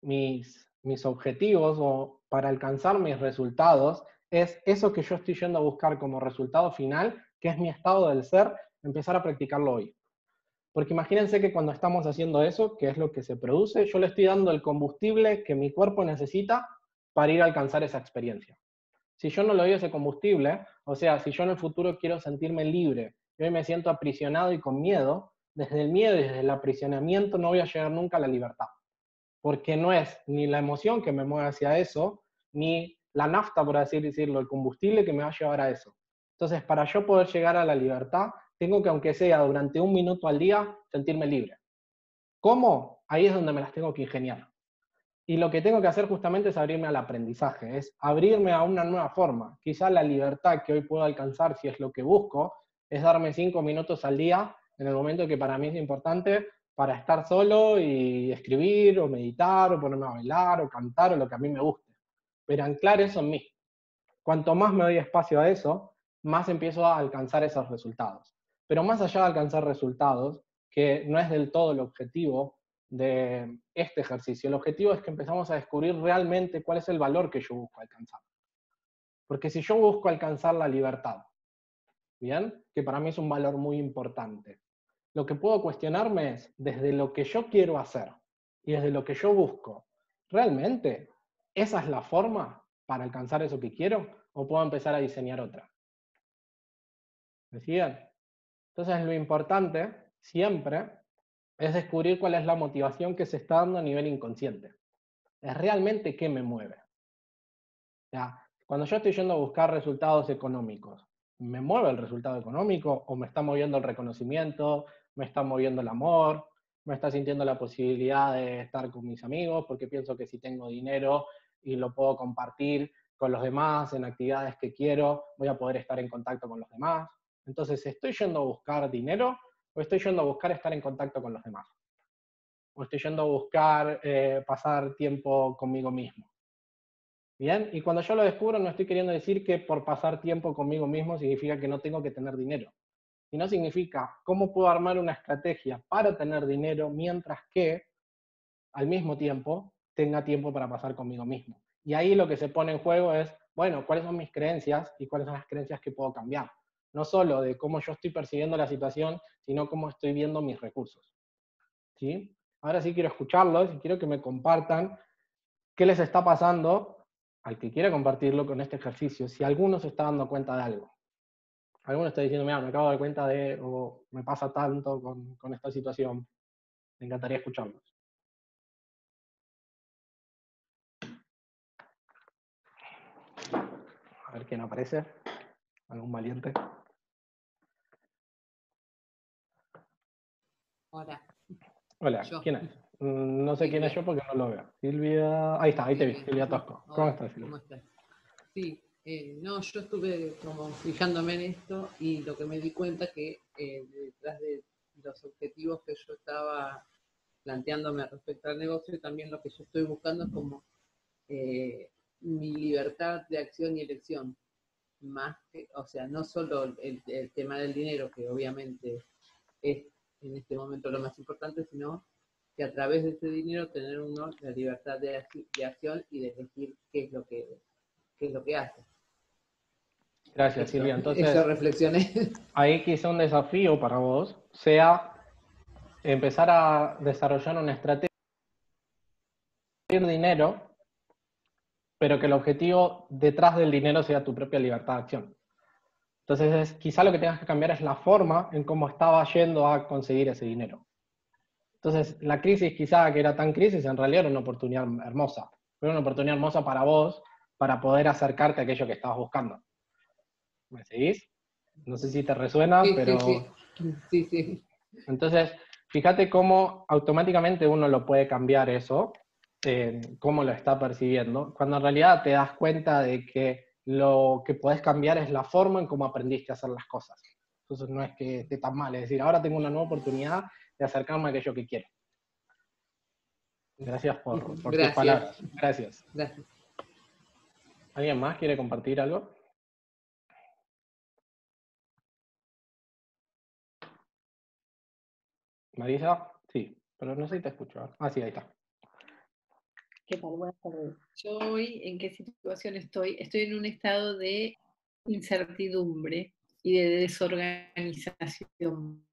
mis objetivos o para alcanzar mis resultados es eso que yo estoy yendo a buscar como resultado final, que es mi estado del ser, empezar a practicarlo hoy. Porque imagínense que cuando estamos haciendo eso, que es lo que se produce, yo le estoy dando el combustible que mi cuerpo necesita para ir a alcanzar esa experiencia. Si yo no le doy ese combustible, o sea, si yo en el futuro quiero sentirme libre y hoy me siento aprisionado y con miedo, desde el miedo y desde el aprisionamiento no voy a llegar nunca a la libertad. Porque no es ni la emoción que me mueve hacia eso, ni la nafta, por así decirlo, el combustible que me va a llevar a eso. Entonces, para yo poder llegar a la libertad, tengo que, aunque sea durante 1 minuto al día, sentirme libre. ¿Cómo? Ahí es donde me las tengo que ingeniar. Y lo que tengo que hacer justamente es abrirme al aprendizaje, es abrirme a una nueva forma. Quizá la libertad que hoy puedo alcanzar, si es lo que busco, es darme 5 minutos al día en el momento que para mí es importante para estar solo y escribir, o meditar, o ponerme a bailar, o cantar, o lo que a mí me guste. Pero anclar eso en mí. Cuanto más me doy espacio a eso, más empiezo a alcanzar esos resultados. Pero más allá de alcanzar resultados, que no es del todo el objetivo de este ejercicio, el objetivo es que empezamos a descubrir realmente cuál es el valor que yo busco alcanzar. Porque si yo busco alcanzar la libertad, ¿bien? Que para mí es un valor muy importante, lo que puedo cuestionarme es, desde lo que yo quiero hacer y desde lo que yo busco, ¿realmente esa es la forma para alcanzar eso que quiero? ¿O puedo empezar a diseñar otra? ¿Me siguen? Entonces lo importante siempre es descubrir cuál es la motivación que se está dando a nivel inconsciente. Es realmente qué me mueve. Ya, cuando yo estoy yendo a buscar resultados económicos, ¿me mueve el resultado económico o me está moviendo el reconocimiento, me está moviendo el amor, me está sintiendo la posibilidad de estar con mis amigos porque pienso que si tengo dinero y lo puedo compartir con los demás en actividades que quiero, voy a poder estar en contacto con los demás? Entonces, ¿estoy yendo a buscar dinero o estoy yendo a buscar estar en contacto con los demás? ¿O estoy yendo a buscar pasar tiempo conmigo mismo? ¿Bien? Y cuando yo lo descubro, no estoy queriendo decir que por pasar tiempo conmigo mismo significa que no tengo que tener dinero. Y no significa cómo puedo armar una estrategia para tener dinero mientras que, al mismo tiempo, tenga tiempo para pasar conmigo mismo. Y ahí lo que se pone en juego es, bueno, ¿cuáles son mis creencias y cuáles son las creencias que puedo cambiar? No solo de cómo yo estoy percibiendo la situación, sino cómo estoy viendo mis recursos. ¿Sí? Ahora sí quiero escucharlos y quiero que me compartan qué les está pasando al que quiera compartirlo con este ejercicio, si alguno se está dando cuenta de algo. Alguno está diciendo, mira, me acabo de dar cuenta de, o me pasa tanto con esta situación. Me encantaría escucharlos. A ver quién aparece. ¿Algún valiente? Hola. Hola, Yo. ¿quién es? No sé Silvia. quién es yo porque no lo veo. Silvia, ahí está, ahí te vi, Silvia Tosco. Hola, ¿Cómo estás, Silvia? ¿cómo estás? Sí, no, yo estuve como fijándome en esto y lo que me di cuenta que detrás de los objetivos que yo estaba planteándome respecto al negocio, y también lo que yo estoy buscando es como mi libertad de acción y elección, más que, o sea, no solo el tema del dinero, que obviamente es en este momento lo más importante, sino que a través de ese dinero tener uno la libertad de acción y de elegir qué es lo que hace. Gracias, Silvia. Entonces, eso reflexioné. Ahí quizá un desafío para vos sea empezar a desarrollar una estrategia de dinero, pero que el objetivo detrás del dinero sea tu propia libertad de acción. Entonces, quizá lo que tengas que cambiar es la forma en cómo estaba yendo a conseguir ese dinero. Entonces, la crisis quizá que era tan crisis, en realidad era una oportunidad hermosa. Era una oportunidad hermosa para vos, para poder acercarte a aquello que estabas buscando. ¿Me seguís? No sé si te resuena, Sí, pero... Sí. Entonces, fíjate cómo automáticamente uno lo puede cambiar eso, cómo lo está percibiendo, cuando en realidad te das cuenta de que lo que podés cambiar es la forma en cómo aprendiste a hacer las cosas. Entonces no es que esté tan mal, es decir, ahora tengo una nueva oportunidad de acercarme a aquello que quiero. Gracias por tus palabras. Gracias. ¿Alguien más quiere compartir algo? Marisa, sí, pero no sé si te escucho. Ah, sí, ahí está. ¿Qué tal? Buenas tardes. Yo hoy, ¿en qué situación estoy? Estoy en un estado de incertidumbre y de desorganización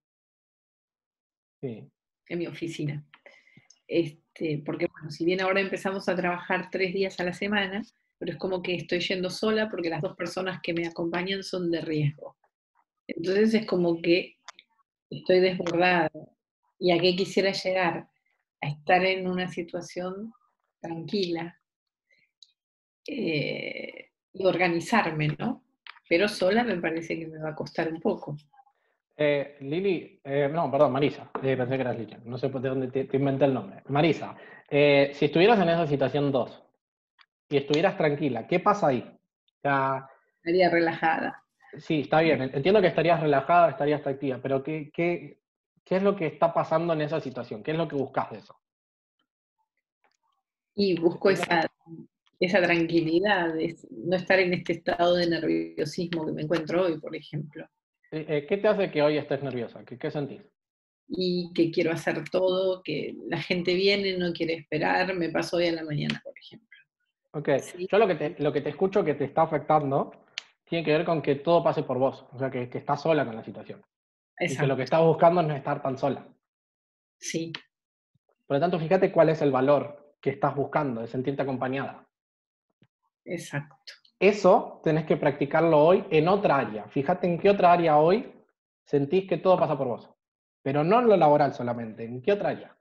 en mi oficina. Porque, bueno, si bien ahora empezamos a trabajar 3 días a la semana, pero es como que estoy yendo sola porque las 2 personas que me acompañan son de riesgo. Entonces es como que estoy desbordada. ¿Y a qué quisiera llegar? A estar en una situación tranquila, y organizarme, ¿no? Pero sola me parece que me va a costar un poco. Lili, no, perdón, Marisa, pensé que eras Lili, no sé de dónde te inventé el nombre. Marisa, si estuvieras en esa situación 2 y estuvieras tranquila, ¿qué pasa ahí? O sea, estaría relajada. Sí, está bien, entiendo que estarías relajada, estarías activa, pero ¿qué es lo que está pasando en esa situación? ¿Qué es lo que buscas de eso? Y busco esa tranquilidad, no estar en este estado de nerviosismo que me encuentro hoy, por ejemplo. ¿Qué te hace que hoy estés nerviosa? ¿Qué sentís? Y que quiero hacer todo, que la gente viene, no quiere esperar, me pasó hoy a la mañana, por ejemplo. Ok, ¿Sí? yo lo que te escucho que te está afectando tiene que ver con que todo pase por vos, o sea, que estás sola con la situación. Exacto. Y que lo que estás buscando es no estar tan sola. Sí. Por lo tanto, fíjate cuál es el valor que estás buscando, de sentirte acompañada. Exacto. Eso tenés que practicarlo hoy en otra área. Fíjate en qué otra área hoy sentís que todo pasa por vos. Pero no en lo laboral solamente, ¿en qué otra área?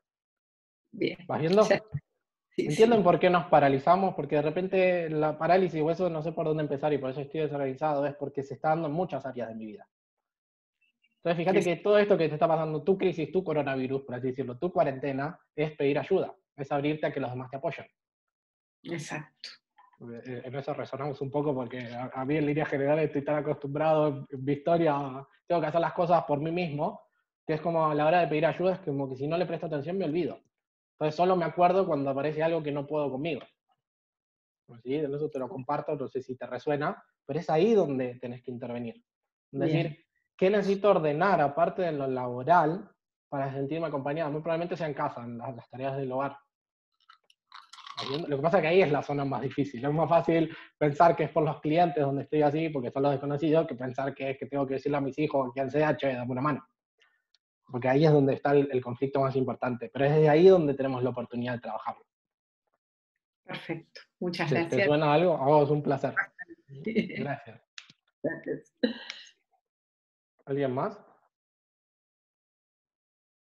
Bien. ¿Vas viendo? Sí, ¿Entienden por qué nos paralizamos? Porque de repente la parálisis, o eso no sé por dónde empezar y por eso estoy desorganizado, es porque se está dando en muchas áreas de mi vida. Entonces fíjate que todo esto que te está pasando, tu crisis, tu coronavirus, por así decirlo, tu cuarentena, es pedir ayuda, es abrirte a que los demás te apoyen. Exacto. En eso resonamos un poco porque a mí en líneas generales estoy tan acostumbrado en mi historia, tengo que hacer las cosas por mí mismo, que es como a la hora de pedir ayuda, es como que si no le presto atención me olvido. Entonces solo me acuerdo cuando aparece algo que no puedo conmigo. ¿Sí? En eso te lo comparto, no sé si te resuena, pero es ahí donde tenés que intervenir. Es decir, ¿qué necesito ordenar aparte de lo laboral para sentirme acompañado? Muy probablemente sea en casa, en las tareas del hogar. Lo que pasa es que ahí es la zona más difícil. Es más fácil pensar que es por los clientes donde estoy así, porque son los desconocidos, que pensar que es que tengo que decirle a mis hijos o quien sea, che, dame una mano. Porque ahí es donde está el conflicto más importante. Pero es desde ahí donde tenemos la oportunidad de trabajarlo. Perfecto. Muchas gracias. ¿Te suena algo? Oh, es un placer. Gracias. Gracias. ¿Alguien más?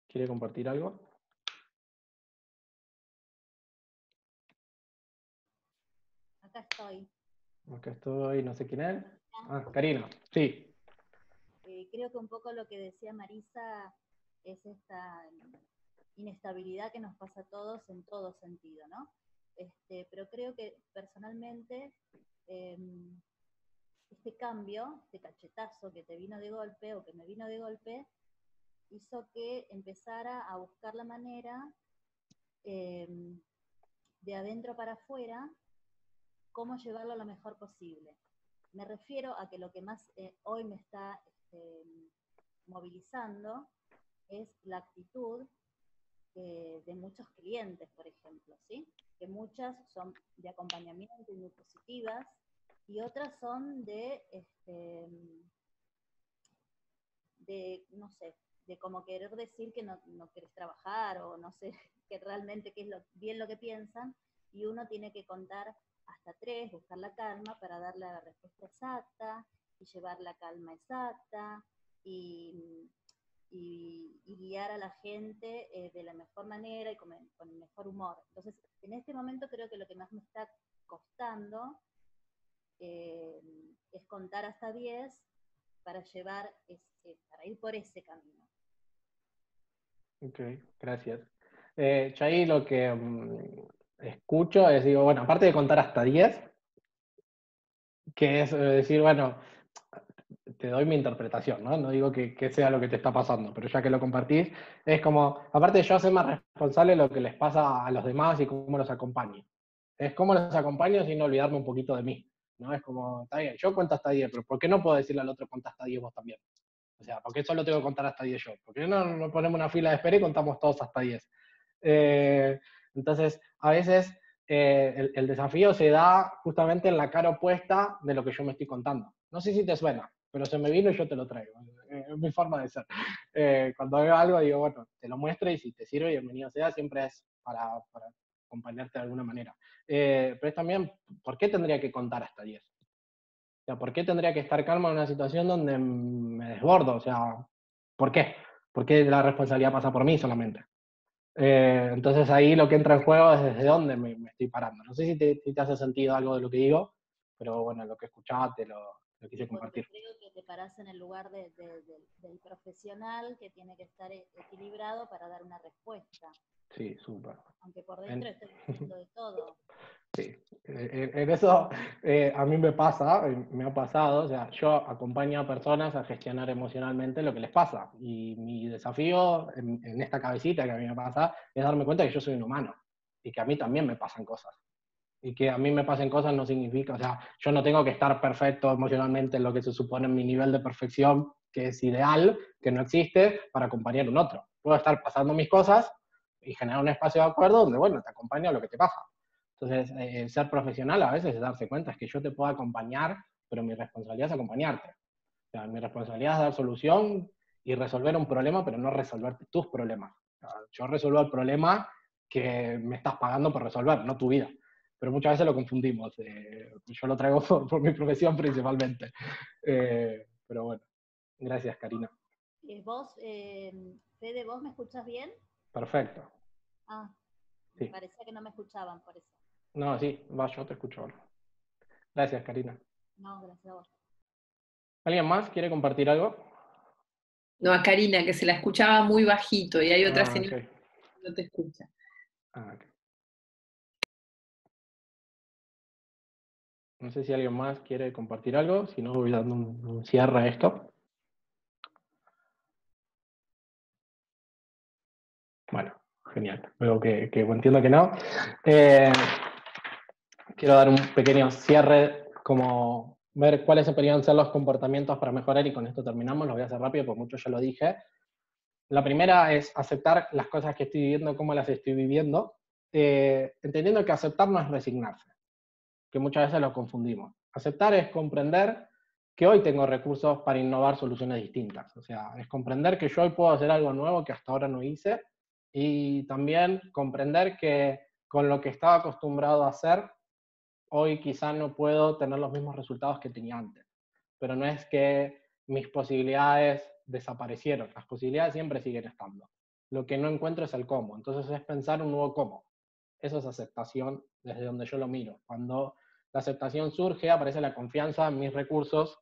¿Quiere compartir algo? Acá estoy. Acá estoy, no sé quién es. Ah, Karina, sí. Creo que un poco lo que decía Marisa es esta inestabilidad que nos pasa a todos en todo sentido, ¿no? Pero creo que personalmente este cambio, este cachetazo que te vino de golpe o que me vino de golpe, hizo que empezara a buscar la manera de adentro para afuera, cómo llevarlo lo mejor posible. Me refiero a que lo que más hoy me está movilizando es la actitud de muchos clientes, por ejemplo, ¿sí? Que muchas son de acompañamiento y muy positivas, y otras son de no sé, de como querer decir que no querés trabajar, o no sé, que realmente qué es bien lo que piensan, y uno tiene que contar hasta 3, buscar la calma para darle la respuesta exacta, y llevar la calma exacta, y guiar a la gente de la mejor manera y con el mejor humor. Entonces, en este momento creo que lo que más me está costando es contar hasta 10 para para ir por ese camino. Ok, gracias. Yo ahí lo que escucho es, digo, bueno, aparte de contar hasta 10, que es decir, bueno, te doy mi interpretación, ¿no? No digo que sea lo que te está pasando, pero ya que lo compartís, es como, aparte de yo hacerme responsable de lo que les pasa a los demás y cómo los acompaño. Es cómo los acompaño sin olvidarme un poquito de mí, ¿no? Es como, está bien, yo cuento hasta 10, pero ¿por qué no puedo decirle al otro cuenta hasta 10 vos también? O sea, ¿por qué solo tengo que contar hasta 10 yo? ¿Por qué no ponemos una fila de espera y contamos todos hasta 10? Entonces, a veces el desafío se da justamente en la cara opuesta de lo que yo me estoy contando. No sé si te suena, pero se me vino y yo te lo traigo. Es mi forma de ser. Cuando veo algo, digo, bueno, te lo muestro y si te sirve, bienvenido sea, siempre es para acompañarte de alguna manera. Pero es también, ¿por qué tendría que contar hasta 10? O sea, ¿por qué tendría que estar calma en una situación donde me desbordo? O sea, ¿por qué? ¿Por qué la responsabilidad pasa por mí solamente? Entonces ahí lo que entra en juego es desde dónde me estoy parando. No sé si te hace sentido algo de lo que digo, pero bueno, lo que escuchaba te lo quise compartir. Creo que te parás en el lugar del profesional que tiene que estar equilibrado para dar una respuesta. Sí, súper. Aunque por dentro esté diciendo de todo. Sí, en eso a mí me pasa, me ha pasado, o sea, yo acompaño a personas a gestionar emocionalmente lo que les pasa, y mi desafío en esta cabecita que a mí me pasa es darme cuenta que yo soy un humano, y que a mí también me pasan cosas, y que a mí me pasen cosas no significa, o sea, yo no tengo que estar perfecto emocionalmente en lo que se supone en mi nivel de perfección, que es ideal, que no existe, para acompañar a un otro. Puedo estar pasando mis cosas y generar un espacio de acuerdo donde, bueno, te acompaño a lo que te pasa. Entonces, ser profesional a veces es darse cuenta, es que yo te puedo acompañar, pero mi responsabilidad es acompañarte. O sea, mi responsabilidad es dar solución y resolver un problema, pero no resolverte tus problemas. O sea, yo resuelvo el problema que me estás pagando por resolver, no tu vida. Pero muchas veces lo confundimos. Yo lo traigo por mi profesión principalmente. Pero bueno, gracias, Karina. Fede, ¿vos me escuchás bien? Perfecto. Ah, sí. Me parecía que no me escuchaban, por eso. No, sí, yo te escucho ahora. Gracias, Karina. No, gracias a vos. ¿Alguien más quiere compartir algo? No, a Karina, que se la escuchaba muy bajito, y hay otra señora que no te escucha. Okay. No sé si alguien más quiere compartir algo, si no voy dando un cierre a esto. Bueno, genial. Veo que entiendo que no. Quiero dar un pequeño cierre, como ver cuáles podrían ser los comportamientos para mejorar, y con esto terminamos. Lo voy a hacer rápido, porque mucho ya lo dije. La primera es aceptar las cosas que estoy viviendo, cómo las estoy viviendo, entendiendo que aceptar no es resignarse, que muchas veces lo confundimos. Aceptar es comprender que hoy tengo recursos para innovar soluciones distintas. O sea, es comprender que yo hoy puedo hacer algo nuevo que hasta ahora no hice, y también comprender que con lo que estaba acostumbrado a hacer, hoy quizá no puedo tener los mismos resultados que tenía antes. Pero no es que mis posibilidades desaparecieron, las posibilidades siempre siguen estando. Lo que no encuentro es el cómo, entonces es pensar un nuevo cómo. Eso es aceptación desde donde yo lo miro. Cuando la aceptación surge, aparece la confianza en mis recursos,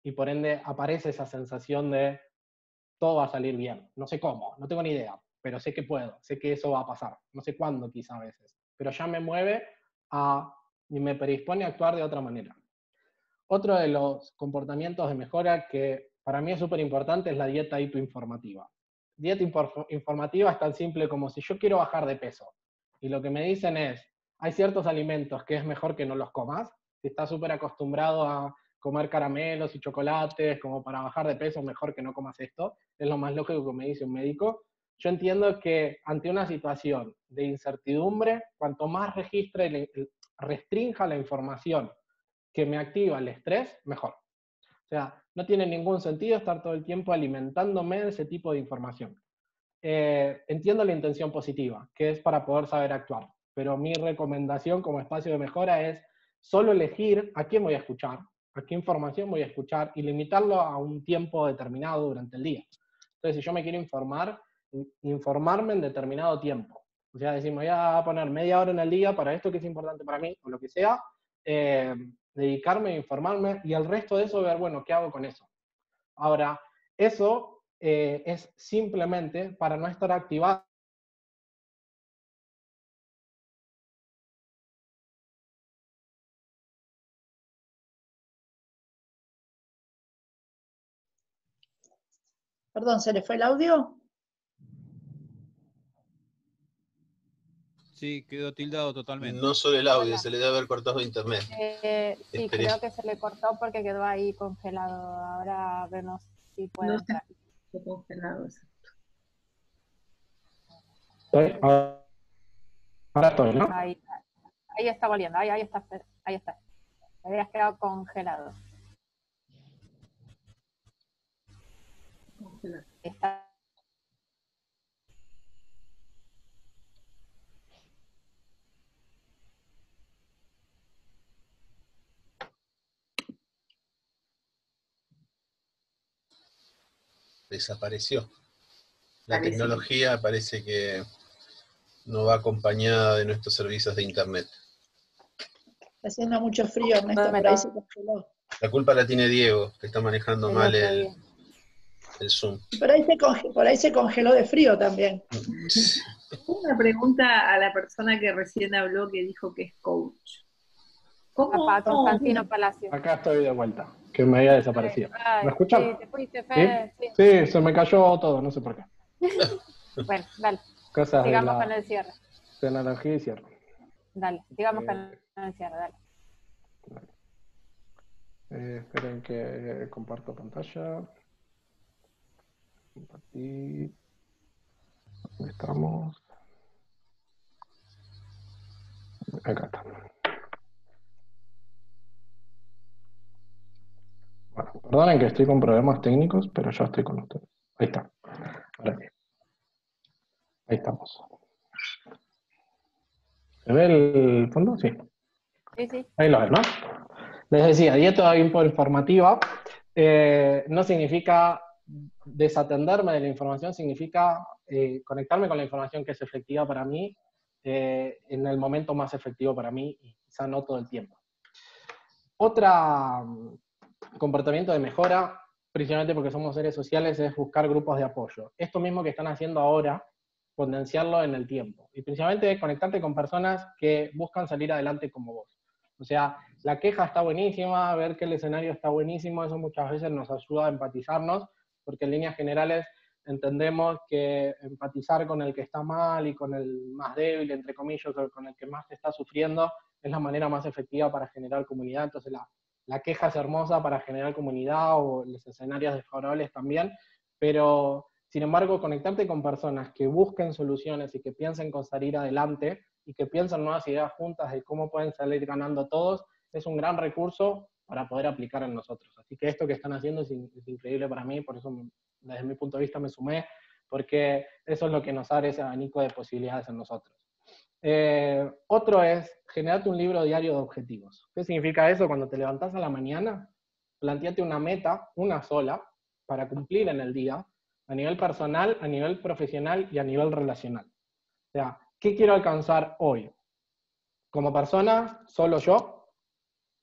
y por ende aparece esa sensación de todo va a salir bien. No sé cómo, no tengo ni idea, pero sé que puedo, sé que eso va a pasar. No sé cuándo quizá a veces, pero ya me mueve y me predispone a actuar de otra manera. Otro de los comportamientos de mejora que para mí es súper importante es la dieta hipoinformativa. dieta informativa es tan simple como si yo quiero bajar de peso, y lo que me dicen es, hay ciertos alimentos que es mejor que no los comas, si estás súper acostumbrado a comer caramelos y chocolates como para bajar de peso, mejor que no comas esto, es lo más lógico que me dice un médico. Yo entiendo que ante una situación de incertidumbre, cuanto más restrinja la información que me activa el estrés, mejor. O sea, no tiene ningún sentido estar todo el tiempo alimentándome de ese tipo de información. Entiendo la intención positiva, que es para poder saber actuar, pero mi recomendación como espacio de mejora es solo elegir a quién voy a escuchar, a qué información voy a escuchar y limitarlo a un tiempo determinado durante el día. Entonces, si yo me quiero informar, informarme en determinado tiempo. O sea, decir, me voy a poner media hora en el día para esto que es importante para mí, o lo que sea, dedicarme a informarme, y el resto de eso ver, bueno, ¿qué hago con eso? Ahora, eso es simplemente para no estar activado. Perdón, ¿se le fue el audio? Sí, quedó tildado totalmente. No solo el audio, se le debe haber cortado internet. Sí, creo que se le cortó porque quedó ahí congelado. Ahora vemos si puede entrar. No está congelado. Ahora estoy, ¿no? Ahí está volviendo, ahí está. Te habías quedado congelado. Está. Desapareció. La tecnología parece que no va acompañada de nuestros servicios de internet. Está haciendo mucho frío, Ernesto, por ahí se congeló. La culpa la tiene Diego, que está manejando mal el Zoom. Por ahí se congeló de frío también. Una pregunta a la persona que recién habló, que dijo que es coach. ¿Cómo? Constantino Palacio. Acá estoy de vuelta, que me había desaparecido. ¿Me escuchan? Sí, te fuiste, Fede. ¿Sí? Sí, se me cayó todo, no sé por qué. Bueno, dale. Cosas sigamos con el cierre. Tecnología y cierre. Dale, sigamos con el cierre, dale. Esperen que comparto pantalla. Compartir. ¿Dónde estamos? Acá estamos. Bueno, perdonen que estoy con problemas técnicos, pero ya estoy con ustedes. Ahí está. Ahora sí. Ahí estamos. ¿Se ve el fondo? Sí. Sí. Ahí lo ven, ¿no? Les decía, dieta informativa no significa desatenderme de la información, significa conectarme con la información que es efectiva para mí en el momento más efectivo para mí, y quizá no todo el tiempo. Otro comportamiento de mejora, principalmente porque somos seres sociales, es buscar grupos de apoyo. Esto mismo que están haciendo ahora, potenciarlo en el tiempo. Y principalmente conectarte con personas que buscan salir adelante como vos. O sea, la queja está buenísima, ver que el escenario está buenísimo, eso muchas veces nos ayuda a empatizarnos, porque en líneas generales entendemos que empatizar con el que está mal y con el más débil, entre comillas, o con el que más está sufriendo, es la manera más efectiva para generar comunidad. Entonces la queja es hermosa para generar comunidad, o los escenarios desfavorables también, pero sin embargo conectarte con personas que busquen soluciones y que piensen con salir adelante, y que piensan nuevas ideas juntas de cómo pueden salir ganando todos, es un gran recurso para poder aplicar en nosotros. Así que esto que están haciendo es increíble para mí, por eso desde mi punto de vista me sumé, porque eso es lo que nos abre ese abanico de posibilidades en nosotros. Otro es generarte un libro diario de objetivos. ¿Qué significa eso? Cuando te levantás a la mañana, planteate una meta, una sola, para cumplir en el día, a nivel personal, a nivel profesional y a nivel relacional. O sea, ¿qué quiero alcanzar hoy? Como persona, solo yo.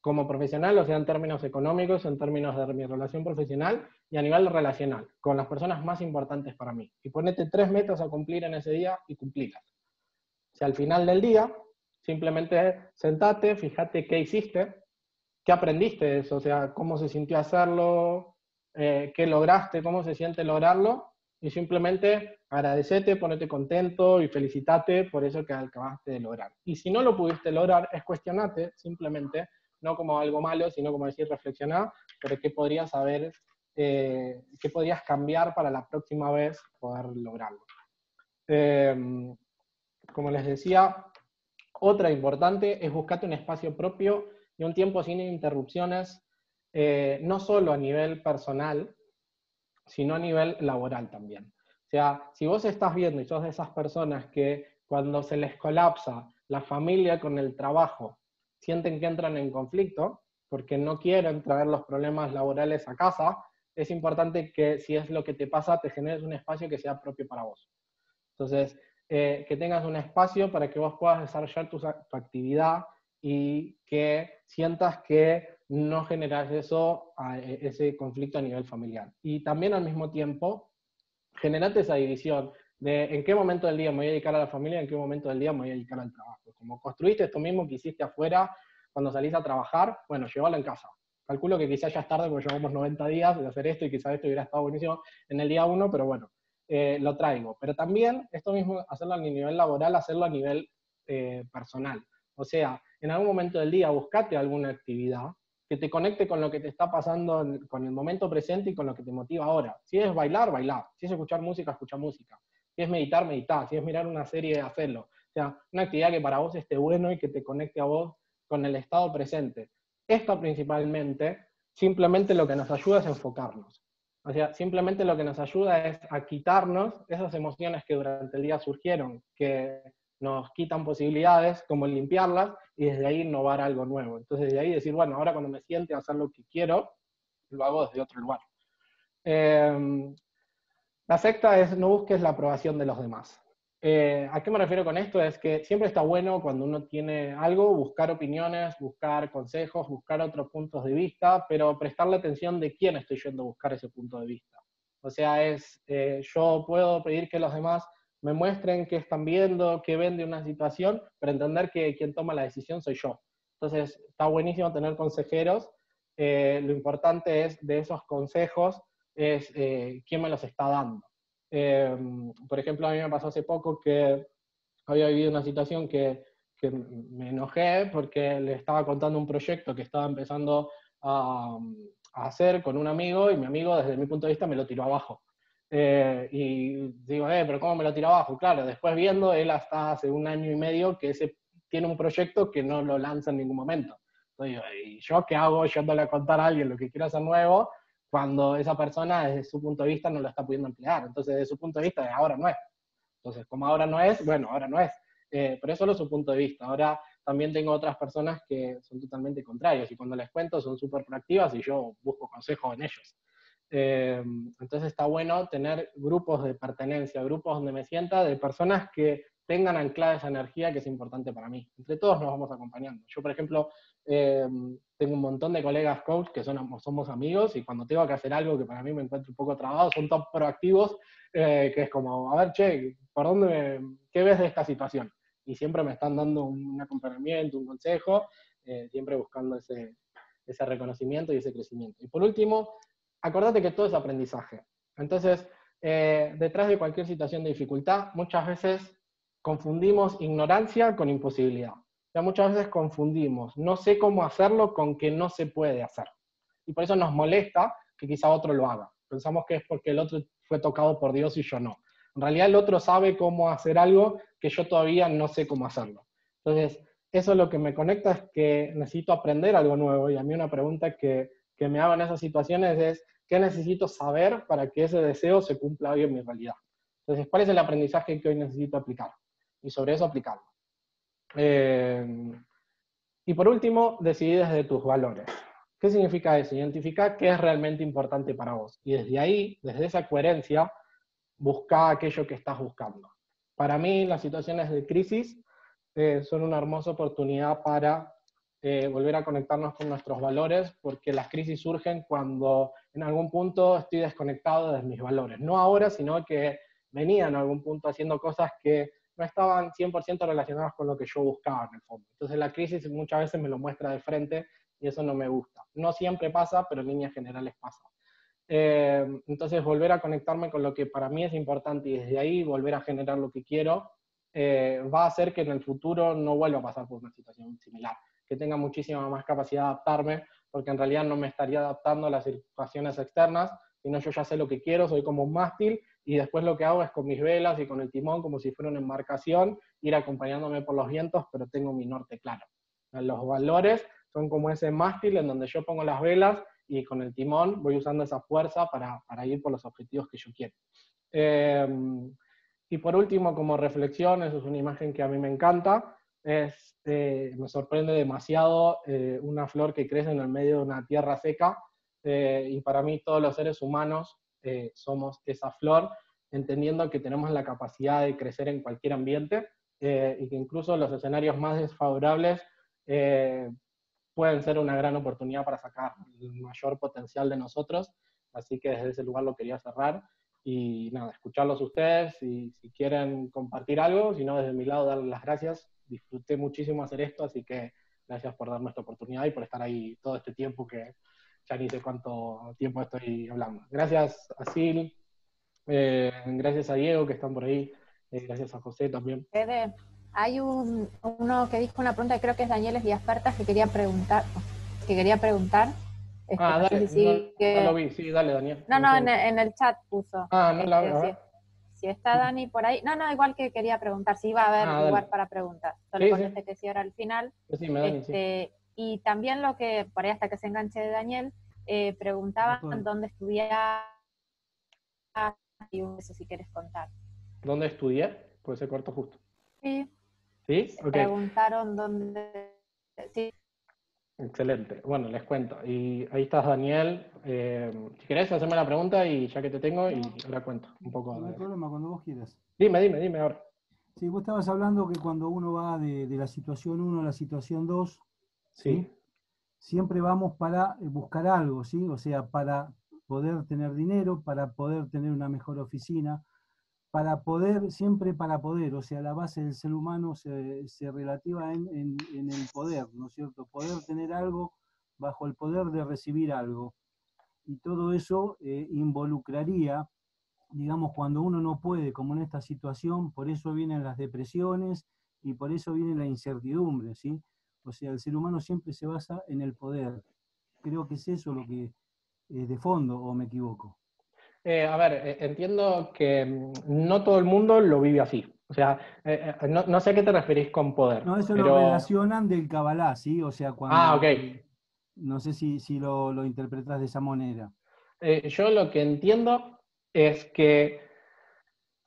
Como profesional, o sea, en términos económicos, en términos de mi relación profesional, y a nivel relacional, con las personas más importantes para mí. Y ponete 3 metas a cumplir en ese día y cumplirlas. O sea, al final del día, simplemente sentate, fíjate qué hiciste, qué aprendiste de eso, o sea, cómo se sintió hacerlo, qué lograste, cómo se siente lograrlo, Y simplemente agradecete, ponete contento y felicitate por eso que acabaste de lograr. Y si no lo pudiste lograr, es cuestionate simplemente, no como algo malo, sino como decir, reflexionar sobre qué podrías saber, qué podrías cambiar para la próxima vez poder lograrlo. Como les decía, otra importante es buscarte un espacio propio y un tiempo sin interrupciones, no solo a nivel personal, sino a nivel laboral también. O sea, si vos estás viendo y sos de esas personas que cuando se les colapsa la familia con el trabajo, sienten que entran en conflicto, porque no quieren traer los problemas laborales a casa, es importante que si es lo que te pasa, te generes un espacio que sea propio para vos. Entonces, que tengas un espacio para que vos puedas desarrollar tu actividad y que sientas que no generas ese conflicto a nivel familiar. Y también al mismo tiempo, generate esa división de en qué momento del día me voy a dedicar a la familia y en qué momento del día me voy a dedicar al trabajo. Como construiste esto mismo que hiciste afuera cuando salís a trabajar, bueno, llévalo en casa. Calculo que quizás ya es tarde porque llevamos 90 días de hacer esto y quizás esto hubiera estado buenísimo en el día 1, pero bueno, lo traigo. Pero también esto mismo, hacerlo a nivel laboral, hacerlo a nivel personal. O sea, en algún momento del día buscate alguna actividad que te conecte con lo que te está pasando con el momento presente y con lo que te motiva ahora. Si es bailar, bailar. Si es escuchar música, escucha música. Si es meditar, meditar. Si es mirar una serie, hacerlo. O sea, una actividad que para vos esté bueno y que te conecte a vos con el estado presente. Esto principalmente, simplemente lo que nos ayuda es enfocarnos. O sea, simplemente lo que nos ayuda es a quitarnos esas emociones que durante el día surgieron, que nos quitan posibilidades, como limpiarlas, y desde ahí innovar algo nuevo. Entonces, de ahí decir, bueno, ahora cuando me siente a hacer lo que quiero, lo hago desde otro lugar. La sexta es, no busques la aprobación de los demás. ¿A qué me refiero con esto? Es que siempre está bueno cuando uno tiene algo, buscar opiniones, buscar consejos, buscar otros puntos de vista, pero prestarle atención de quién estoy yendo a buscar ese punto de vista. O sea, yo puedo pedir que los demás me muestren qué están viendo, qué ven de una situación, pero entender que quien toma la decisión soy yo. Entonces, está buenísimo tener consejeros. Lo importante es de esos consejos es quién me los está dando. Por ejemplo, a mí me pasó hace poco que había vivido una situación que me enojé porque le estaba contando un proyecto que estaba empezando a hacer con un amigo, y mi amigo, desde mi punto de vista, me lo tiró abajo. Y digo, pero ¿cómo me lo tiró abajo? Claro, después viendo, él hasta hace 1 año y medio que tiene un proyecto que no lo lanza en ningún momento. Entonces digo, ¿y yo qué hago yéndole a contar a alguien lo que quiero hacer nuevo cuando esa persona desde su punto de vista no lo está pudiendo emplear? Entonces, desde su punto de vista, ahora no es. Entonces, como ahora no es, bueno, ahora no es. Pero es solo su punto de vista. Ahora también tengo otras personas que son totalmente contrarias, y cuando les cuento son súper proactivas y yo busco consejo en ellos. Entonces está bueno tener grupos de pertenencia, grupos donde me sienta, de personas que tengan anclada esa energía que es importante para mí. Entre todos nos vamos acompañando. Yo, por ejemplo, tengo un montón de colegas coach que somos amigos, y cuando tengo que hacer algo que para mí me encuentro un poco trabado, son top proactivos, que es como, a ver, che, ¿qué ves de esta situación? Y siempre me están dando un acompañamiento, un consejo, siempre buscando ese reconocimiento y ese crecimiento. Y por último, acordate que todo es aprendizaje. Entonces, detrás de cualquier situación de dificultad, muchas veces confundimos ignorancia con imposibilidad. O sea, muchas veces confundimos no sé cómo hacerlo con que no se puede hacer. Y por eso nos molesta que quizá otro lo haga. Pensamos que es porque el otro fue tocado por Dios y yo no. En realidad el otro sabe cómo hacer algo que yo todavía no sé cómo hacerlo. Entonces, eso lo que me conecta es que necesito aprender algo nuevo, y a mí una pregunta que me hago en esas situaciones es, ¿qué necesito saber para que ese deseo se cumpla hoy en mi realidad? Entonces, ¿cuál es el aprendizaje que hoy necesito aplicar? Y sobre eso aplicarlo. Y por último, decidir desde tus valores. ¿Qué significa eso? Identificar qué es realmente importante para vos. Y desde ahí, desde esa coherencia, busca aquello que estás buscando. Para mí, las situaciones de crisis son una hermosa oportunidad para volver a conectarnos con nuestros valores, porque las crisis surgen cuando en algún punto estoy desconectado de mis valores. No ahora, sino que venía en algún punto haciendo cosas que no estaban 100% relacionadas con lo que yo buscaba en el fondo. Entonces la crisis muchas veces me lo muestra de frente, y eso no me gusta. No siempre pasa, pero en líneas generales pasa. Entonces volver a conectarme con lo que para mí es importante y desde ahí volver a generar lo que quiero, va a hacer que en el futuro no vuelva a pasar por una situación similar, que tenga muchísima más capacidad de adaptarme, porque en realidad no me estaría adaptando a las situaciones externas, sino yo ya sé lo que quiero, soy como un mástil, y después lo que hago es con mis velas y con el timón, como si fuera una embarcación, ir acompañándome por los vientos, pero tengo mi norte claro. Los valores son como ese mástil en donde yo pongo las velas y con el timón voy usando esa fuerza para ir por los objetivos que yo quiero. Y por último, como reflexión, eso es una imagen que a mí me encanta, me sorprende demasiado una flor que crece en el medio de una tierra seca, y para mí todos los seres humanos somos esa flor, entendiendo que tenemos la capacidad de crecer en cualquier ambiente, y que incluso los escenarios más desfavorables pueden ser una gran oportunidad para sacar el mayor potencial de nosotros, así que desde ese lugar lo quería cerrar, y nada, escucharlos ustedes, y si quieren compartir algo, si no desde mi lado darles las gracias, disfruté muchísimo hacer esto, así que gracias por darme esta oportunidad y por estar ahí todo este tiempo que ya ni sé cuánto tiempo estoy hablando. Gracias a Sil, gracias a Diego que están por ahí, gracias a José también. Fede, hay uno que dijo una pregunta, creo que es Daniel Esliaspertas, que quería preguntar. Dale, no lo vi, sí, dale Daniel. No, en el chat puso. No la veo. Si está Dani por ahí. No, igual que quería preguntar, si iba a haber lugar para preguntar. Solo con que sí era al final. Sí, Dani, sí. Y también lo que, por ahí hasta que se enganche de Daniel, preguntaban dónde estudiaba, y eso si quieres contar. ¿Dónde estudié? Pues se cortó justo. Sí. ¿Sí? Okay. Preguntaron dónde... Sí. Excelente. Bueno, les cuento. Y ahí estás, Daniel. Si querés, hacerme la pregunta y ya que te tengo, y ahora cuento un poco. No hay problema, cuando vos quieras. Dime ahora. Sí, vos estabas hablando que cuando uno va de la situación 1 a la situación 2, ¿sí? Siempre vamos para buscar algo, ¿sí? O sea, para poder tener dinero, para poder tener una mejor oficina, siempre para poder, o sea, la base del ser humano se relativa en el poder, ¿no es cierto? Poder tener algo bajo el poder de recibir algo. Y todo eso involucraría, digamos, cuando uno no puede, como en esta situación, por eso vienen las depresiones y por eso viene la incertidumbre, ¿sí? O sea, el ser humano siempre se basa en el poder. Creo que es eso lo que de fondo, ¿o me equivoco? A ver, entiendo que no todo el mundo lo vive así. O sea, no sé a qué te referís con poder. No, eso lo relacionan del Kabbalah, ¿sí? O sea, cuando... ok. No sé si lo interpretas de esa manera. Yo lo que entiendo es que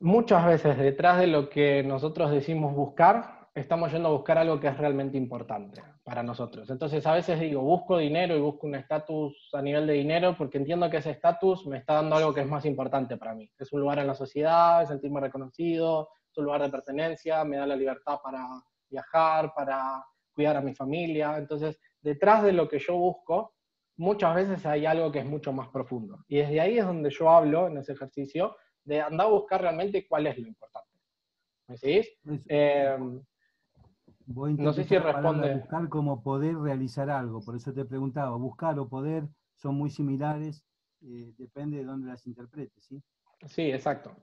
muchas veces detrás de lo que nosotros decimos buscar, estamos yendo a buscar algo que es realmente importante para nosotros. Entonces a veces digo, busco dinero y busco un estatus a nivel de dinero porque entiendo que ese estatus me está dando algo que es más importante para mí. Es un lugar en la sociedad, sentirme reconocido, es un lugar de pertenencia, me da la libertad para viajar, para cuidar a mi familia. Entonces, detrás de lo que yo busco, muchas veces hay algo que es mucho más profundo. Y desde ahí es donde yo hablo en ese ejercicio de andar a buscar realmente cuál es lo importante. ¿Me seguís? No sé si responde. Buscar como poder realizar algo, por eso te preguntaba, buscar o poder son muy similares, depende de dónde las interpretes, ¿sí? Sí, exacto.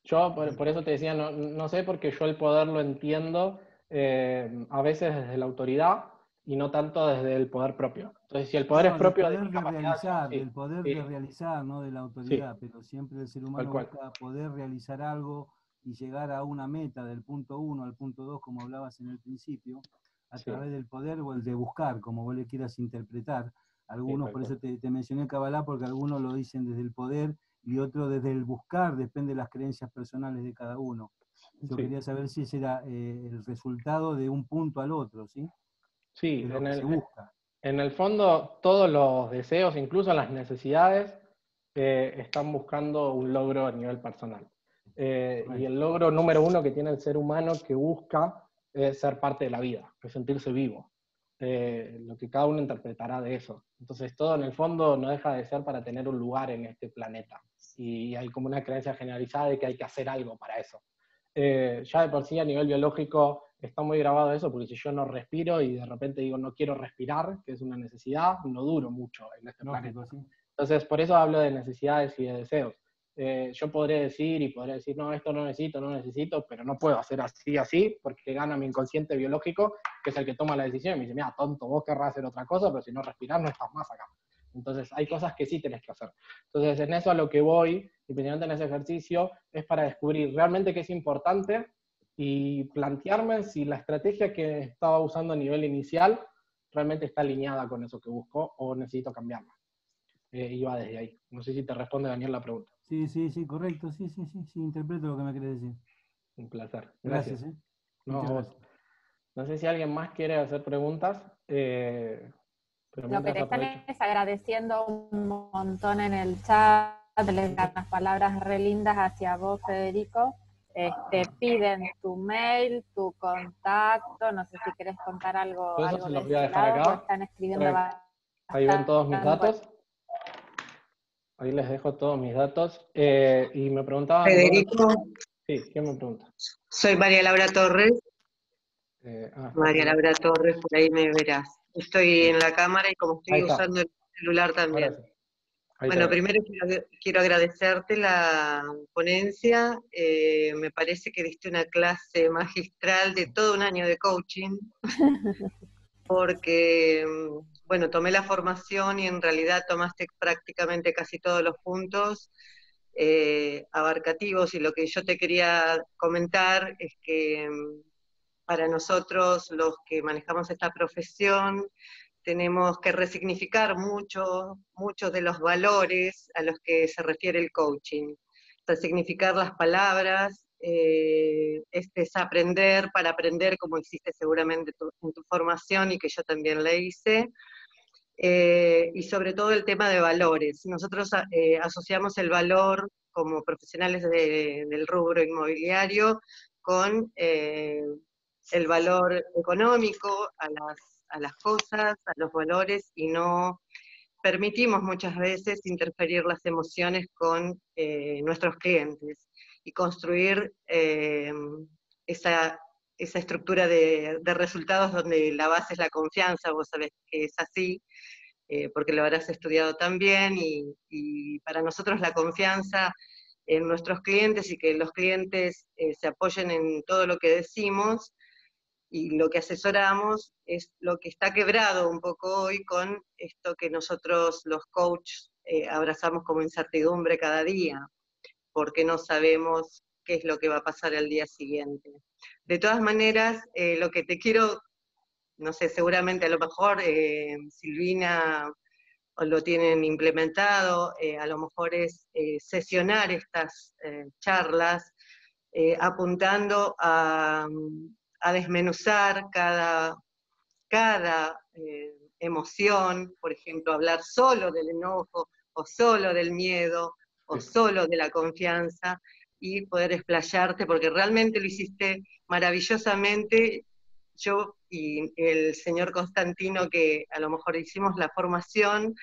Yo por eso te decía, no sé, porque yo el poder lo entiendo a veces desde la autoridad y no tanto desde el poder propio. Entonces, si el poder es propio el poder de realizar, no de la autoridad, pero siempre el ser humano busca poder realizar algo y llegar a una meta del punto 1 al punto 2, como hablabas en el principio, a través del poder o el de buscar, como vos le quieras interpretar. Algunos, por eso te mencioné Kabbalah, porque algunos lo dicen desde el poder y otros desde el buscar, depende de las creencias personales de cada uno. Yo quería saber si ese era el resultado de un punto al otro, ¿sí? Sí, en el fondo todos los deseos, incluso las necesidades, están buscando un logro a nivel personal. Y el logro número 1 que tiene el ser humano que busca es ser parte de la vida, es sentirse vivo. Lo que cada uno interpretará de eso. Entonces todo en el fondo no deja de ser para tener un lugar en este planeta. Y hay como una creencia generalizada de que hay que hacer algo para eso. Ya de por sí a nivel biológico está muy grabado eso, porque si yo no respiro y de repente digo no quiero respirar, que es una necesidad, no duro mucho en este planeta. Sí. Entonces, por eso hablo de necesidades y de deseos. Yo podré decir, no, esto no necesito, pero no puedo hacer así, porque gana mi inconsciente biológico, que es el que toma la decisión, y me dice, mira, tonto, vos querrás hacer otra cosa, pero si no respirás no estás más acá. Entonces, hay cosas que sí tenés que hacer. Entonces, en eso a lo que voy, independientemente en ese ejercicio, es para descubrir realmente qué es importante y plantearme si la estrategia que estaba usando a nivel inicial realmente está alineada con eso que busco o necesito cambiarla. Y va desde ahí. No sé si te responde, Daniel, la pregunta. Sí, correcto. Sí, interpreto lo que me querés decir. Un placer. Gracias. No sé si alguien más quiere hacer preguntas. Pero lo que te están es agradeciendo un montón en el chat, les dan las palabras re lindas hacia vos, Federico. Piden tu mail, tu contacto, no sé si querés contar algo. Yo eso se los voy a dejar acá. Están escribiendo ahí ven todos mis datos. Ahí les dejo todos mis datos. Y me preguntaban... Federico. Sí, ¿quién me pregunta? Soy María Laura Torres. María Laura Torres, por ahí me verás. Estoy en la cámara y como estoy usando el celular también. Bueno, primero quiero agradecerte la ponencia. Me parece que diste una clase magistral de todo un año de coaching, porque, bueno, tomé la formación y en realidad tomaste prácticamente casi todos los puntos abarcativos, y lo que yo te quería comentar es que para nosotros, los que manejamos esta profesión, tenemos que resignificar muchos de los valores a los que se refiere el coaching. Resignificar las palabras, es desaprender para aprender, como hiciste seguramente en tu formación y que yo también la hice, y sobre todo el tema de valores. Nosotros asociamos el valor como profesionales del rubro inmobiliario con el valor económico a las cosas, a los valores, y no permitimos muchas veces interferir las emociones con nuestros clientes y construir esa estructura de resultados donde la base es la confianza. Vos sabés que es así, porque lo habrás estudiado también, y para nosotros la confianza en nuestros clientes y que los clientes se apoyen en todo lo que decimos y lo que asesoramos es lo que está quebrado un poco hoy con esto que nosotros los coaches abrazamos como incertidumbre cada día, porque no sabemos qué es lo que va a pasar al día siguiente. De todas maneras, lo que te quiero, no sé, seguramente a lo mejor Silvina lo tienen implementado, a lo mejor es sesionar estas charlas, apuntando a desmenuzar cada emoción, por ejemplo, hablar solo del enojo, o solo del miedo, o solo de la confianza, y poder explayarte, porque realmente lo hiciste maravillosamente. Yo y el señor Constantino, que a lo mejor hicimos la formación,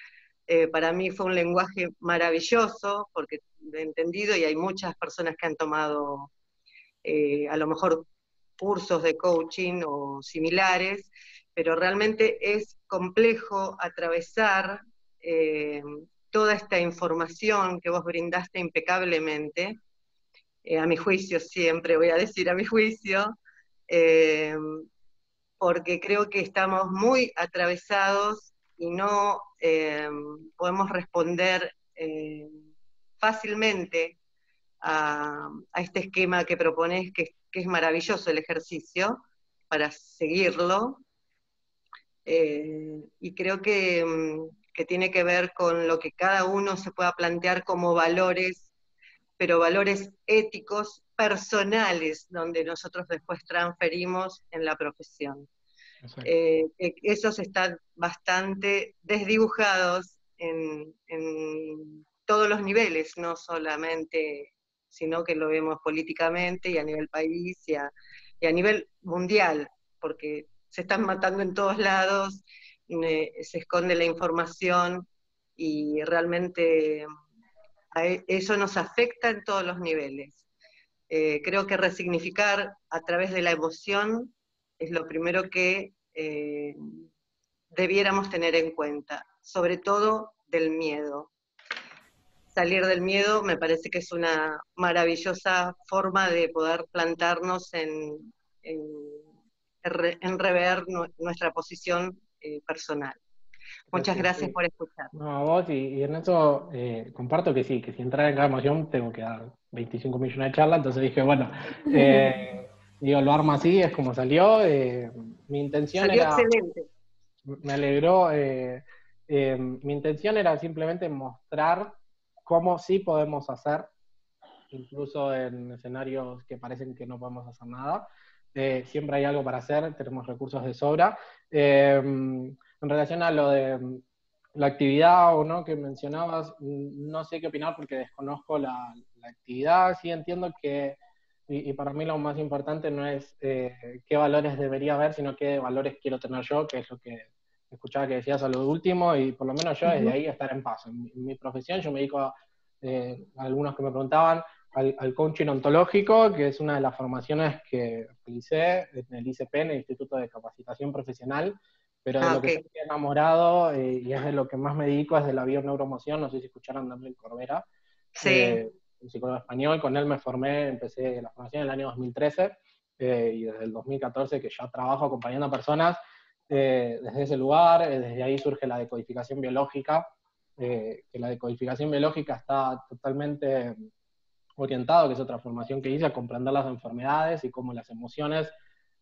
para mí fue un lenguaje maravilloso, porque lo he entendido, y hay muchas personas que han tomado a lo mejor cursos de coaching o similares, pero realmente es complejo atravesar toda esta información que vos brindaste impecablemente, a mi juicio, siempre voy a decir a mi juicio, porque creo que estamos muy atravesados y no podemos responder fácilmente a este esquema que propones, que es maravilloso el ejercicio para seguirlo, y creo que tiene que ver con lo que cada uno se pueda plantear como valores, pero valores éticos, personales, donde nosotros después transferimos en la profesión. Esos están bastante desdibujados en todos los niveles, no solamente, sino que lo vemos políticamente y a nivel país y a nivel mundial, porque se están matando en todos lados, se esconde la información, y realmente eso nos afecta en todos los niveles. Creo que resignificar a través de la emoción es lo primero que debiéramos tener en cuenta, sobre todo del miedo. salir del miedo me parece que es una maravillosa forma de poder plantarnos en rever nuestra posición personal. Muchas gracias por escuchar. No, a vos, y en eso comparto que sí, que si entrar en cada emoción tengo que dar 25 millones de charlas, entonces dije, bueno, digo, lo armo así, es como salió. Mi intención salió era... excelente. Me alegró. Mi intención era simplemente mostrar cómo sí podemos hacer, incluso en escenarios que parecen que no podemos hacer nada. Siempre hay algo para hacer, tenemos recursos de sobra. En relación a lo de la actividad o no que mencionabas, no sé qué opinar porque desconozco la actividad. Sí entiendo que, y para mí lo más importante no es qué valores debería haber, sino qué valores quiero tener yo, que es lo que escuchaba que decías a lo último, y por lo menos yo desde ahí estar en paz. En mi profesión yo me dedico a algunos que me preguntaban, al coaching ontológico, que es una de las formaciones que realicé en el ICP, en el Instituto de Capacitación Profesional, pero de lo que estoy enamorado, y es de lo que más me dedico, es de la bioneuroemoción. No sé si escucharon de Enrique Corbera, un psicólogo español. Con él me formé, empecé la formación en el año 2013, y desde el 2014 que ya trabajo acompañando a personas desde ese lugar. Desde ahí surge la decodificación biológica, que la decodificación biológica está totalmente orientado, que es otra formación que hice, a comprender las enfermedades y cómo las emociones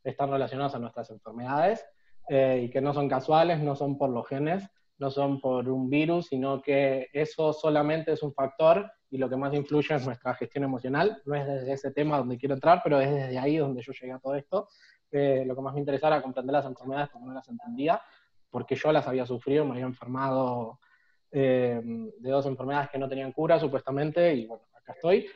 están relacionadas a nuestras enfermedades, y que no son casuales, no son por los genes, no son por un virus, sino que eso solamente es un factor, y lo que más influye es nuestra gestión emocional. No es desde ese tema donde quiero entrar, pero es desde ahí donde yo llegué a todo esto. Lo que más me interesaba era comprender las enfermedades porque no las entendía, porque yo las había sufrido, me había enfermado de 2 enfermedades que no tenían cura, supuestamente, y bueno, acá estoy.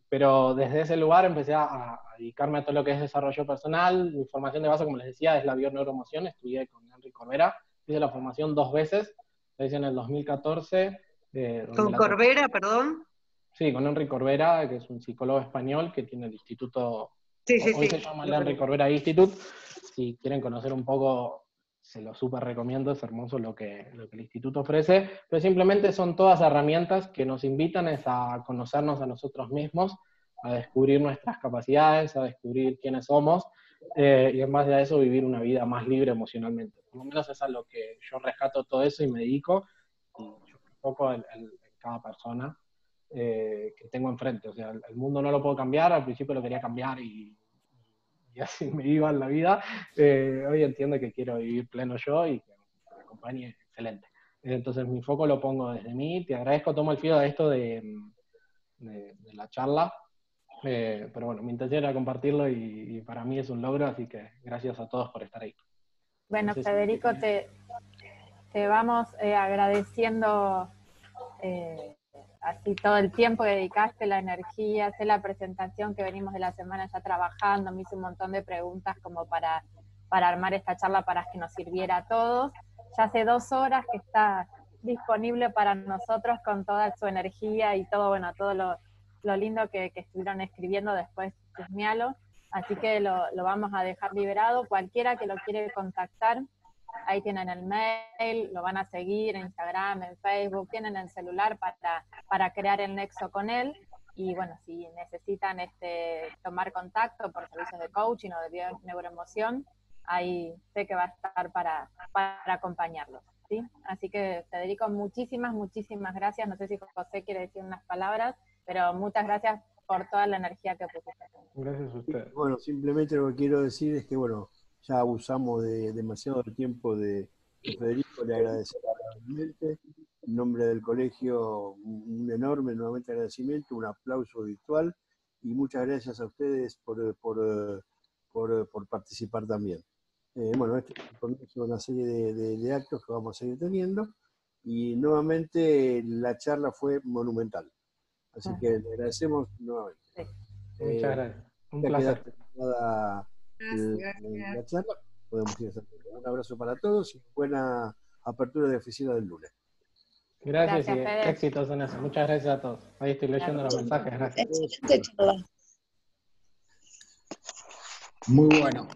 Pero desde ese lugar empecé a dedicarme a todo lo que es desarrollo personal. Mi formación de base, como les decía, es la bioneuroemoción. Estudié con Enrique Corbera, hice la formación 2 veces, la hice en el 2014. ¿Con Corbera, perdón? Sí, con Enrique Corbera, que es un psicólogo español que tiene el instituto, hoy se llama el Enrique Corbera Institute. Si quieren conocer un poco, se lo súper recomiendo, es hermoso lo que el instituto ofrece, pero simplemente son todas herramientas que nos invitan a conocernos a nosotros mismos, a descubrir nuestras capacidades, a descubrir quiénes somos, y en base a eso vivir una vida más libre emocionalmente. Por lo menos es a lo que yo rescato todo eso y me dedico, y yo me enfoco en cada persona que tengo enfrente. O sea, el mundo no lo puedo cambiar, al principio lo quería cambiar y así me iba en la vida. Hoy entiendo que quiero vivir pleno yo y que me acompañe excelente. Entonces mi foco lo pongo desde mí. Te agradezco, tomo el filo de esto de la charla, pero bueno, mi intención era compartirlo y para mí es un logro, así que gracias a todos por estar ahí. Bueno, no sé, Federico, te vamos agradeciendo así todo el tiempo que dedicaste, la energía, hacer la presentación que venimos de la semana ya trabajando. Me hice un montón de preguntas como para armar esta charla para que nos sirviera a todos. Ya hace 2 horas que está disponible para nosotros con toda su energía y todo, bueno, todo lo lindo que estuvieron escribiendo después, chusmealo. Así que lo vamos a dejar liberado. Cualquiera que lo quiere contactar, ahí tienen el mail, lo van a seguir en Instagram, en Facebook, tienen el celular para crear el nexo con él. Y bueno, si necesitan tomar contacto por servicios de coaching o de neuroemoción, ahí sé que va a estar para acompañarlos, ¿sí? Así que, Federico, muchísimas gracias. No sé si José quiere decir unas palabras, pero muchas gracias por toda la energía que pusiste. Gracias a ustedes. Bueno, simplemente lo que quiero decir es que, bueno, ya abusamos de demasiado tiempo de Federico, le agradecemos realmente. En nombre del colegio, un enorme nuevamente agradecimiento, un aplauso virtual y muchas gracias a ustedes por participar también. Bueno, este es una serie de actos que vamos a seguir teniendo y nuevamente la charla fue monumental. Así que le agradecemos nuevamente. Muchas gracias. Un placer. La charla, podemos ir a hacer un abrazo para todos y buena apertura de oficina del lunes. Gracias y éxitos en eso. Muchas gracias a todos. Ahí estoy leyendo los mensajes. Gracias. Excelente charla. Muy bueno.